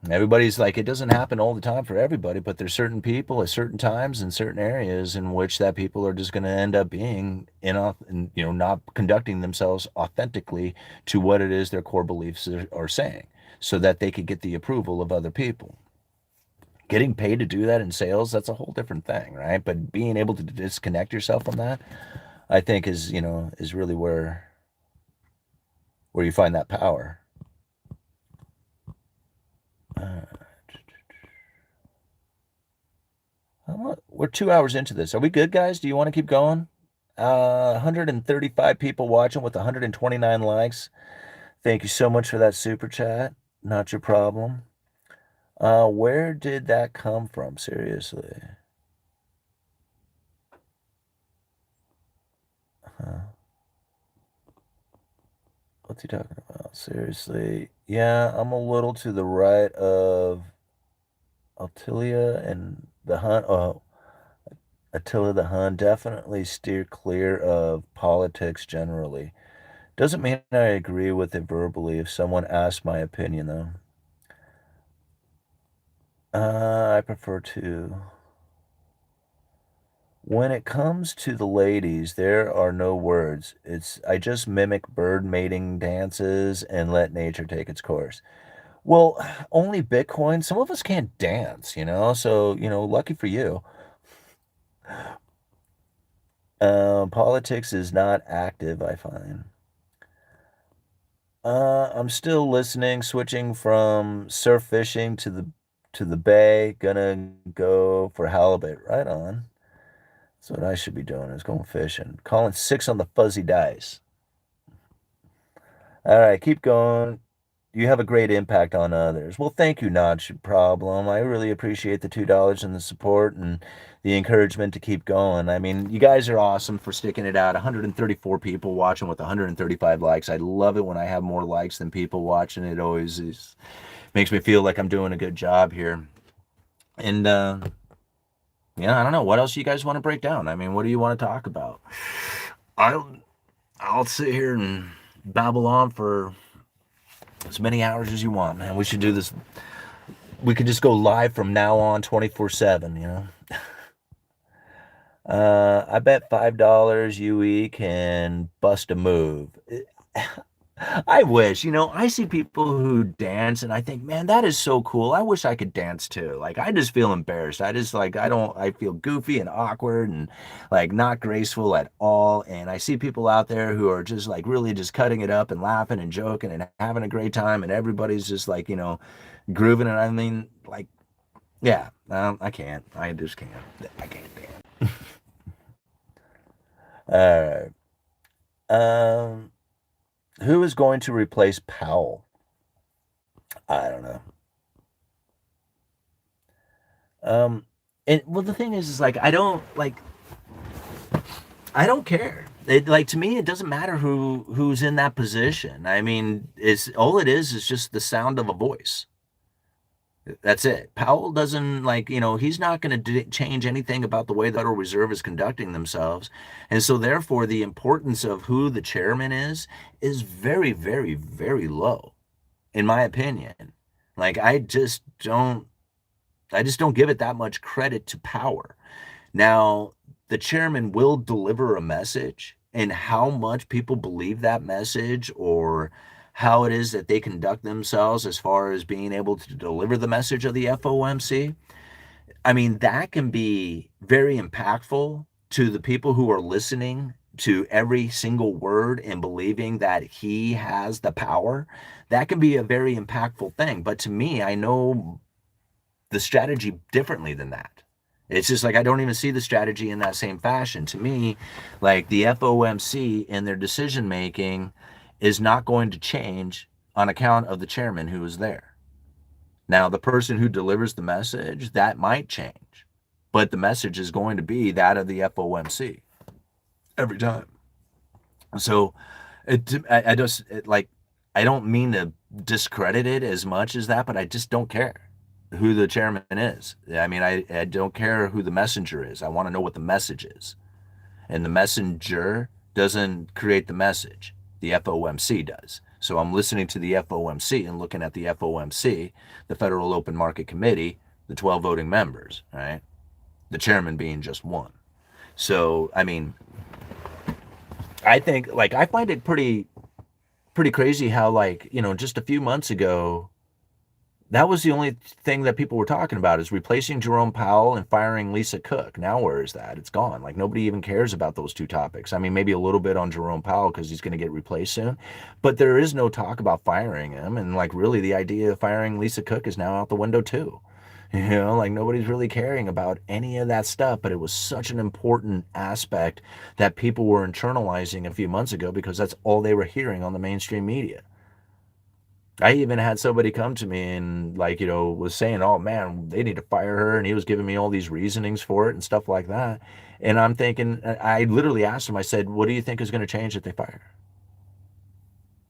Everybody's like, it doesn't happen all the time for everybody, but there's certain people at certain times in certain areas in which that people are just going to end up being not conducting themselves authentically to what it is their core beliefs are saying, so that they could get the approval of other people. Getting paid to do that in sales, that's a whole different thing, right? But being able to disconnect yourself from that, I think is really where you find that power. Uh, we're 2 hours into this. Are we good, guys? Do you want to keep going? 135 people watching with 129 likes. Thank you so much for that super chat. Not your problem. Where did that come from? Seriously. Huh. What's he talking about? Seriously. Yeah, I'm a little to the right of Attila and the Hun. Oh, Attila the Hun definitely steer clear of politics generally. Doesn't mean I agree with it verbally if someone asks my opinion, though. I prefer to. When it comes to the ladies, there are no words. I just mimic bird mating dances and let nature take its course. Well, only Bitcoin. Some of us can't dance, so, lucky for you. Politics is not active, I find. I'm still listening, switching from surf fishing to the bay. Gonna go for halibut. Right on. That's what I should be doing is going fishing. Calling six on the fuzzy dice. All right, keep going. You have a great impact on others. Well, thank you, Notch Problem. I really appreciate the $2 and the support and the encouragement to keep going. I mean, you guys are awesome for sticking it out. 134 people watching with 135 likes. I love it when I have more likes than people watching. It always makes me feel like I'm doing a good job here. And yeah, I don't know. What else you guys want to break down? I mean, what do you want to talk about? I'll I'll sit here and babble on for as many hours as you want, man. We should do this. We could just go live from now on 24/7. I bet $5 UE can bust a move. I wish, I see people who dance and I think, man, that is so cool. I wish I could dance too. Like, I just feel embarrassed. I just like, I feel goofy and awkward and like not graceful at all. And I see people out there who are just like really just cutting it up and laughing and joking and having a great time. And everybody's just like, grooving. And I mean, like, yeah, I can't. I just can't. I can't dance. All right. Um, who is going to replace Powell? I don't know. Um, and well, the thing is like I don't care. It like to me, it doesn't matter who's in that position. I mean, it's all it is just the sound of a voice. That's it. Powell doesn't like, he's not going to change anything about the way the Federal Reserve is conducting themselves. And so therefore the importance of who the chairman is very, very, very low, in my opinion. Like I just don't give it that much credit to power. Now, the chairman will deliver a message, and how much people believe that message or how it is that they conduct themselves as far as being able to deliver the message of the FOMC, I mean, that can be very impactful to the people who are listening to every single word and believing that he has the power. That can be a very impactful thing. But to me, I know the strategy differently than that. It's just like I don't even see the strategy in that same fashion. To me, like the FOMC and their decision making is not going to change on account of the chairman who is there. Now, the person who delivers the message, that might change, but the message is going to be that of the FOMC every time. So I just like I don't mean to discredit it as much as that, but I just don't care who the chairman is. I mean, I don't care who the messenger is. I want to know what the message is. And the messenger doesn't create the message. The FOMC does. So I'm listening to the FOMC and looking at the FOMC, the Federal Open Market Committee, the 12 voting members, right? The chairman being just one. So, I mean, I think like I find it pretty crazy how like, just a few months ago that was the only thing that people were talking about is replacing Jerome Powell and firing Lisa Cook. Now where is that? It's gone. Like nobody even cares about those two topics. I mean, maybe a little bit on Jerome Powell because he's going to get replaced soon, but there is no talk about firing him. And like really, the idea of firing Lisa Cook is now out the window too. Like nobody's really caring about any of that stuff. But it was such an important aspect that people were internalizing a few months ago because that's all they were hearing on the mainstream media. I even had somebody come to me and like, was saying, "Oh man, they need to fire her," and he was giving me all these reasonings for it and stuff like that. And I'm thinking, I literally asked him, I said, "What do you think is going to change if they fire her?"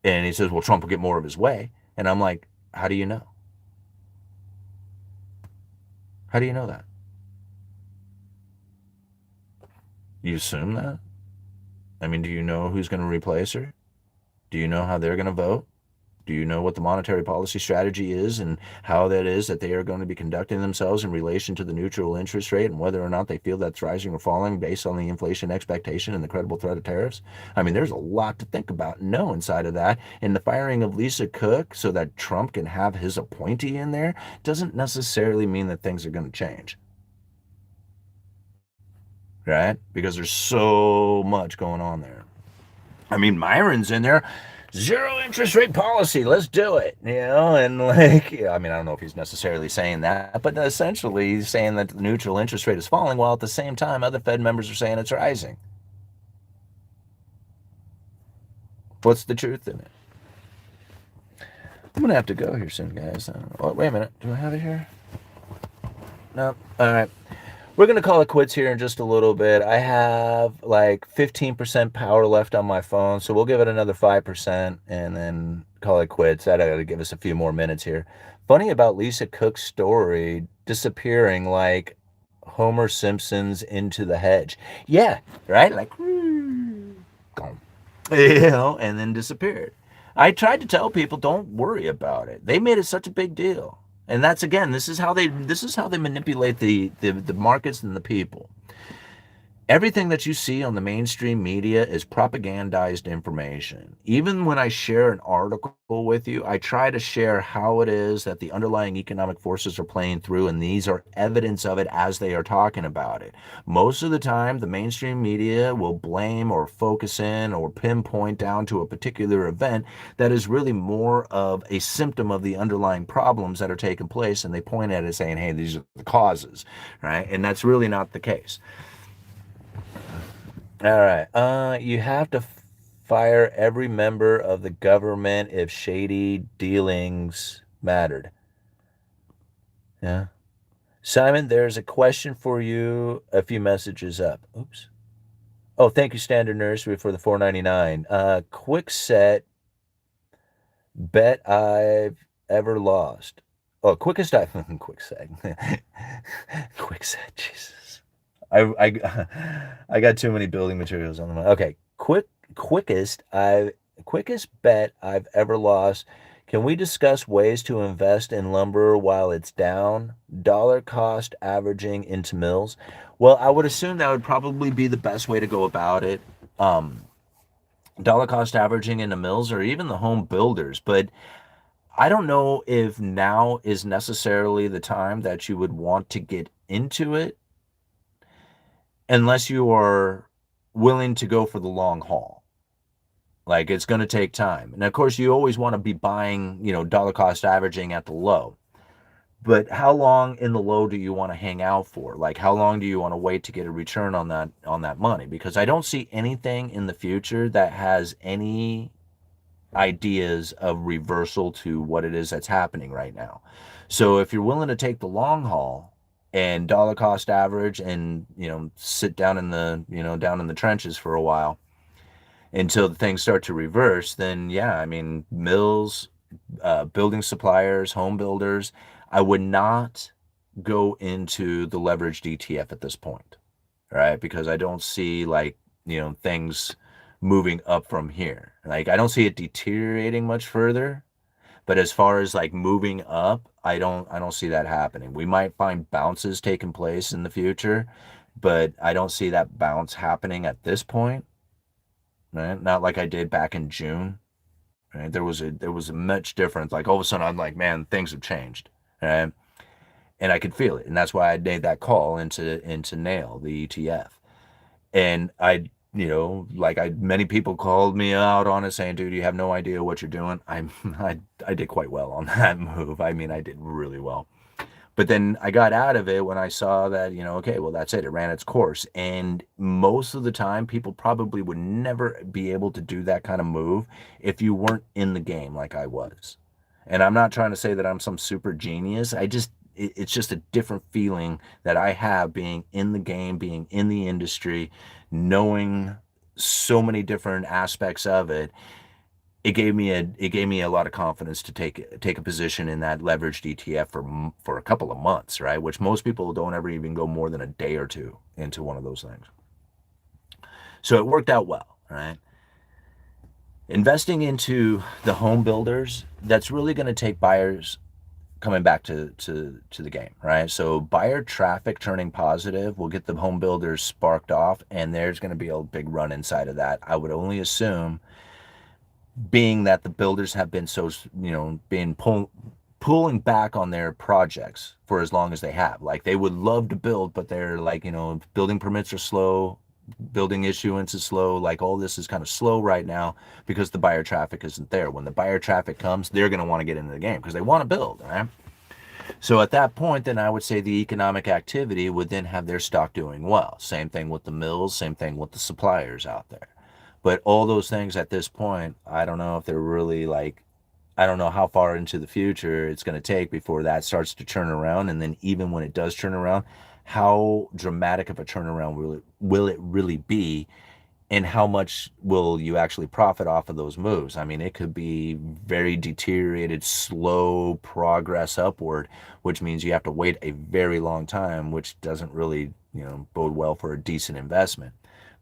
And he says, "Well, Trump will get more of his way." And I'm like, "How do you know?" How do you know that? You assume that? I mean, do you know who's going to replace her? Do you know how they're going to vote? Do you know what the monetary policy strategy is and how that is that they are going to be conducting themselves in relation to the neutral interest rate and whether or not they feel that's rising or falling based on the inflation expectation and the credible threat of tariffs? I mean, there's a lot to think about and know inside of that. And the firing of Lisa Cook so that Trump can have his appointee in there doesn't necessarily mean that things are going to change, right? Because there's so much going on there. I mean, Myron's in there. Zero interest rate policy. Let's do it. And like, yeah, I mean, I don't know if he's necessarily saying that, but essentially he's saying that the neutral interest rate is falling while at the same time other Fed members are saying it's rising. What's the truth in it? I'm going to have to go here soon, guys. Oh, wait a minute. Do I have it here? No. All right. We're going to call it quits here in just a little bit. I have like 15% power left on my phone, so we'll give it another 5% and then call it quits. That ought to give us a few more minutes here. Funny about Lisa Cook's story disappearing like Homer Simpson's Into the Hedge. Yeah, right? Like, gone. And then disappeared. I tried to tell people don't worry about it. They made it such a big deal. And that's again, this is how they manipulate the markets and the people. Everything that you see on the mainstream media is propagandized information. Even when I share an article with you, I try to share how it is that the underlying economic forces are playing through, and these are evidence of it as they are talking about it. Most of the time, the mainstream media will blame or focus in or pinpoint down to a particular event that is really more of a symptom of the underlying problems that are taking place, and they point at it saying, hey, these are the causes, right? And that's really not the case. All right. You have to fire every member of the government if shady dealings mattered. Yeah. Simon, there's a question for you. A few messages up. Oops. Oh, thank you, Standard Nursery, for the 4.99. Quick set bet I've ever lost. Oh, quickest I've quick set. Quick set. Jesus. I got too many building materials on the mind. Okay, quickest I quickest bet I've ever lost. Can we discuss ways to invest in lumber while it's down? Dollar cost averaging into mills. Well, I would assume that would probably be the best way to go about it. Um, Dollar cost averaging into mills or even the home builders, but I don't know if now is necessarily the time that you would want to get into it unless you are willing to go for the long haul. Like it's going to take time. And of course, you always want to be buying, dollar cost averaging at the low. But how long in the low do you want to hang out for? Like how long do you want to wait to get a return on that money? Because I don't see anything in the future that has any ideas of reversal to what it is that's happening right now. So if you're willing to take the long haul and dollar cost average and sit down in the trenches for a while until things start to reverse, then yeah, I mean mills, building suppliers, home builders, I would not go into the leveraged ETF at this point, right? Because I don't see like things moving up from here. Like I don't see it deteriorating much further, but as far as like moving up, I don't see that happening. We might find bounces taking place in the future, but I don't see that bounce happening at this point, right? Not like I did back in June, right? There was a much difference. Like all of a sudden I'm like, man, things have changed, right? And I could feel it. And that's why I made that call into Nail, the ETF. And many people called me out on it saying, dude, you have no idea what you're doing. I did quite well on that move. I mean, I did really well. But then I got out of it when I saw that, okay, well, that's it. It ran its course. And most of the time, people probably would never be able to do that kind of move if you weren't in the game like I was. And I'm not trying to say that I'm some super genius. It's just a different feeling that I have being in the game, being in the industry, knowing so many different aspects of it it gave me a lot of confidence to take a position in that leveraged ETF for a couple of months, right? Which most people don't ever even go more than a day or two into one of those things. So it worked out well, right? Investing into the home builders, that's really going to take buyers coming back to the game, right? So buyer traffic turning positive will get the home builders sparked off, and there's going to be a big run inside of that. I would only assume, being that the builders have been so, been pulling back on their projects for as long as they have. Like, they would love to build, but they're like, building permits are slow, building issuance is slow. Like, all this is kind of slow right now because the buyer traffic isn't there. When the buyer traffic comes, they're going to want to get into the game because they want to build, right? So at that point, then I would say the economic activity would then have their stock doing well. Same thing with the mills, same thing with the suppliers out there. But all those things at this point, I don't know if they're really like, I don't know how far into the future it's going to take before that starts to turn around. And then even when it does turn around, how dramatic of a turnaround will it really be? And how much will you actually profit off of those moves? I mean, it could be very deteriorated, slow progress upward, which means you have to wait a very long time, which doesn't really, bode well for a decent investment.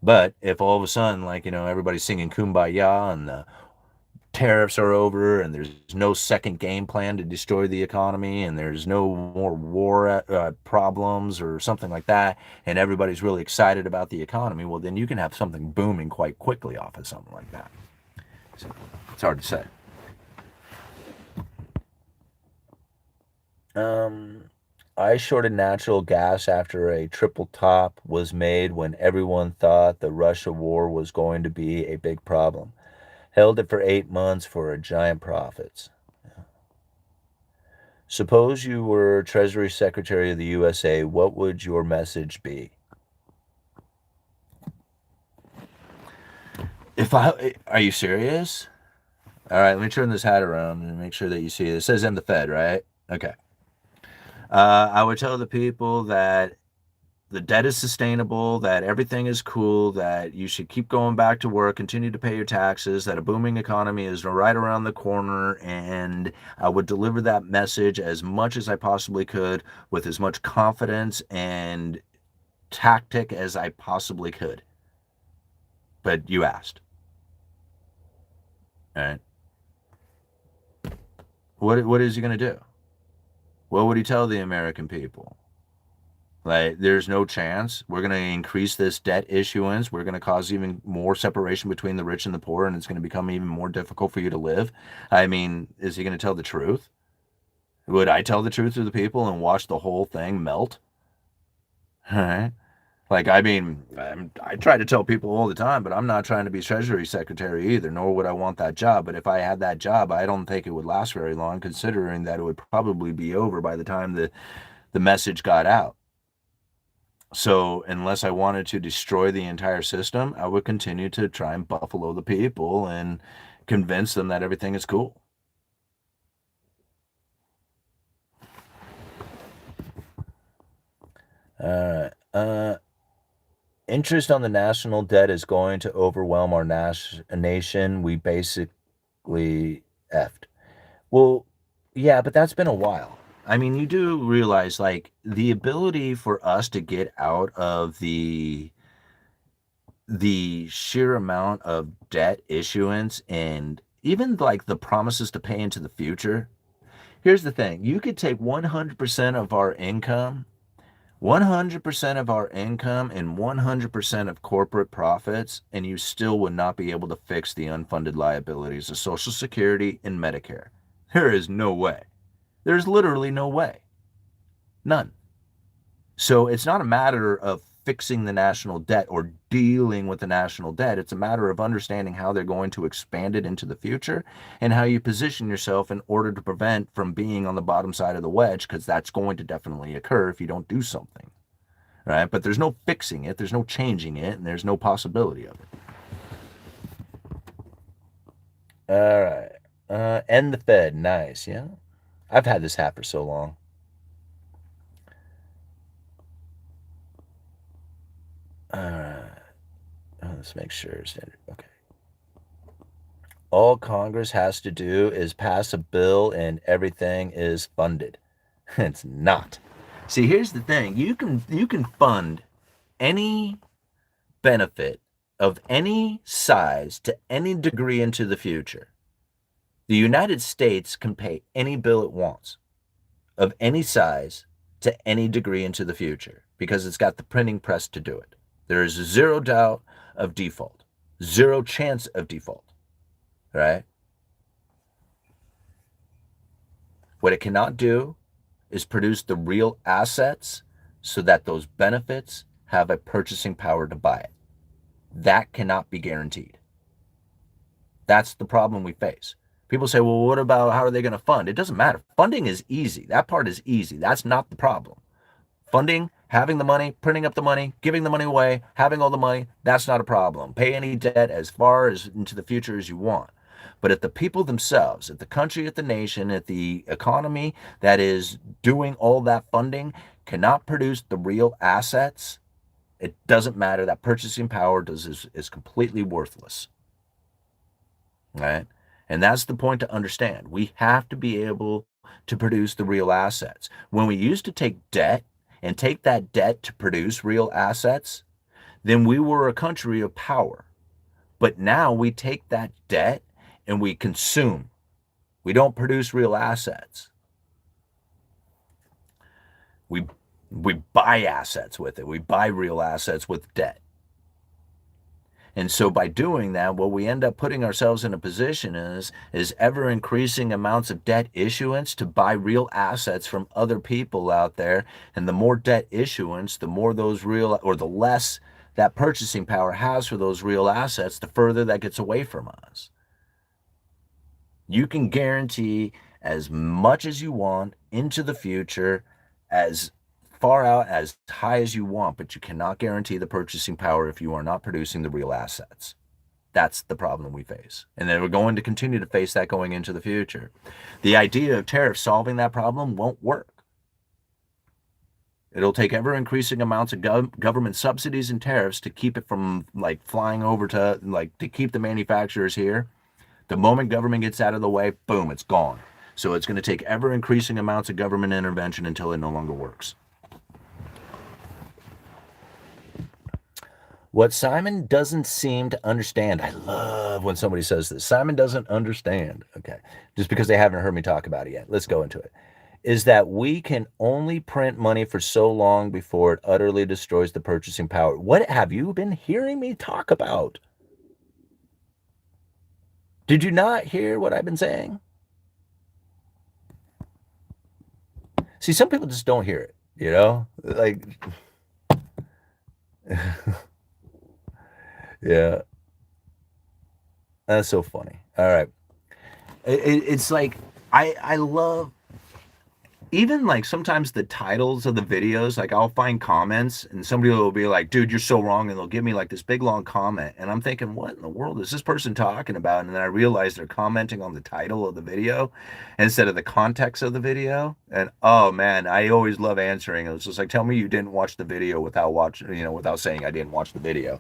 But if all of a sudden, like, everybody's singing Kumbaya and the tariffs are over and there's no second game plan to destroy the economy and there's no more war problems or something like that, and everybody's really excited about the economy, well, then you can have something booming quite quickly off of something like that. So it's hard to say. um I shorted natural gas after a triple top was made when everyone thought the Russia war was going to be a big problem. Held it for 8 months for a giant profits. Suppose you were Treasury Secretary of the USA, what would your message be? If I Are you serious? All right, let me turn this hat around and make sure that you see it. It says in the Fed, right? Okay. I would tell the people that the debt is sustainable, that everything is cool, that you should keep going back to work, continue to pay your taxes, that a booming economy is right around the corner, and I would deliver that message as much as I possibly could with as much confidence and tactic as I possibly could. But you asked, all right? What is he going to do? What would he tell the American people? Like, there's no chance. We're going to increase this debt issuance. We're going to cause even more separation between the rich and the poor, and it's going to become even more difficult for you to live. I mean, is he going to tell the truth? Would I tell the truth to the people and watch the whole thing melt? All right. Like, I mean, I try to tell people all the time, but I'm not trying to be Treasury Secretary either, nor would I want that job. But if I had that job, I don't think it would last very long, considering that it would probably be over by the time the message got out. So, unless I wanted to destroy the entire system, I would continue to try and buffalo the people and convince them that everything is cool. Uh, uh, Interest on the national debt is going to overwhelm our nation. We basically effed. Well, yeah, but that's been a while. I mean, you do realize, like, the ability for us to get out of the sheer amount of debt issuance and even like the promises to pay into the future. Here's the thing: you could take 100% of our income, 100% of our income, and 100% of corporate profits, and you still would not be able to fix the unfunded liabilities of Social Security and Medicare. There is no way. There's literally no way. None. So it's not a matter of fixing the national debt or dealing with the national debt. It's a matter of understanding how they're going to expand it into the future and how you position yourself in order to prevent from being on the bottom side of the wedge, because that's going to definitely occur if you don't do something, right? But there's no fixing it, there's no changing it, and there's no possibility of it. All right. End the Fed. Nice. Yeah. I've had this hat for so long. All right. Let's make sure. Okay. all Congress has to do is pass a bill and everything is funded. It's not. See, here's the thing. You can fund any benefit of any size to any degree into the future. The United States can pay any bill it wants of any size to any degree into the future because it's got the printing press to do it. There is zero doubt of default, zero chance of default, right? What it cannot do is produce the real assets so that those benefits have a purchasing power to buy it. That cannot be guaranteed. That's the problem we face. People say, well, what about how are they going to fund? It doesn't matter. Funding is easy. That part is easy. That's not the problem. Funding, having the money, printing up the money, giving the money away, having all the money, that's not a problem. Pay any debt as far as into the future as you want. But if the people themselves, if the country, if the nation, if the economy that is doing all that funding cannot produce the real assets, it doesn't matter. That purchasing power is completely worthless. Right? And that's the point to understand. We have to be able to produce the real assets. When we used to take debt and take that debt to produce real assets, then we were a country of power. But now we take that debt and we consume. We don't produce real assets. We buy assets with it. We buy real assets with debt. And so by doing that, what we end up putting ourselves in a position is ever increasing amounts of debt issuance to buy real assets from other people out there. And the more debt issuance, the more those real, or the less that purchasing power has for those real assets, the further that gets away from us. You can guarantee as much as you want into the future, as far out, as high as you want, but you cannot guarantee the purchasing power if you are not producing the real assets. That's the problem we face. And then we're going to continue to face that going into the future. The idea of tariffs solving that problem won't work. It'll take ever increasing amounts of government subsidies and tariffs to keep it from like flying over to to keep the manufacturers here. The moment government gets out of the way, boom, it's gone. So it's going to take ever increasing amounts of government intervention until it no longer works. What Simon doesn't seem to understand, I love when somebody says this, Simon doesn't understand, okay, just because they haven't heard me talk about it yet. Let's go into it. Is that we can only print money for so long before it utterly destroys the purchasing power. What have you been hearing me talk about? Did you not hear what I've been saying? See, some people just don't hear it, you know? Like, yeah, that's so funny. All right. It's like, I love, even like sometimes the titles of the videos, like I'll find comments and somebody will be like, dude, you're so wrong. And they'll give me like this big long comment. And I'm thinking, what in the world is this person talking about? And then I realize they're commenting on the title of the video instead of the context of the video. And oh man, I always love answering. It's just like, tell me you didn't watch the video without without saying I didn't watch the video.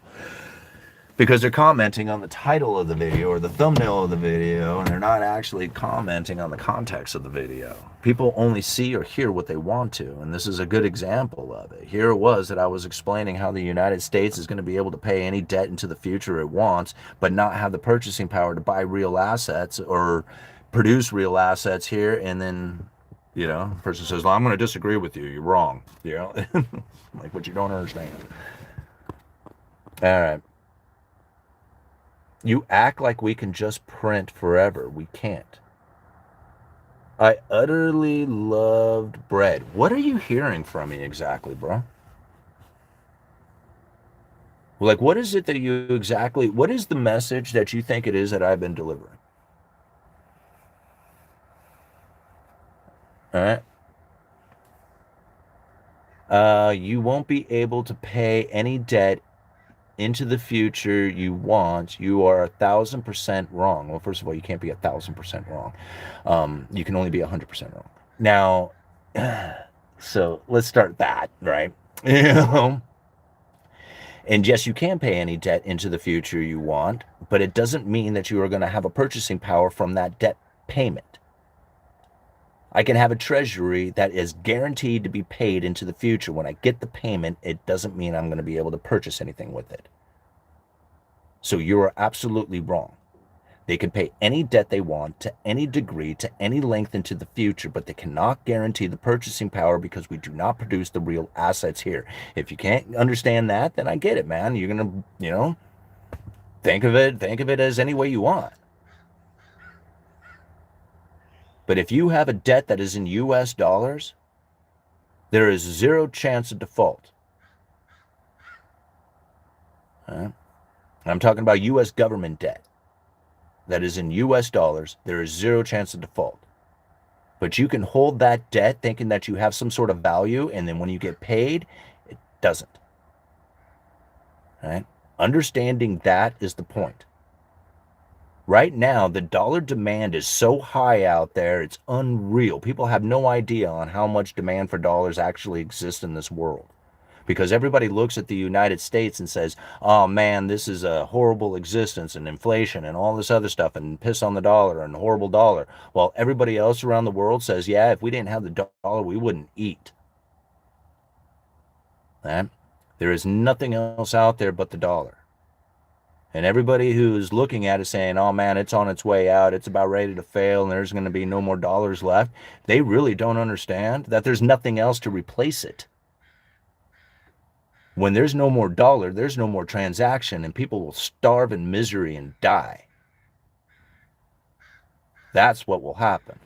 Because they're commenting on the title of the video or the thumbnail of the video, and they're not actually commenting on the context of the video. People only see or hear what they want to, and this is a good example of it. Here it was that I was explaining how the United States is going to be able to pay any debt into the future it wants, but not have the purchasing power to buy real assets or produce real assets here, and then, the person says, well, I'm going to disagree with you. You're wrong. Like what you don't understand. All right. You act like we can just print forever. We can't. I utterly loved bread. What are you hearing from me exactly, bro? Like, what is it that what is the message that you think it is that I've been delivering? All right. You won't be able to pay any debt into the future you want. You are 1,000% wrong. Well, first of all, you can't be 1,000% wrong. You can only be 100% wrong. Now, so let's start that, right? And yes, you can pay any debt into the future you want, but it doesn't mean that you are going to have a purchasing power from that debt payment. I can have a treasury that is guaranteed to be paid into the future. When I get the payment, it doesn't mean I'm going to be able to purchase anything with it. So you're absolutely wrong. They can pay any debt they want to any degree, to any length into the future, but they cannot guarantee the purchasing power because we do not produce the real assets here. If you can't understand that, then I get it, man. You're going to, think of it as any way you want. But if you have a debt that is in US dollars, there is zero chance of default. I'm talking about US government debt that is in US dollars. There is zero chance of default. But you can hold that debt thinking that you have some sort of value, and then when you get paid, it doesn't. Right? Understanding that is the point. Right now, the dollar demand is so high out there, it's unreal. People have no idea on how much demand for dollars actually exists in this world. Because everybody looks at the United States and says, oh man, this is a horrible existence and inflation and all this other stuff and piss on the dollar and horrible dollar. While everybody else around the world says, yeah, if we didn't have the dollar, we wouldn't eat. Right? There is nothing else out there but the dollar. And everybody who's looking at it saying, oh man, it's on its way out, it's about ready to fail, and there's going to be no more dollars left, they really don't understand that there's nothing else to replace it. When there's no more dollar, there's no more transaction, and people will starve in misery and die. That's what will happen.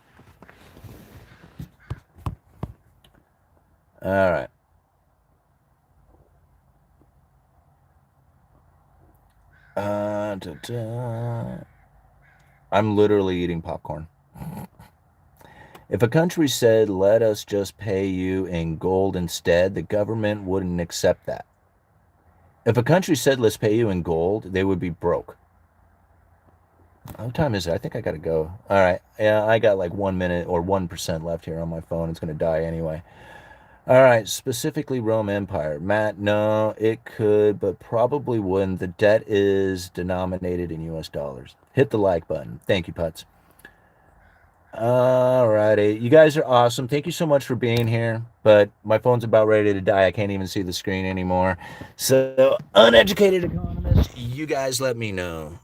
All right. I'm literally eating popcorn. If a country said, let us just pay you in gold instead, the government wouldn't accept that. If a country said, let's pay you in gold, they would be broke. What time is it? I think I got to go. All right. Yeah, I got like 1 minute or 1% left here on my phone. It's going to die anyway. All right. Specifically, Rome Empire. Matt, no, it could, but probably wouldn't. The debt is denominated in US dollars. Hit the like button. Thank you, Putz. All righty. You guys are awesome. Thank you so much for being here. But my phone's about ready to die. I can't even see the screen anymore. So, uneducated economist, you guys let me know.